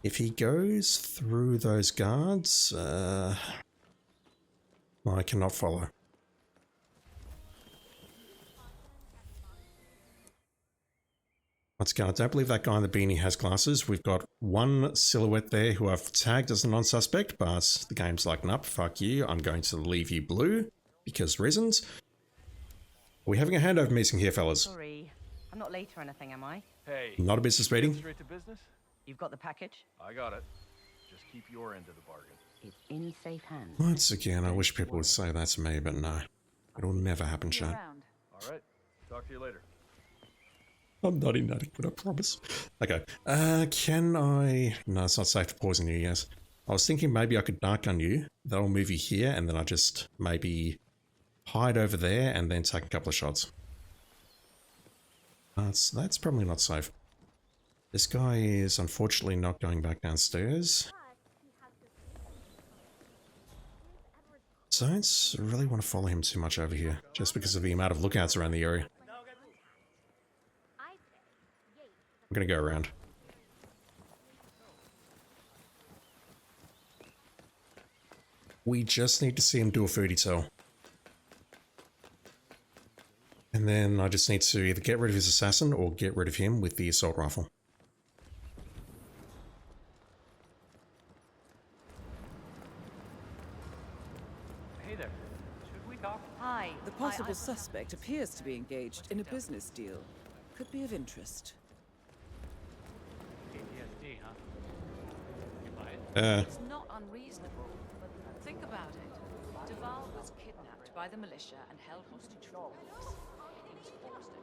If he goes through those guards, I cannot follow. Once again, I don't believe that guy in the beanie has glasses. We've got one silhouette there who I've tagged as a non-suspect, but the game's like, nope, fuck you. I'm going to leave you blue, because reasons. Are we having a handover meeting here, fellas? Sorry, I'm not late or anything, am I? Hey. Not a business meeting. Straight to business? You've got the package? I got it. Just keep your end of the bargain. It's in safe hands. Once again, I wish people would say that to me, but no. It'll never happen, Shane. All right. Talk to you later. I'm not inadequate, I promise. Okay. Can I... No, it's not safe to poison you, yes. I was thinking maybe I could dark gun you. That'll move you here, and then I just maybe hide over there and then take a couple of shots. That's probably not safe. This guy is unfortunately not going back downstairs. Don't really want to follow him too much over here, just because of the amount of lookouts around the area. I'm gonna go around. We just need to see him do a foodie tell. And then I just need to either get rid of his assassin or get rid of him with the assault rifle. Hey there. Should we talk? Hi. The possible suspect appears to be engaged in a business deal. Could be of interest. PTSD, huh? You buy it? It's not unreasonable, but think about it. Duval was kidnapped by the militia and held hostage for weeks.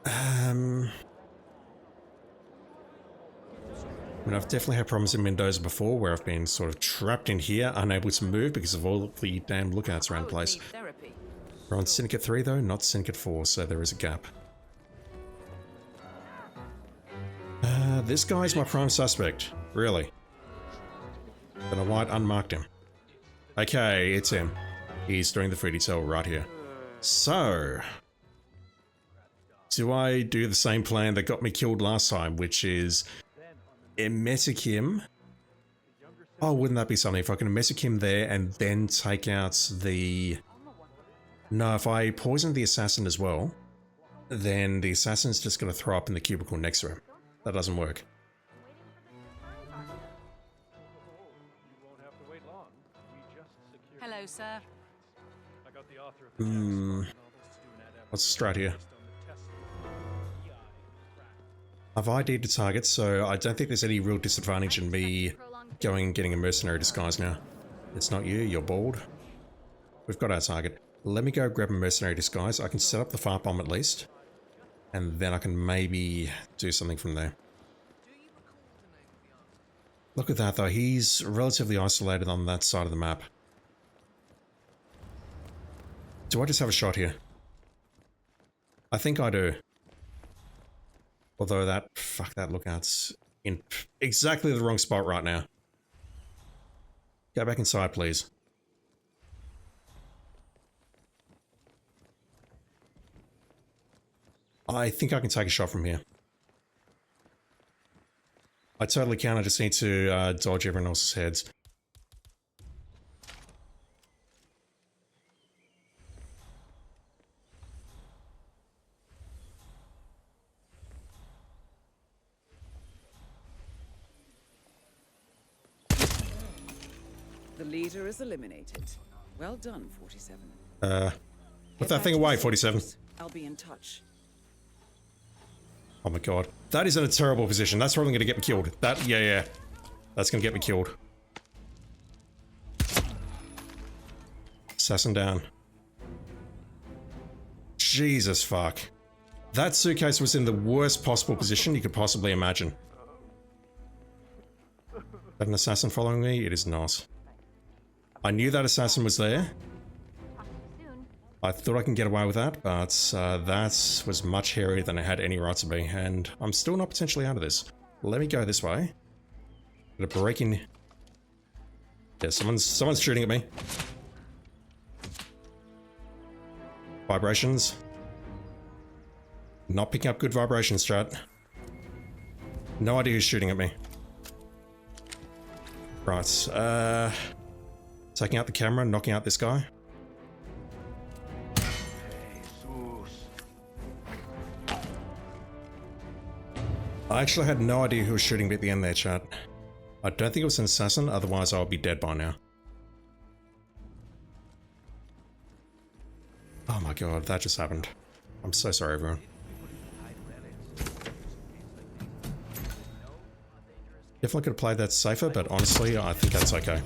I mean, I've definitely had problems in Mendoza before where I've been sort of trapped in here, unable to move because of all the damn lookouts around the place. We're on Syndicate 3 though, not Syndicate 4, so there is a gap. This guy's my prime suspect. Really. Then I might unmarked him. Okay, it's him. He's doing the foodie tell right here. So... do I do the same plan that got me killed last time, which is... emetic him? Oh, wouldn't that be something? If I can emetic him there and then take out the... no, if I poison the assassin as well, then the assassin's just going to throw up in the cubicle next to him. That doesn't work. Hello, sir. What's the strat here? I've ID'd the target, so I don't think there's any real disadvantage in me going and getting a mercenary disguise now. It's not you, you're bald. We've got our target. Let me go grab a mercenary disguise. I can set up the fart bomb at least. And then I can maybe do something from there. Look at that though, he's relatively isolated on that side of the map. Do I just have a shot here? I think I do. Although that, fuck that lookout's in exactly the wrong spot right now. Go back inside, please. I think I can take a shot from here. I totally can, I just need to dodge everyone else's heads. The leader is eliminated. Well done, 47. Put that thing away, 47. I'll be in touch. Oh my god. That is in a terrible position. That's probably going to get me killed. That, yeah. That's going to get me killed. Assassin down. Jesus fuck. That suitcase was in the worst possible position you could possibly imagine. Is that an assassin following me? It is not. I knew that assassin was there. I thought I can get away with that, but that was much hairier than I had any right to be, and I'm still not potentially out of this. Let me go this way. Gonna break in. Yeah, someone's shooting at me. Vibrations. Not picking up good vibrations, chat. No idea who's shooting at me. Right, taking out the camera, knocking out this guy. I actually had no idea who was shooting me at the end there, chat. I don't think it was an assassin, otherwise I would be dead by now. Oh my god, that just happened. I'm so sorry, everyone. Definitely could have played that safer, but honestly, I think that's okay.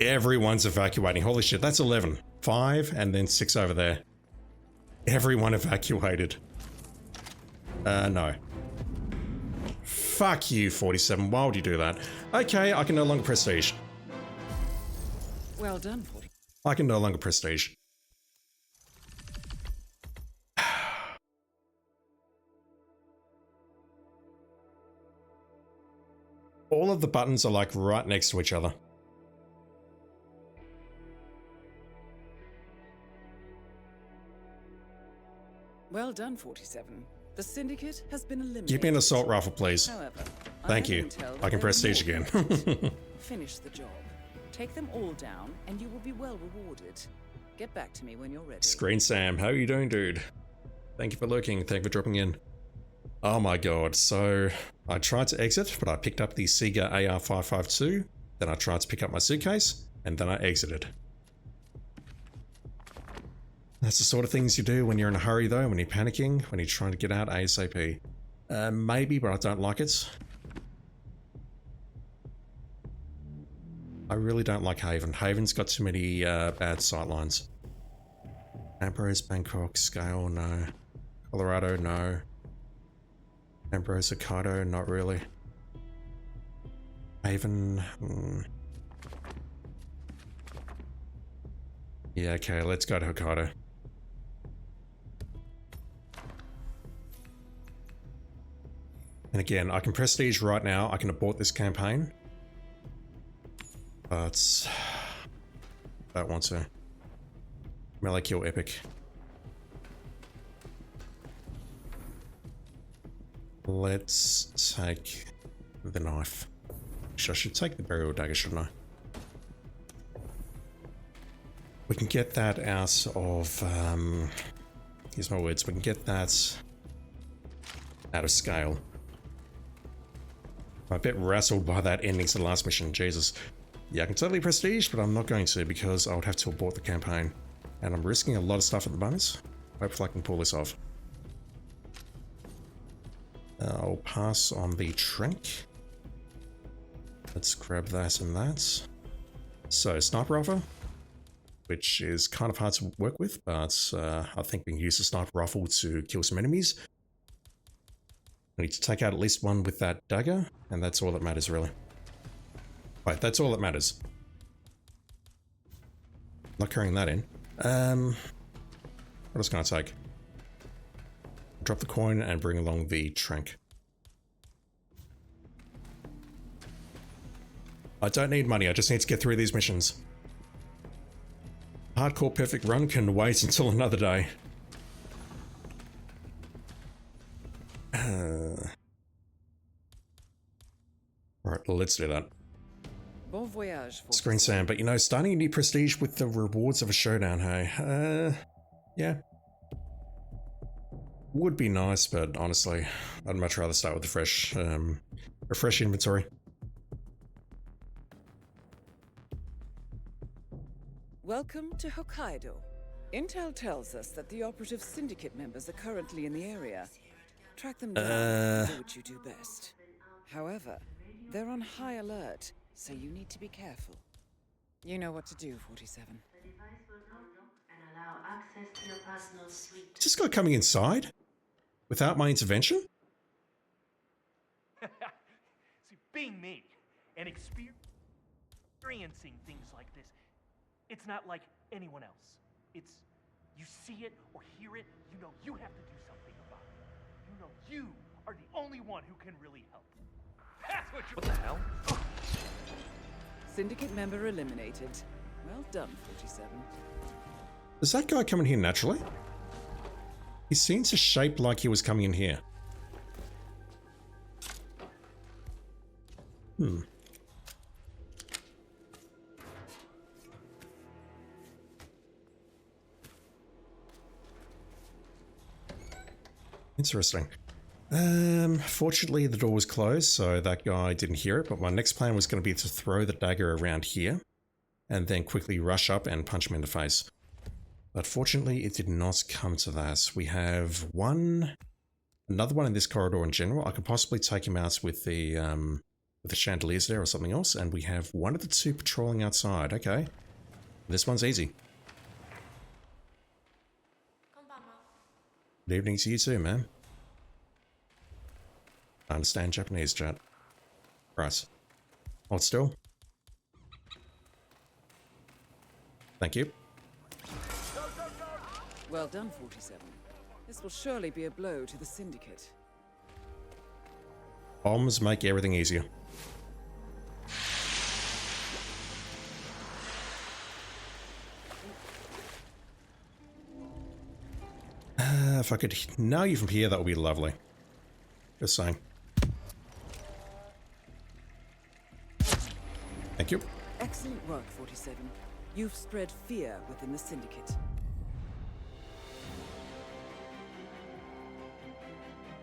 Everyone's evacuating. Holy shit, that's 11. 5 and then 6 over there. Everyone evacuated. No. Fuck you, 47. Why would you do that? Okay, I can no longer prestige. Well done, 40. I can no longer prestige. All of the buttons are like right next to each other. Well done, 47. The Syndicate has been eliminated. Give me an assault rifle, please. However, thank you. I can prestige again. Finish the job. Take them all down, and you will be well rewarded. Get back to me when you're ready. Screen Sam, how are you doing, dude? Thank you for lurking. Thank you for dropping in. Oh my god, so I tried to exit, but I picked up the Sega AR-552, then I tried to pick up my suitcase, and then I exited. That's the sort of things you do when you're in a hurry though, when you're panicking, when you're trying to get out ASAP. Maybe, but I don't like it. I really don't like Haven. Haven's got too many bad sightlines. Ambrose, Bangkok, Scale, no. Colorado, no. Ambrose Hokkaido, not really. Haven. Yeah, okay, let's go to Hokkaido. And again, I can prestige right now. I can abort this campaign. But I don't want to. Melee kill epic. Let's take the knife. Actually, I should take the burial dagger, shouldn't I? We can get that out of, here's my words, we can get that out of scale. I'm a bit rassled by that ending to the last mission, Jesus. Yeah, I can totally prestige, but I'm not going to because I would have to abort the campaign. And I'm risking a lot of stuff at the moment. Hopefully I can pull this off. I'll pass on the trink. Let's grab that and that. So, sniper rifle, which is kind of hard to work with, but I think we can use the sniper rifle to kill some enemies. I need to take out at least one with that dagger, and that's all that matters, really. Wait, that's all that matters. Not carrying that in. What else can I take? Drop the coin and bring along the trank. I don't need money, I just need to get through these missions. Hardcore perfect run can wait until another day. Alright, let's do that. Bon voyage. Screen Sam, but you know, starting a new prestige with the rewards of a showdown, hey? Yeah. Would be nice, but honestly, I'd much rather start with a fresh inventory. Welcome to Hokkaido. Intel tells us that the operative Syndicate members are currently in the area. Track them down and do what you do best. However, they're on high alert, so you need to be careful. You know what to do, 47. Is this guy coming inside? Without my intervention? See, being me and experiencing things like this, it's not like anyone else. It's, you see it or hear it, you know you have to do something about it. You know you are the only one who can really help. That's what the hell? Syndicate member eliminated. Well done, 47. Does that guy come in here naturally? He seems to shape like he was coming in here. Interesting. Fortunately the door was closed, so that guy didn't hear it, but my next plan was going to be to throw the dagger around here and then quickly rush up and punch him in the face. But fortunately it did not come to that. We have another one in this corridor in general. I could possibly take him out with the chandeliers there or something else, and we have one of the two patrolling outside. Okay. This one's easy. Good evening to you too, man. I understand Japanese, chat. Right. Hold still. Thank you. Well done, 47. This will surely be a blow to the Syndicate. Bombs make everything easier. If I could nail you from here, that would be lovely. Just saying. Thank you. Excellent work, 47. You've spread fear within the Syndicate.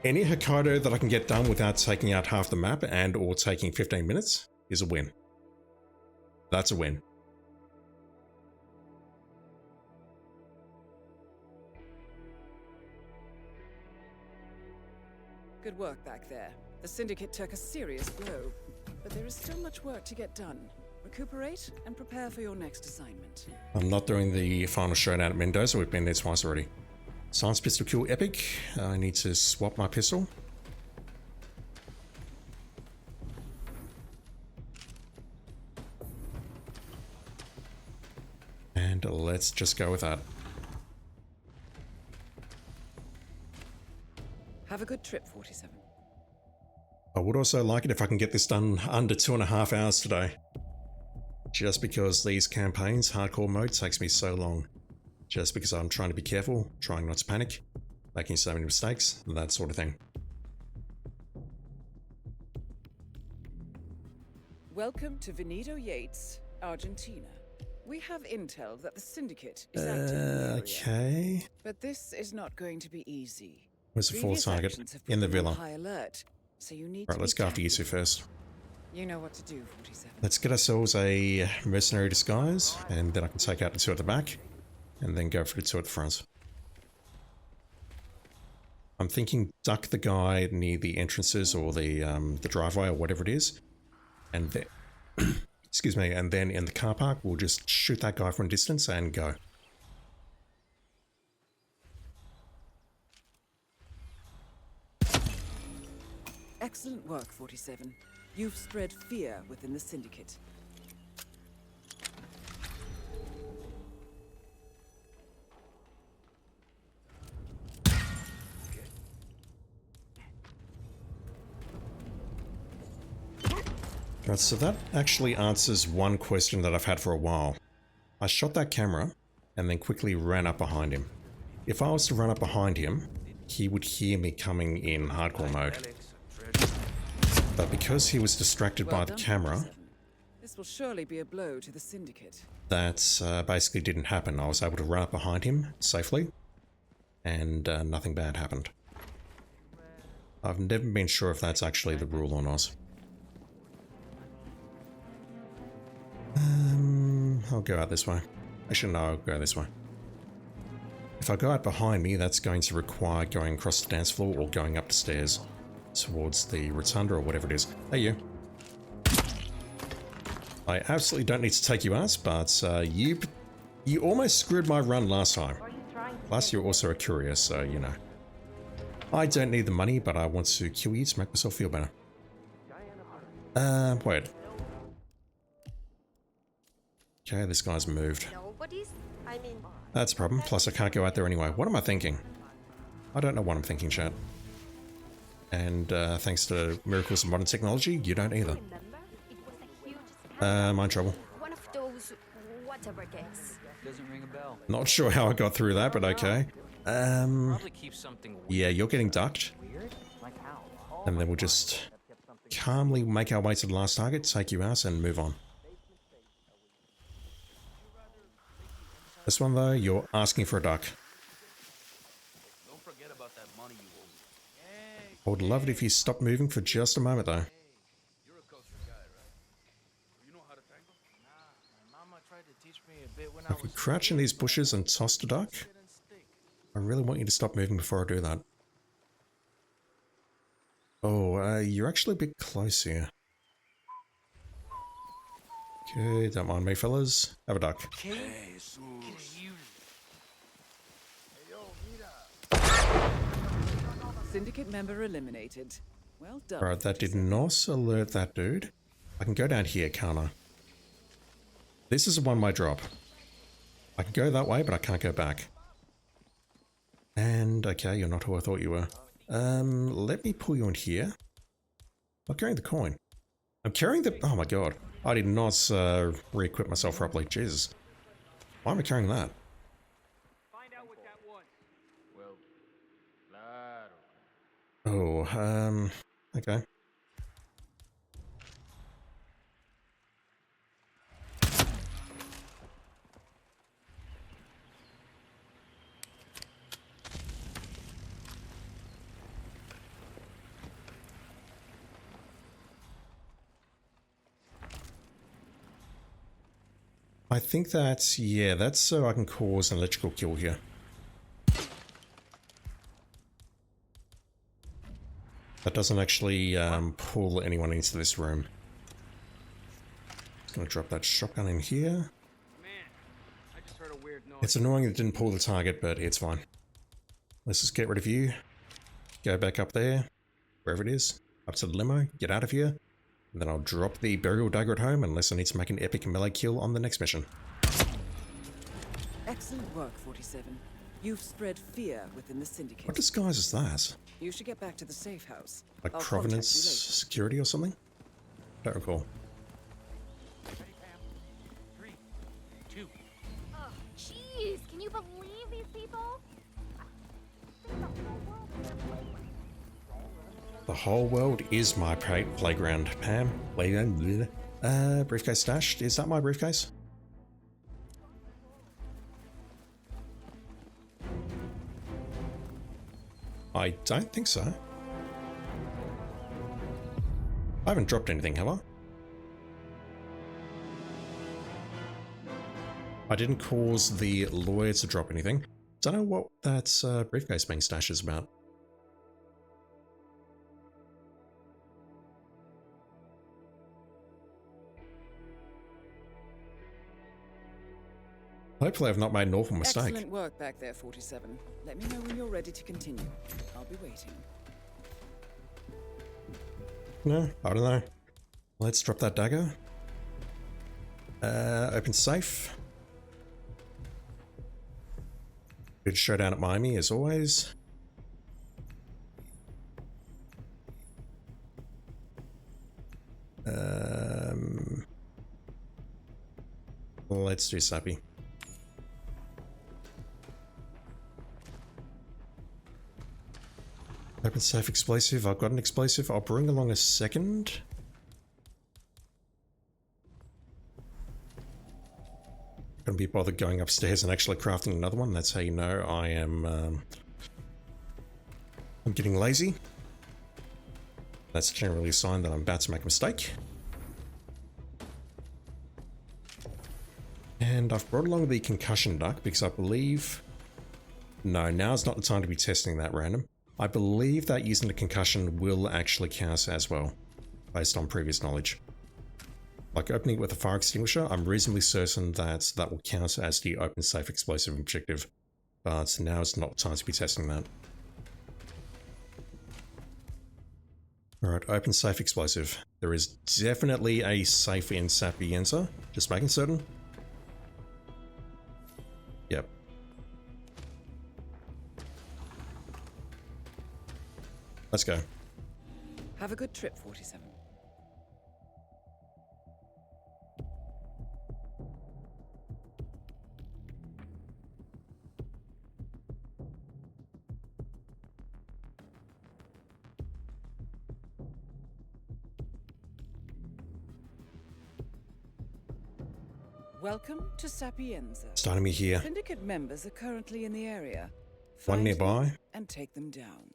Any Hokkaido that I can get done without taking out half the map and or taking 15 minutes is a win. That's a win. Good work back there. The Syndicate took a serious blow, but there is still much work to get done. Recuperate and prepare for your next assignment. I'm not doing the final showdown at Mendoza. We've been there twice already. Science pistol kill epic. I need to swap my pistol. And let's just go with that. Have a good trip, 47. I would also like it if I can get this done under 2.5 hours today. Just because these campaigns, hardcore mode, takes me so long. Just because I'm trying to be careful, trying not to panic, making so many mistakes, and that sort of thing. Welcome to Veneto Yates, Argentina. We have intel that the Syndicate is active in the area. Okay. But this is not going to be easy. Where's the fourth target? In the villa. High alert, so you need Right, let's go after you two first. You know what to do, 47. Let's get ourselves a mercenary disguise, and then I can take out the two at the back, and then go for the two at the front. I'm thinking duck the guy near the entrances or the driveway or whatever it is, and then, excuse me, and then in the car park we'll just shoot that guy from a distance and go. Excellent work, 47. You've spread fear within the Syndicate. Right, so that actually answers one question that I've had for a while. I shot that camera and then quickly ran up behind him. If I was to run up behind him, he would hear me coming in hardcore mode. But because he was distracted by the camera, this will surely be a blow to the Syndicate. That basically didn't happen. I was able to run up behind him safely, and nothing bad happened. I've never been sure if that's actually the rule or not. I'll go out this way. Actually, no, I'll go this way. If I go out behind me, that's going to require going across the dance floor or going up the stairs towards the rotunda or whatever it is. Hey, you. I absolutely don't need to take you out, but you almost screwed my run last time. Plus, you're also a courier, so, you know. I don't need the money, but I want to kill you to make myself feel better. Wait. Okay, this guy's moved. That's a problem, plus I can't go out there anyway. What am I thinking? I don't know what I'm thinking, chat. And thanks to miracles of modern technology, you don't either. I'm in trouble. One of those whatever games. Doesn't ring a bell. Not sure how I got through that, but okay. Yeah, you're getting ducked. And then we'll just calmly make our way to the last target, take you out, and move on. This one though, you're asking for a duck. Don't forget about that money you owe me. I would love it if you stopped moving for just a moment though. You're a culture guy, right? You know how to tangle? Nah, my mama tried to teach me a bit when I If we crouch in these bushes and toss the duck, I really want you to stop moving before I do that. Oh, you're actually a bit close here. Okay, don't mind me, fellas. Have a duck. Syndicate member eliminated. Well done. Alright, that did not alert that dude. I can go down here, can't I? This is a one-way drop. I can go that way, but I can't go back. And, okay, you're not who I thought you were. Let me pull you in here. I'm carrying the coin. I'm carrying the... Oh my god. I did not re-equip myself properly. Jesus. Why am I carrying that? Find out what that was. Well, claro. Oh, okay. I think that's, yeah, that's so I can cause an electrical kill here. That doesn't actually pull anyone into this room. Just gonna drop that shotgun in here. Man, I just heard a weird noise. It's annoying it didn't pull the target, but it's fine. Let's just get rid of you. Go back up there, wherever it is, up to the limo, get out of here. And then I'll drop the burial dagger at home unless I need to make an epic melee kill on the next mission. Excellent work, 47. You've spread fear within the Syndicate. What disguise is that? You should get back to the safe house. Like I'll Provenance contact you later. Security or something? Don't recall. Ready, Pam? 3, 2. Oh, jeez, can you believe these people? The whole world is my playground, Pam. Playground. Briefcase stashed. Is that my briefcase? I don't think so. I haven't dropped anything, have I? I didn't cause the lawyer to drop anything. Don't know what that briefcase being stashed is about. Hopefully I've not made an awful mistake. Excellent work back there, 47. Let me know when you're ready to continue. I'll be waiting. No, I don't know. Let's drop that dagger. Open safe. Good showdown at Miami, as always. Let's do Sappy. Open safe explosive. I've got an explosive. I'll bring along a second. Gonna be bothered going upstairs and actually crafting another one. That's how you know I am. I'm getting lazy. That's generally a sign that I'm about to make a mistake. And I've brought along the concussion duck because I believe... No, now's not the time to be testing that random. I believe that using the concussion will actually count as well, based on previous knowledge. Like opening it with a fire extinguisher, I'm reasonably certain that that will count as the open safe explosive objective, but now is not the time to be testing that. Alright, open safe explosive. There is definitely a safe in Sapienza, just making certain. Yep. Let's go. Have a good trip, 47. Welcome to Sapienza. Starting me here. Syndicate members are currently in the area. One Find nearby. them and take them down.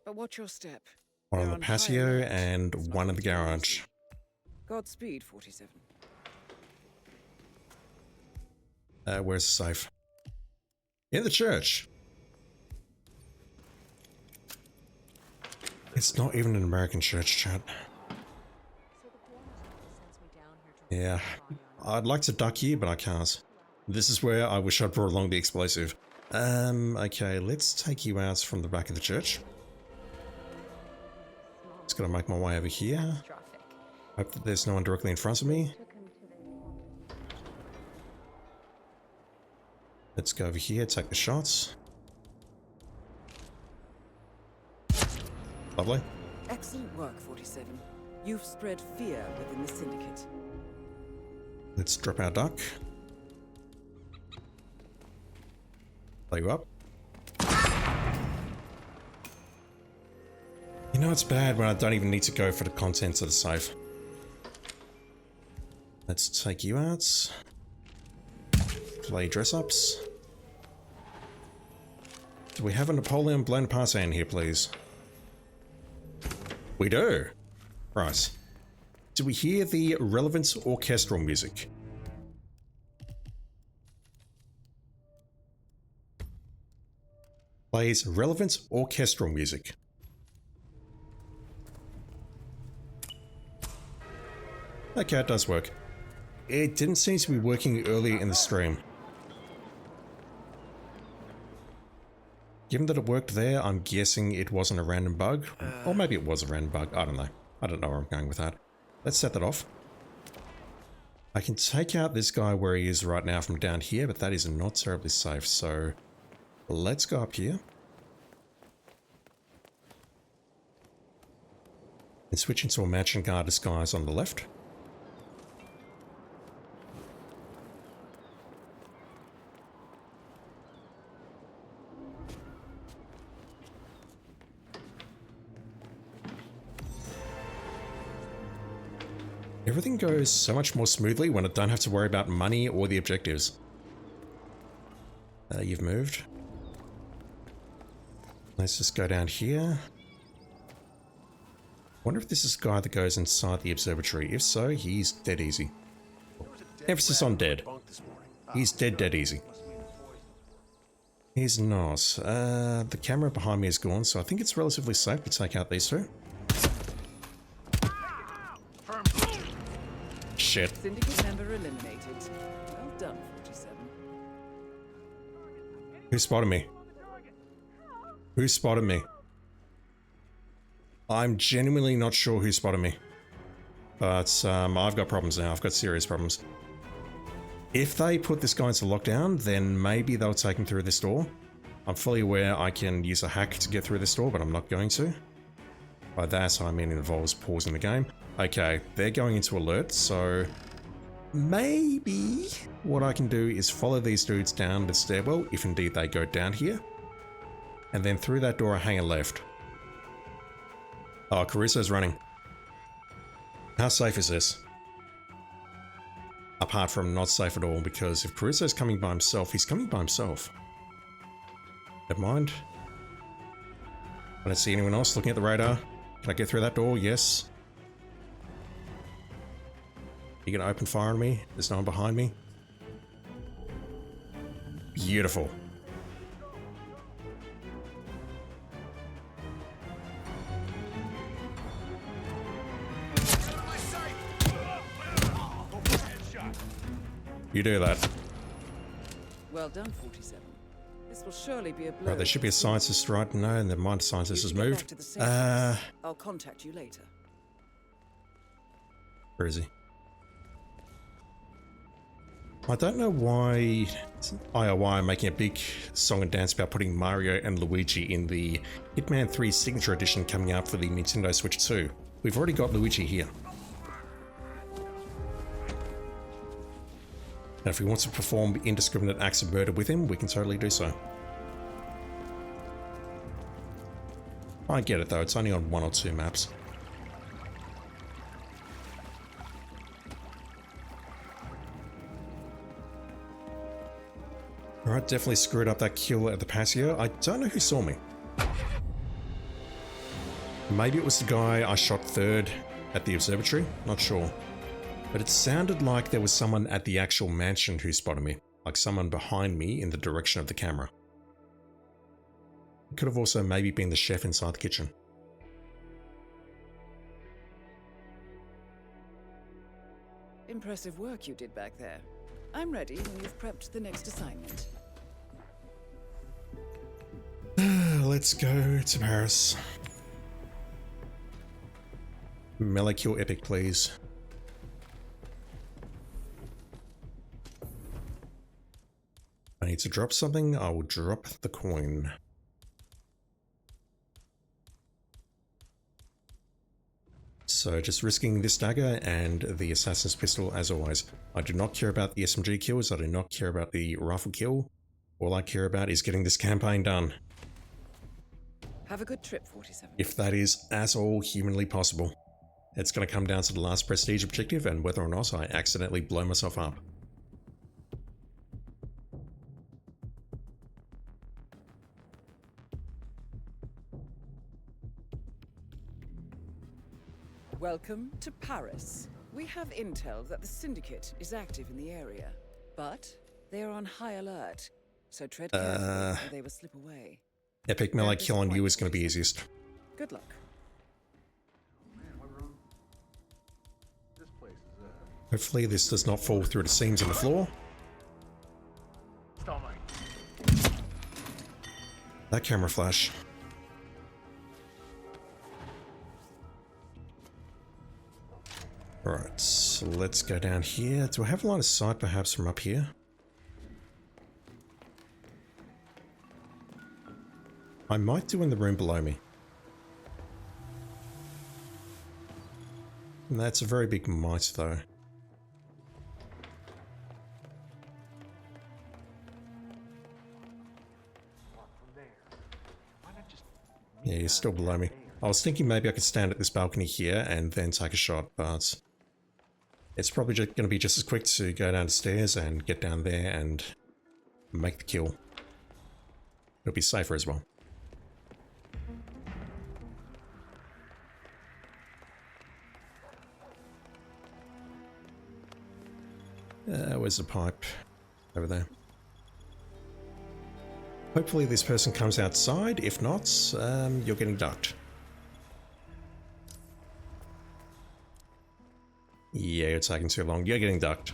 But watch your step. One on They're the high patio alert. and one in the garage. Godspeed, 47. Where's the safe? In the church. It's not even an American church, chat. Yeah. I'd like to duck here, but I can't. This is where I wish I'd brought along the explosive. Okay, let's take you out from the back of the church. Just gotta make my way over here. Hope that there's no one directly in front of me. Let's go over here, take the shots. Lovely. Excellent work, 47. You've spread fear within the Syndicate. Let's drop our duck. Play you up. You know it's bad when I don't even need to go for the contents of the safe. Let's take you out. Play dress-ups. Do we have a Napoleon Bonaparte in here, please? We do. Right. Do we hear the relevant orchestral music? Plays relevant orchestral music. Okay, it does work. It didn't seem to be working earlier in the stream. Given that it worked there, I'm guessing it wasn't a random bug. Or maybe it was a random bug. I don't know. I don't know where I'm going with that. Let's set that off. I can take out this guy where he is right now from down here, but that is not terribly safe. So let's go up here. And switch into a mansion guard disguise on the left. Everything goes so much more smoothly when I don't have to worry about money or the objectives. You've moved. Let's just go down here. Wonder if this is the guy that goes inside the observatory. If so, he's dead easy. Emphasis on dead. He's dead easy. He's not. The camera behind me is gone, so I think it's relatively safe to take out these two. Shit. Syndicate member eliminated. Well done, 47. Who spotted me? Who spotted me? I'm genuinely not sure who spotted me. But I've got problems now. I've got serious problems. If they put this guy into lockdown, then maybe they'll take him through this door. I'm fully aware I can use a hack to get through this door, but I'm not going to. By that, I mean it involves pausing the game. Okay, they're going into alert, so maybe what I can do is follow these dudes down the stairwell, if indeed they go down here. And then through that door I hang a left. Oh, Caruso's running. How safe is this? Apart from not safe at all, because if Caruso's coming by himself, he's coming by himself. Never mind. I don't see anyone else looking at the radar. Can I get through that door? Yes. You gonna open fire on me? There's no one behind me. Beautiful. You do that. Well done, 47. This will surely be a blow. Right, there should be a scientist right now, and the mind scientist has moved. I'll contact you later. Where is he? I don't know why IOI are making a big song and dance about putting Mario and Luigi in the Hitman 3 Signature Edition coming out for the Nintendo Switch 2. We've already got Luigi here. And if we want to perform indiscriminate acts of murder with him, we can totally do so. I get it though, it's only on 1 or 2 maps. Alright, definitely screwed up that kill at the patio. I don't know who saw me. Maybe it was the guy I shot third at the observatory, not sure. But it sounded like there was someone at the actual mansion who spotted me, like someone behind me in the direction of the camera. It could have also maybe been the chef inside the kitchen. Impressive work you did back there. I'm ready when you've prepped the next assignment. Let's go to Paris. Melee kill epic, please. I need to drop something. I will drop the coin. So just risking this dagger and the assassin's pistol as always. I do not care about the SMG kills. I do not care about the rifle kill. All I care about is getting this campaign done. Have a good trip, 47. If that is at all humanly possible. It's going to come down to the last prestige objective and whether or not I accidentally blow myself up. Welcome to Paris. We have intel that the Syndicate is active in the area, but they are on high alert, so tread carefully or they will slip away. Epic melee kill on you is going to be easiest. Good luck. Hopefully this does not fall through the seams in the floor. That camera flash. Alright, so let's go down here. Do I have a line of sight perhaps from up here? I might do in the room below me. That's a very big might though. Yeah, he's still below me. I was thinking maybe I could stand at this balcony here and then take a shot, but it's probably just going to be just as quick to go down the stairs and get down there and make the kill. It'll be safer as well. Where's the pipe? Over there. Hopefully this person comes outside. If not, you're getting ducked. Yeah, you're taking too long. You're getting ducked.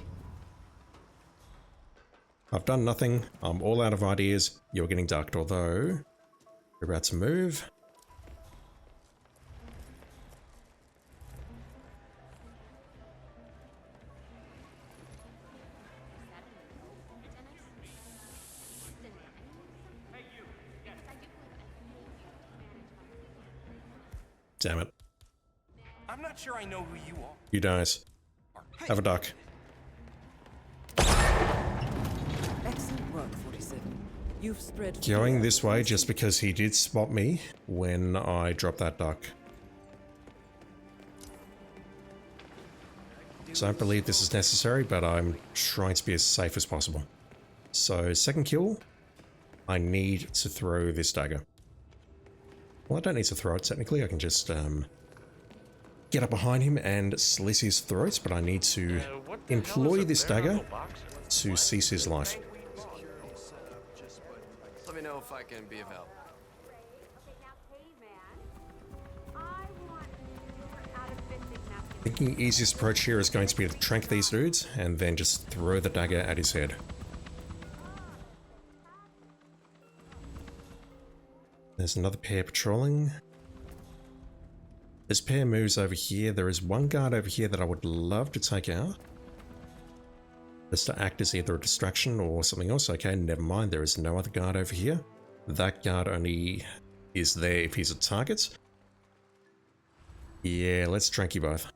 I've done nothing. I'm all out of ideas. You're getting ducked, although you're about to move. Damn it. I'm not sure I know who you are. You don't. Have a duck. Excellent work, 47. You've spread Going this way just because he did spot me when I dropped that duck. So I don't believe this is necessary, but I'm trying to be as safe as possible. So, second kill, I need to throw this dagger. Well, I don't need to throw it technically, I can just get up behind him and slit his throat, but I need to employ this dagger to cease his life. Let me know if I can be of help. Thinking the easiest approach here is going to be to trank these dudes and then just throw the dagger at his head. There's another pair patrolling. This pair moves over here. There is one guard over here that I would love to take out. Just to act as either a distraction or something else. Okay, never mind. There is no other guard over here. That guard only is there if he's a target. Yeah, let's trank you both.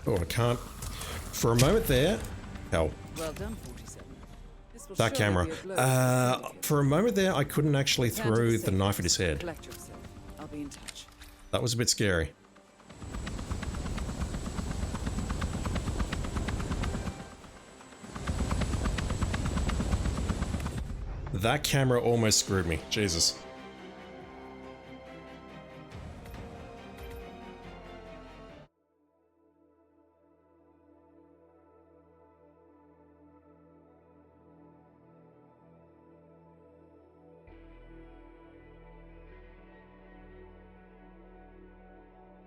Oh, I can't. For a moment there. Hell. Well done, 47. This will That surely camera. be a blow to the Syndicate. For a moment there, I couldn't actually Return to throw the the safe knife house. at his head. Collect yourself. I'll be in touch. That was a bit scary. That camera almost screwed me. Jesus.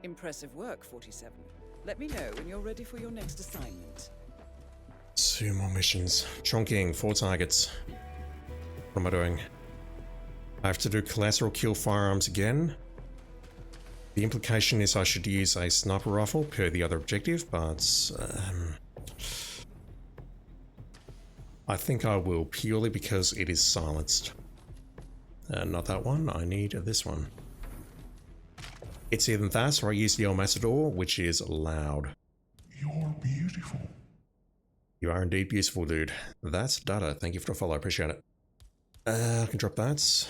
Impressive work, 47. Let me know when you're ready for your next assignment. 2 more missions. Chonking, 4 targets. What am I doing? I have to do collateral kill firearms again. The implication is I should use a sniper rifle per the other objective, but I think I will purely because it is silenced. Not that one, I need this one. It's either that or I use the El Matador, which is loud. You're beautiful. You are indeed beautiful, dude. That's data. Thank you for the follow, appreciate it. I can drop that.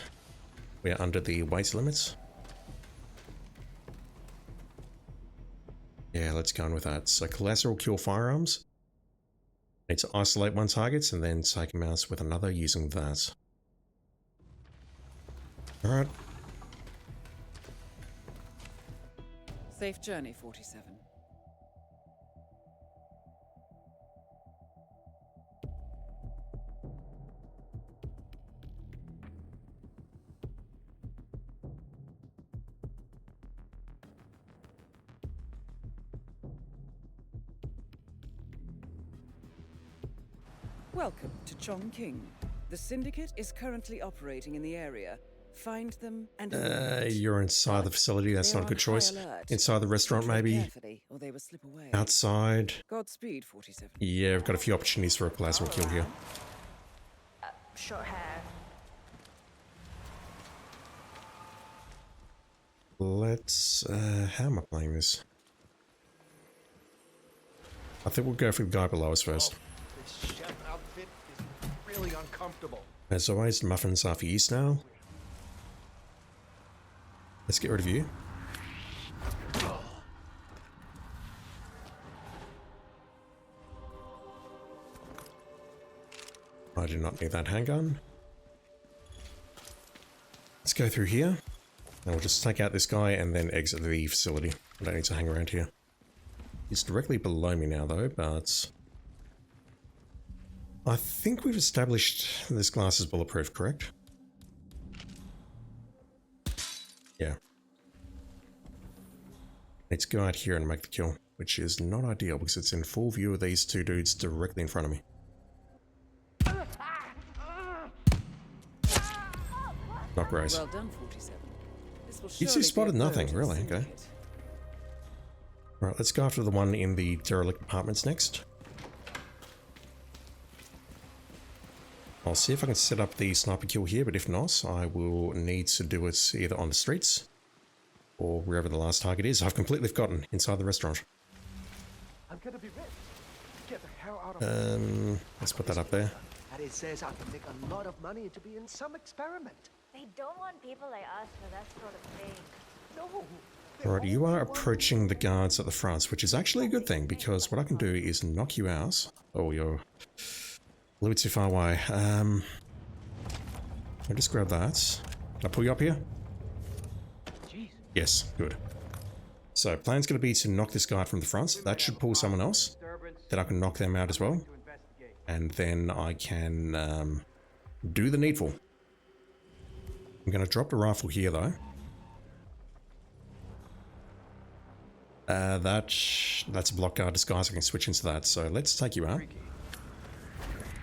We're under the weight limits. Yeah, let's go on with that. So collateral kill firearms. Need to isolate one target and then take him out with another using that. Alright. Safe journey, 47. Welcome to Chongqing. The Syndicate is currently operating in the area. Find them and you're inside the facility. That's not a good choice. Inside the restaurant, maybe. or they will slip away. Outside. Godspeed, 47. Yeah, we've got a few opportunities for a collateral kill here. Short hair. Let's... how am I playing this? I think we'll go for the guy below us first. This chef outfit is really uncomfortable. As always, the muffins are for use now. Let's get rid of you. I do not need that handgun. Let's go through here. And we'll just take out this guy and then exit the facility. I don't need to hang around here. He's directly below me now though, but... I think we've established this glass is bulletproof, correct? Yeah. Let's go out here and make the kill, which is not ideal because it's in full view of these two dudes directly in front of me. Not great. Well done, 47. This will You two spotted nothing, really, okay. Right, let's go after the one in the derelict apartments next. I'll see if I can set up the sniper kill here, but if not, I will need to do it either on the streets or wherever the last target is. I've completely forgotten. Inside the restaurant. I'm gonna be rich. Get the hell out of let's put that up there. And it says I can make a lot of money to be in some experiment. They don't want people like us for that sort of thing. No. Alright, you are approaching the guards at the front, which is actually a good thing, because what I can do is knock you out. Oh, you're a little bit too far away. I'll just grab that. Can I pull you up here? Yes, good. So, plan's going to be to knock this guard from the front. That should pull someone else. Then I can knock them out as well. And then I can do the needful. I'm going to drop the rifle here, though. That's a block guard disguise. I can switch into that. So let's take you out.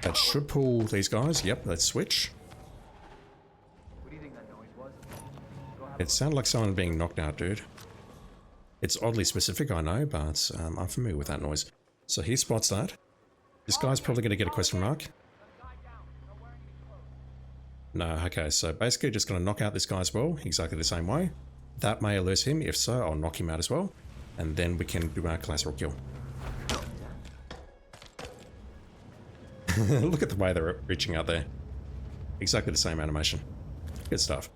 That should pull these guys. Yep, let's switch. What do you think that noise was? It sounded like someone being knocked out, dude. It's oddly specific, I know, but I'm familiar with that noise. So he spots that. This guy's probably going to get a question mark. No, okay, so basically just going to knock out this guy as well, exactly the same way. That may alert him. If so, I'll knock him out as well. And then we can do our collateral kill. Look at the way they're reaching out there. Exactly the same animation. Good stuff.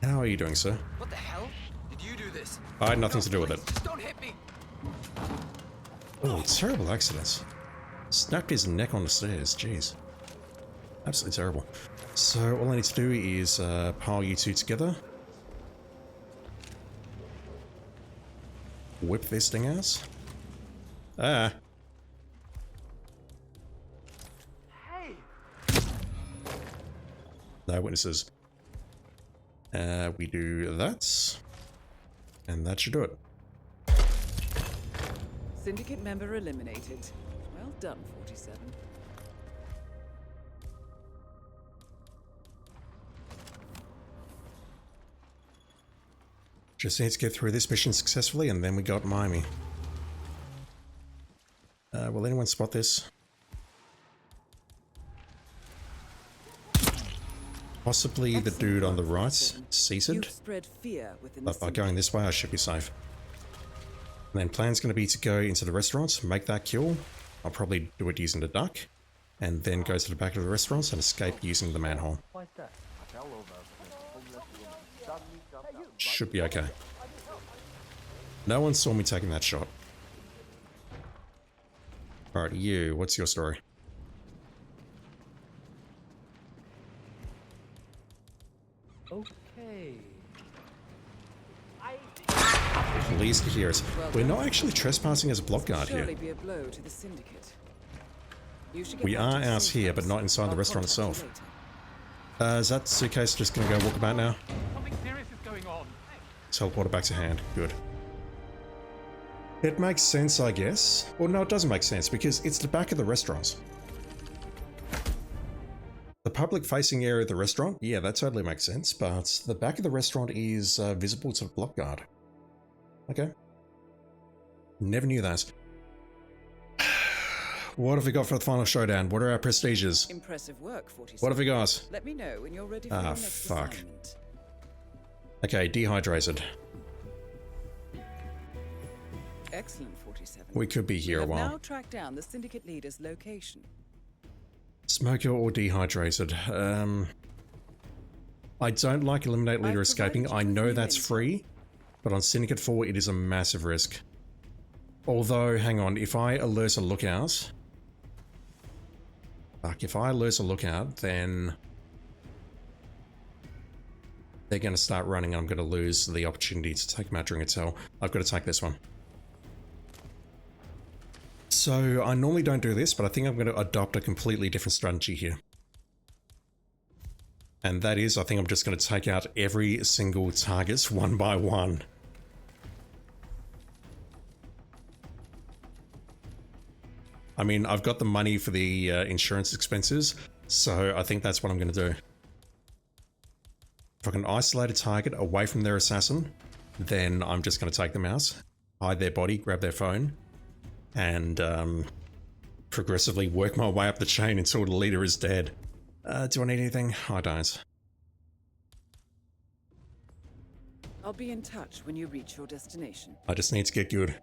How are you doing, sir? What the hell? Did you do this? I had nothing to do with it. Just don't hit me. Oh, terrible accidents. Snapped his neck on the stairs, jeez. Absolutely terrible. So all I need to do is pile you two together. Whip this thing out. Ah. Hey. No witnesses. We do that. And that should do it. Syndicate member eliminated. Well done, 47. Just need to get through this mission successfully, and then we got Miami. Will anyone spot this? Possibly the dude on the right, seated. But by going this way, I should be safe. And then plan's going to be to go into the restaurant, make that kill. I'll probably do it using the duck, and then go to the back of the restaurant and escape using the manhole. Should be okay. No one saw me taking that shot. Alright, you, what's your story? Okay. Pleased to hear it. We're not actually trespassing as a block guard here. Be a blow to the Syndicate. We are out here, but not inside the restaurant itself. Is that suitcase just gonna go walk about now? Something serious is going on. Teleporter back to hand. Good. It makes sense, I guess. Well, no, it doesn't make sense because it's the back of the restaurant. The public-facing area of the restaurant, yeah, that totally makes sense, but the back of the restaurant is visible to the block guard. Okay. Never knew that. What have we got for the final showdown? What are our prestiges? Impressive work, 47. What have we got? Let me know when you're ready for your next fuck. assignment. Okay, dehydrated. Excellent, 47. We could be here a We have while. now tracked down the Syndicate leader's location. Smoker or dehydrated? I don't like Eliminate Leader escaping. I know that's free, but on Syndicate 4 it is a massive risk. Although, hang on, if I alert a lookout... Fuck, if I alert a lookout, then... they're going to start running and I'm going to lose the opportunity to take them out during a tell. I've got to take this one. So, I normally don't do this, but I think I'm going to adopt a completely different strategy here. And that is, I think I'm just going to take out every single target one by one. I mean, I've got the money for the insurance expenses, so I think that's what I'm going to do. If I can isolate a target away from their assassin, then I'm just going to take them out, hide their body, grab their phone, and progressively work my way up the chain until the leader is dead. Do I need anything? I don't. I'll be in touch when you reach your destination. I just need to get good.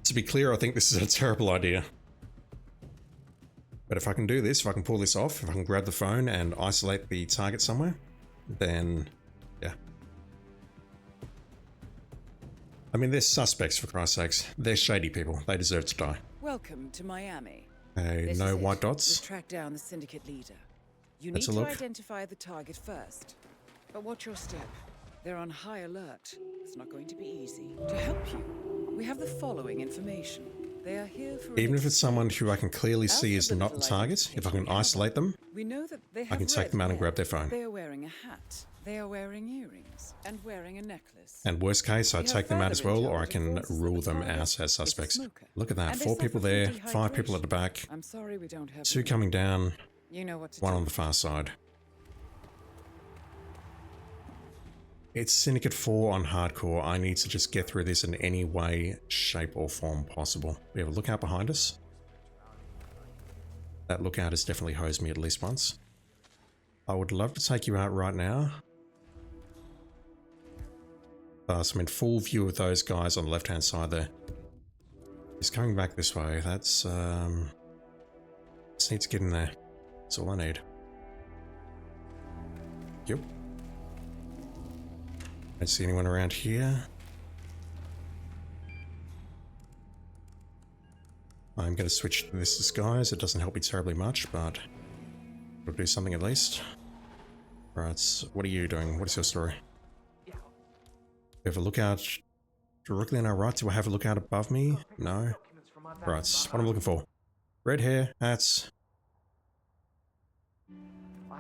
To be clear, I think this is a terrible idea. But if I can do this, if I can pull this off, if I can grab the phone and isolate the target somewhere, then yeah. I mean, they're suspects, for Christ's sakes. They're shady people. They deserve to die. Welcome to Miami. Hey, This no is it. white dots. We've tracked down the Syndicate leader. You Let's need to look. identify the target first. But watch your step. They're on high alert. It's not going to be easy. To help you, we have the following information. They are here for Even if it's someone who I can clearly see is not the target, if I can isolate them, we know that they have I can take red them out and hair. grab their phone. They are wearing a hat. They are wearing earrings and wearing a necklace. And worst case, I We have take them out as further well, or I intel can that forces rule that the them target out as is a suspects. smoker. Look at that, And they 4 people suffer from there, 5 people at the back, I'm sorry we don't have 2 more. coming down, You know what to 1 do. on the far side. It's Syndicate 4 on hardcore. I need to just get through this in any way, shape or form possible. We have a lookout behind us. That lookout has definitely hosed me at least once. I would love to take you out right now. So I'm in full view of those guys on the left hand side there. He's coming back this way. That's just need to get in there. That's all I need. Yep. Don't see anyone around here. I'm going to switch to this disguise. It doesn't help me terribly much, but it'll do something at least. Right, what are you doing? What is your story? We have a lookout directly on our right. Do I have a lookout above me? No. Right, what am I looking for? Red hair, hats.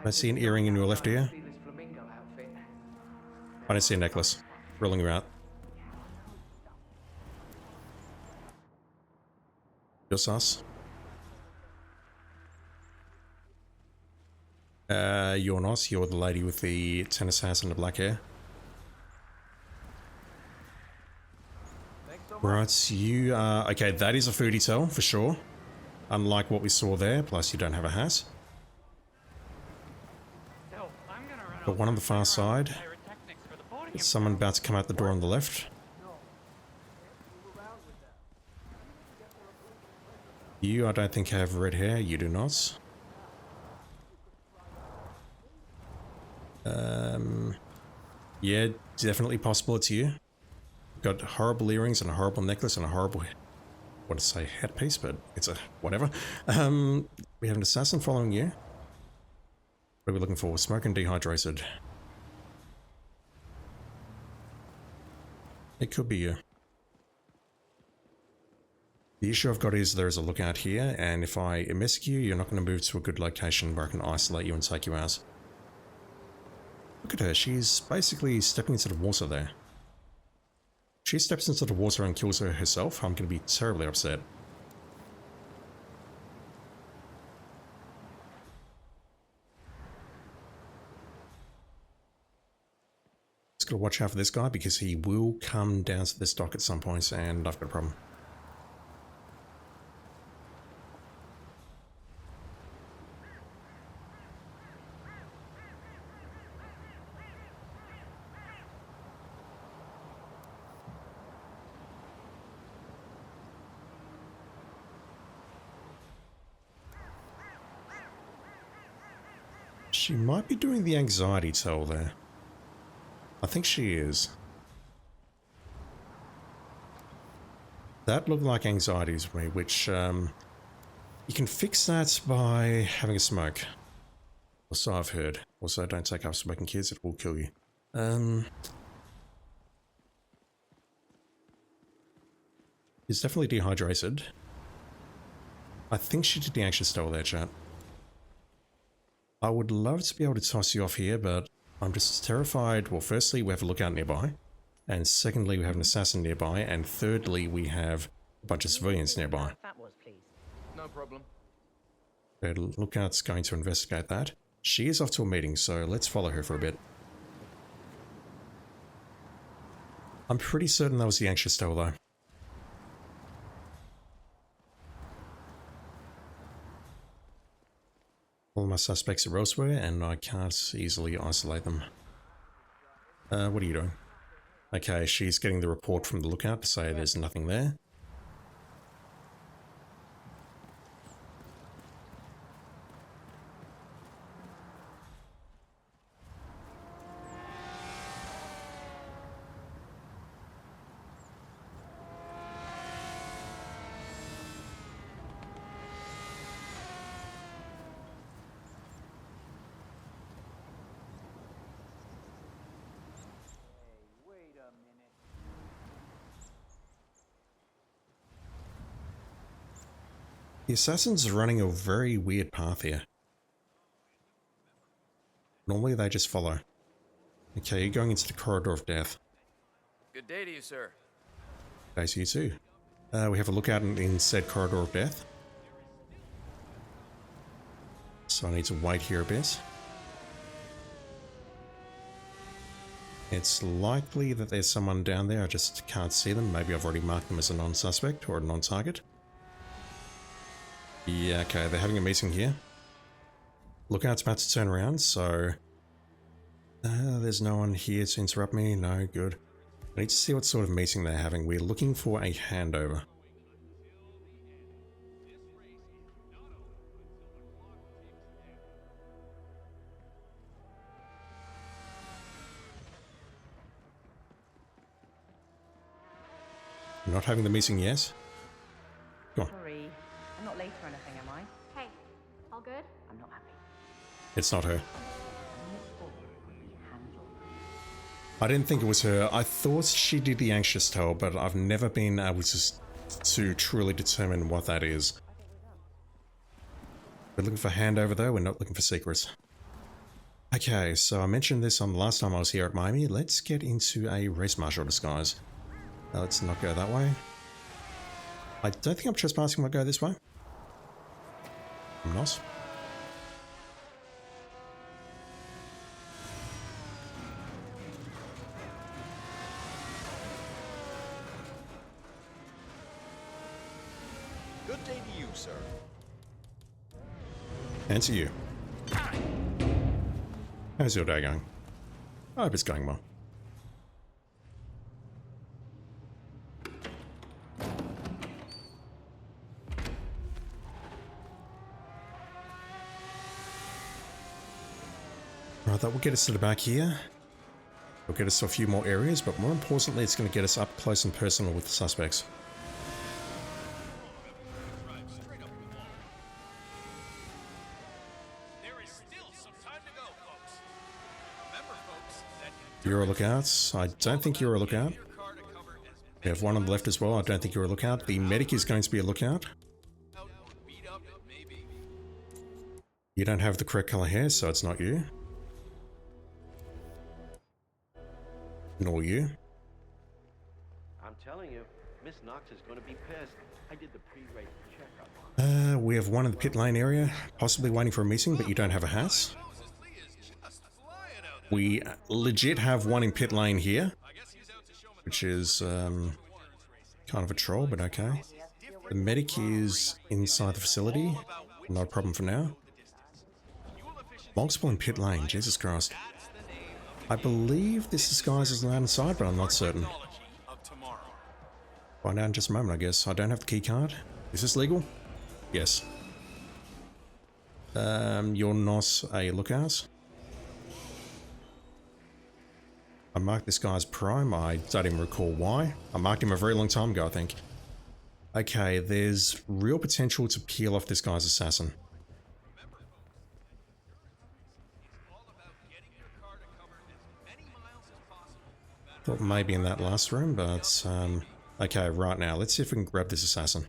I see an earring in your left ear. I don't see a necklace. Ruling you out. You're sus. You're not. You're the lady with the tennis hat and the black hair. Right, you are... Okay, that is a foodie tell, for sure. Unlike what we saw there, plus you don't have a hat. Got one on the far side. There's someone about to come out the door on the left. You, I don't think, have red hair. You do not. Yeah, definitely possible it's you. Got horrible earrings and a horrible necklace and a horrible... I want to say headpiece, but it's a... whatever. We have an assassin following you. What are we looking for? Smoke and dehydrated. It could be you. The issue I've got is there's a lookout here, and if I miss you, you're not going to move to a good location where I can isolate you and take you out. Look at her, she's basically stepping into the water there. She steps into the water and kills her herself, I'm going to be terribly upset. Just gotta watch out for this guy because he will come down to this dock at some point and I've got a problem. She might be doing the anxiety toll there. I think she is. That looked like anxiety to me, which you can fix that by having a smoke. Or so I've heard. Also, don't take up smoking, kids, it will kill you. He's definitely dehydrated. I think she did the anxious toll there, chat. I would love to be able to toss you off here, but I'm just terrified. Well, firstly, we have a lookout nearby. And secondly, we have an assassin nearby. And thirdly, we have a bunch of civilians nearby. No problem. The lookout's going to investigate that. She is off to a meeting, so let's follow her for a bit. I'm pretty certain that was the anxious toll, though. All my suspects are elsewhere, and I can't easily isolate them. What are you doing? Okay, she's getting the report from the lookout to say there's nothing there. The assassin's running a very weird path here. Normally they just follow. Okay, you're going into the corridor of death. Good day to you, sir. Day to you too. We have a lookout in said corridor of death. So I need to wait here a bit. It's likely that there's someone down there, I just can't see them. Maybe I've already marked them as a non-suspect or a non-target. Yeah, okay, they're having a meeting here. Lookout's about to turn around, so... there's no one here to interrupt me. No, good. I need to see what sort of meeting they're having. We're looking for a handover. Not having the meeting yet? Go on. Sorry, I'm not late or anything, am I? Hey, all good? I'm not happy. It's not her. I didn't think it was her. I thought she did the anxious toll, but I've never been able to truly determine what that is. We're looking for handover though, we're not looking for secrets. Okay, so I mentioned this on the last time I was here at Miami. Let's get into a race marshal disguise. Let's not go that way. I don't think I'm trespassing if I go this way. I'm not. Good day to you, sir. And to you. How's your day going? I hope it's going well. Right, that will get us to the back here. It'll get us to a few more areas, but more importantly, it's going to get us up close and personal with the suspects. You're a lookout. I don't think you're a lookout. We have one on the left as well. I don't think you're a lookout. The medic is going to be a lookout. You don't have the correct color hair, so it's not you. Nor you. I'm telling you, Miss Knox is going to be pissed. I did the pre-race checkup. We have one in the pit lane area, possibly waiting for a meeting, but you don't have a hat. We legit have one in pit lane here, which is kind of a troll, but okay. The medic is inside the facility, not a problem for now. Multiple in pit lane, Jesus Christ. I believe this disguise is inside, but I'm not certain. Find out in just a moment, I guess. I don't have the key card. Is this legal? Yes. You're not a lookout. I marked this guy's prime. I don't even recall why. I marked him a very long time ago, I think. Okay, there's real potential to peel off this guy's assassin. Thought maybe in that last room, but okay, right now, let's see if we can grab this assassin.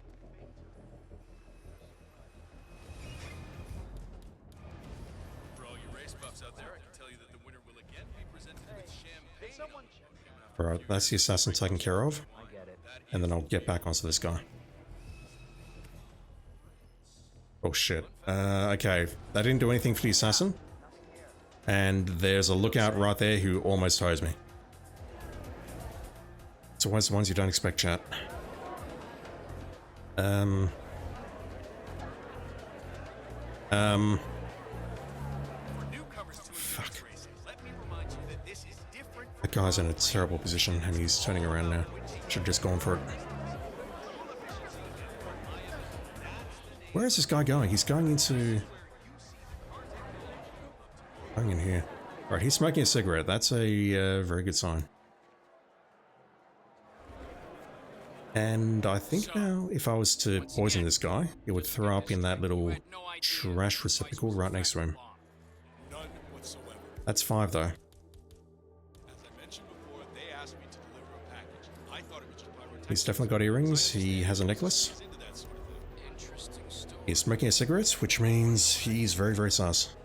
Alright, that's the assassin taken care of. And then I'll get back onto this guy. Oh shit. Okay, that didn't do anything for the assassin. And there's a lookout right there who almost hosed me. It's always the ones you don't expect, chat. Fuck. That guy's in a terrible position and he's turning around now. Should've just gone for it. Where is this guy going? He's going into... going in here. Alright, he's smoking a cigarette. That's a very good sign. And I think now, if I was to poison this guy, it would throw up in that little trash receptacle right next to him. That's 5 though. He's definitely got earrings. He has a necklace. He's smoking a cigarette, which means he's very, very sus.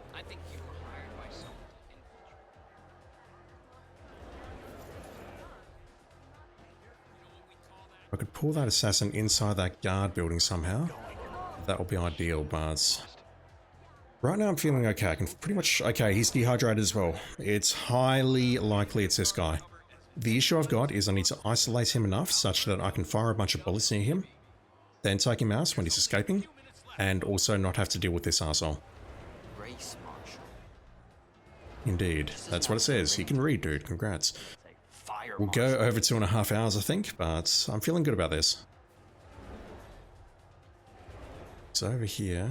I could pull that assassin inside that guard building somehow. That would be ideal, but... right now I'm feeling okay. I can pretty much... okay, he's dehydrated as well. It's highly likely it's this guy. The issue I've got is I need to isolate him enough such that I can fire a bunch of bullets near him, then take him out when he's escaping, and also not have to deal with this arsehole. Indeed. That's what it says. You can read, dude. Congrats. We'll go over 2.5 hours, I think, but I'm feeling good about this. So over here...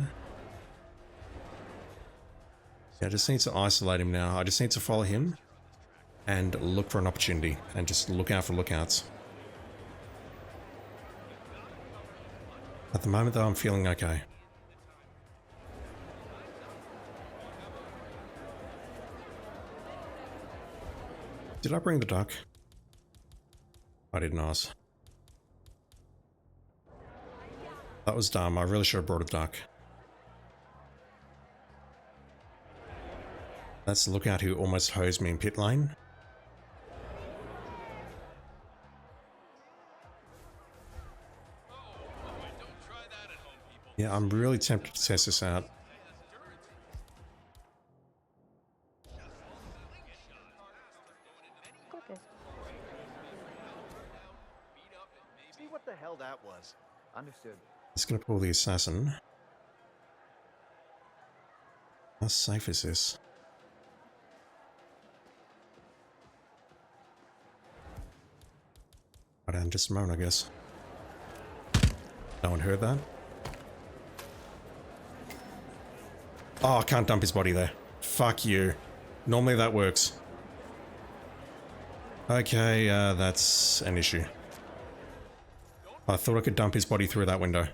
yeah, I just need to isolate him now. I just need to follow him and look for an opportunity and just look out for lookouts. At the moment, though, I'm feeling okay. Did I bring the duck? I didn't ask. That was dumb. I really should have brought a duck. That's the lookout who almost hosed me in pit lane. Yeah, I'm really tempted to test this out. See what the hell that was. Understood. Just gonna pull the assassin. How safe is this? Right, in just a moment, I guess. No one heard that? Oh, I can't dump his body there. Fuck you. Normally that works. Okay, that's an issue. I thought I could dump his body through that window.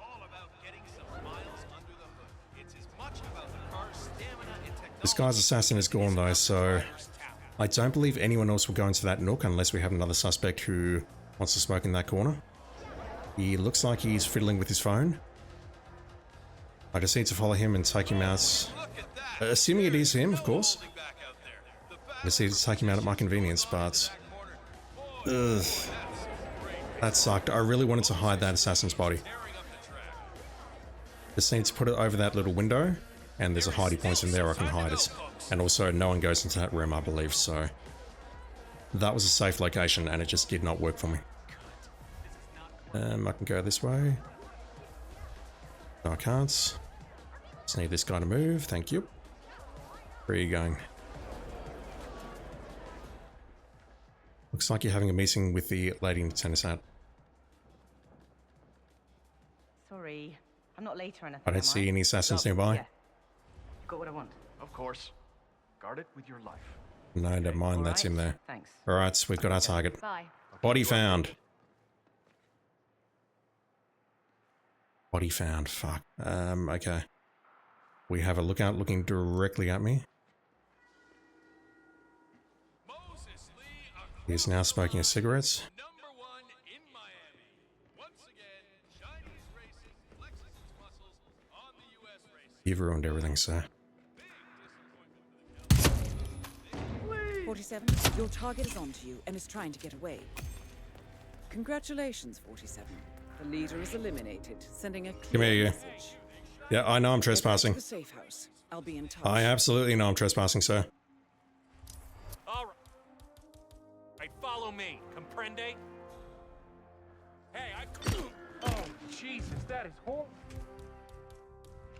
This guy's assassin is gone though, so... I don't believe anyone else will go into that nook unless we have another suspect who wants to smoke in that corner. He looks like he's fiddling with his phone. I just need to follow him and take him out. Assuming it is him, of course. I just need to take him out at my convenience, but Ugh. That sucked. I really wanted to hide that assassin's body. Just need to put it over that little window, and there's a hidey point in there I can hide it. And also, no one goes into that room, I believe, so... That was a safe location, and it just did not work for me. I can go this way. No, I can't. Just need this guy to move, thank you. Where are you going? Looks like you're having a meeting with the lady in the tennis hat. Sorry, I'm not late or anything. I don't see any assassins nearby. Yeah. You got what I want. Of course. Guard it with your life. No, never mind, that's him there. Thanks. Alright, we've got our target. Bye. Body found. Body found, fuck. Okay. We have a lookout looking directly at me. He is now smoking a cigarette. You've ruined everything, sir. 47, your target is onto you and is trying to get away. Congratulations, 47. The leader is eliminated, sending a clear message. Yeah, I know I'm trespassing. The safe house. I'll be in touch. I absolutely know I'm trespassing, sir. All right, follow me. Comprende? Hey, Oh, Jesus, that is horrible.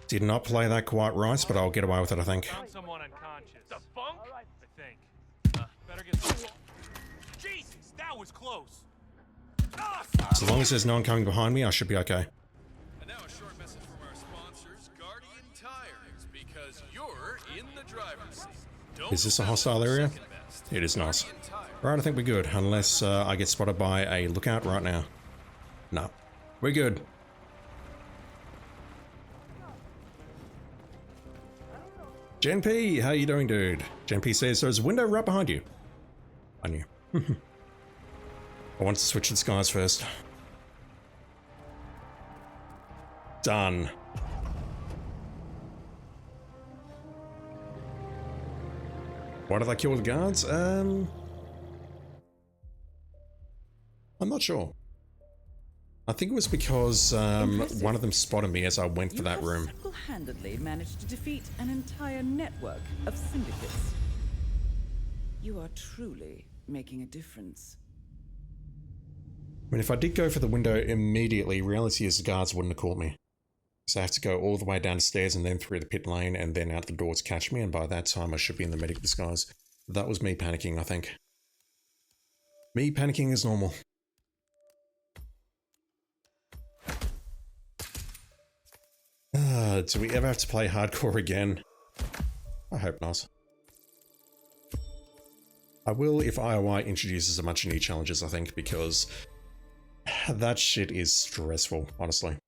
Did not play that quite right, but I'll get away with it, I think. Found someone unconscious. The funk? I think. Better get some... Jesus, that was close. As long as there's no one coming behind me, I should be okay. And now a short message from our sponsors, Guardian Tires, because you're in the driver's seat. Is this a hostile area? It is not. Right, I think we're good, unless I get spotted by a lookout right now. No, we're good. Gen P, how you doing, dude? Gen P says there's a window right behind you. I knew. I want to switch the skies first. Done. Why did I kill the guards? I'm not sure. I think it was because one of them spotted me as I went for that room. Single-handedly managed to defeat an entire network of syndicates. You are truly making a difference. I mean, if I did go for the window immediately, reality is the guards wouldn't have caught me. So I have to go all the way down the stairs and then through the pit lane and then out the door to catch me, and by that time I should be in the medic disguise. That was me panicking, I think. Me panicking is normal. Do we ever have to play hardcore again? I hope not. I will if IOI introduces a bunch of new challenges, I think, because that shit is stressful, honestly.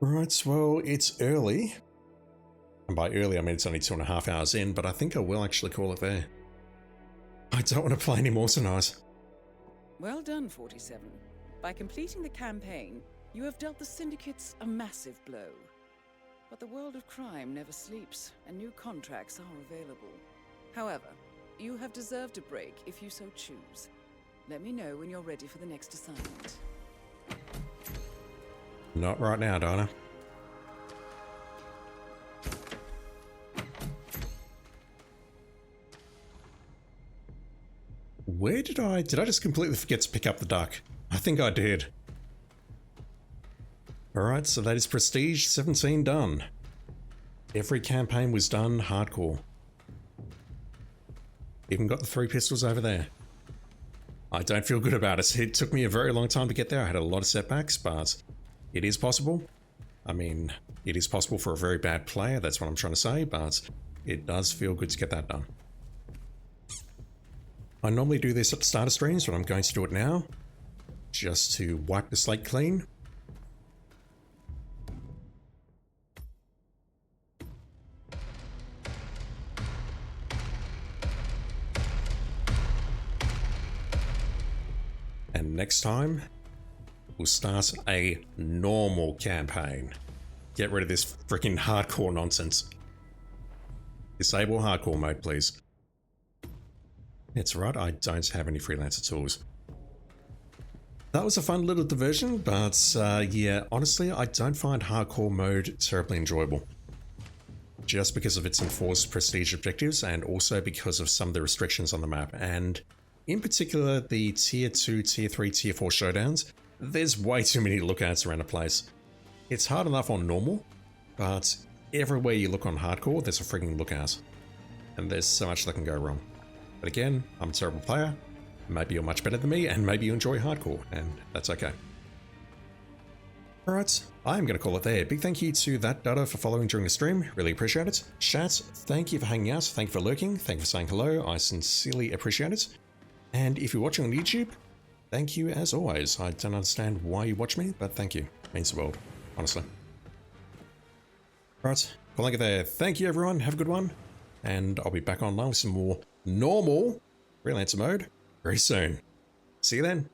Right, well, it's early. And by early, I mean it's only 2.5 hours in, but I think I will actually call it there. I don't want to play anymore tonight. Well done, 47. By completing the campaign, you have dealt the syndicates a massive blow. But the world of crime never sleeps, and new contracts are available. However, you have deserved a break if you so choose. Let me know when you're ready for the next assignment. Not right now, Donna. Where did I just completely forget to pick up the duck? I think I did. Alright, so that is Prestige 17 done. Every campaign was done hardcore. Even got the 3 pistols over there. I don't feel good about it. It took me a very long time to get there. I had a lot of setbacks, but it is possible. I mean, it is possible for a very bad player, that's what I'm trying to say, but it does feel good to get that done. I normally do this at the start of streams, but I'm going to do it now, just to wipe the slate clean. And next time, we'll start a normal campaign. Get rid of this freaking hardcore nonsense. Disable hardcore mode, please. It's right, I don't have any freelancer tools. That was a fun little diversion, but yeah, honestly, I don't find hardcore mode terribly enjoyable. Just because of its enforced prestige objectives and also because of some of the restrictions on the map, and in particular the tier 2, tier 3, tier 4 showdowns. There's way too many lookouts around the place. It's hard enough on normal, but everywhere you look on hardcore, there's a freaking lookout. And there's so much that can go wrong. But again, I'm a terrible player. Maybe you're much better than me, and maybe you enjoy hardcore, and that's okay. Alright, I'm going to call it there. Big thank you to that Dada for following during the stream. Really appreciate it. Chat, thank you for hanging out. Thank you for lurking. Thank you for saying hello. I sincerely appreciate it. And if you're watching on YouTube, thank you as always. I don't understand why you watch me, but thank you. It means the world, honestly. Alright, calling it there. Thank you everyone. Have a good one. And I'll be back online with some more normal Freelancer mode very soon. See you then.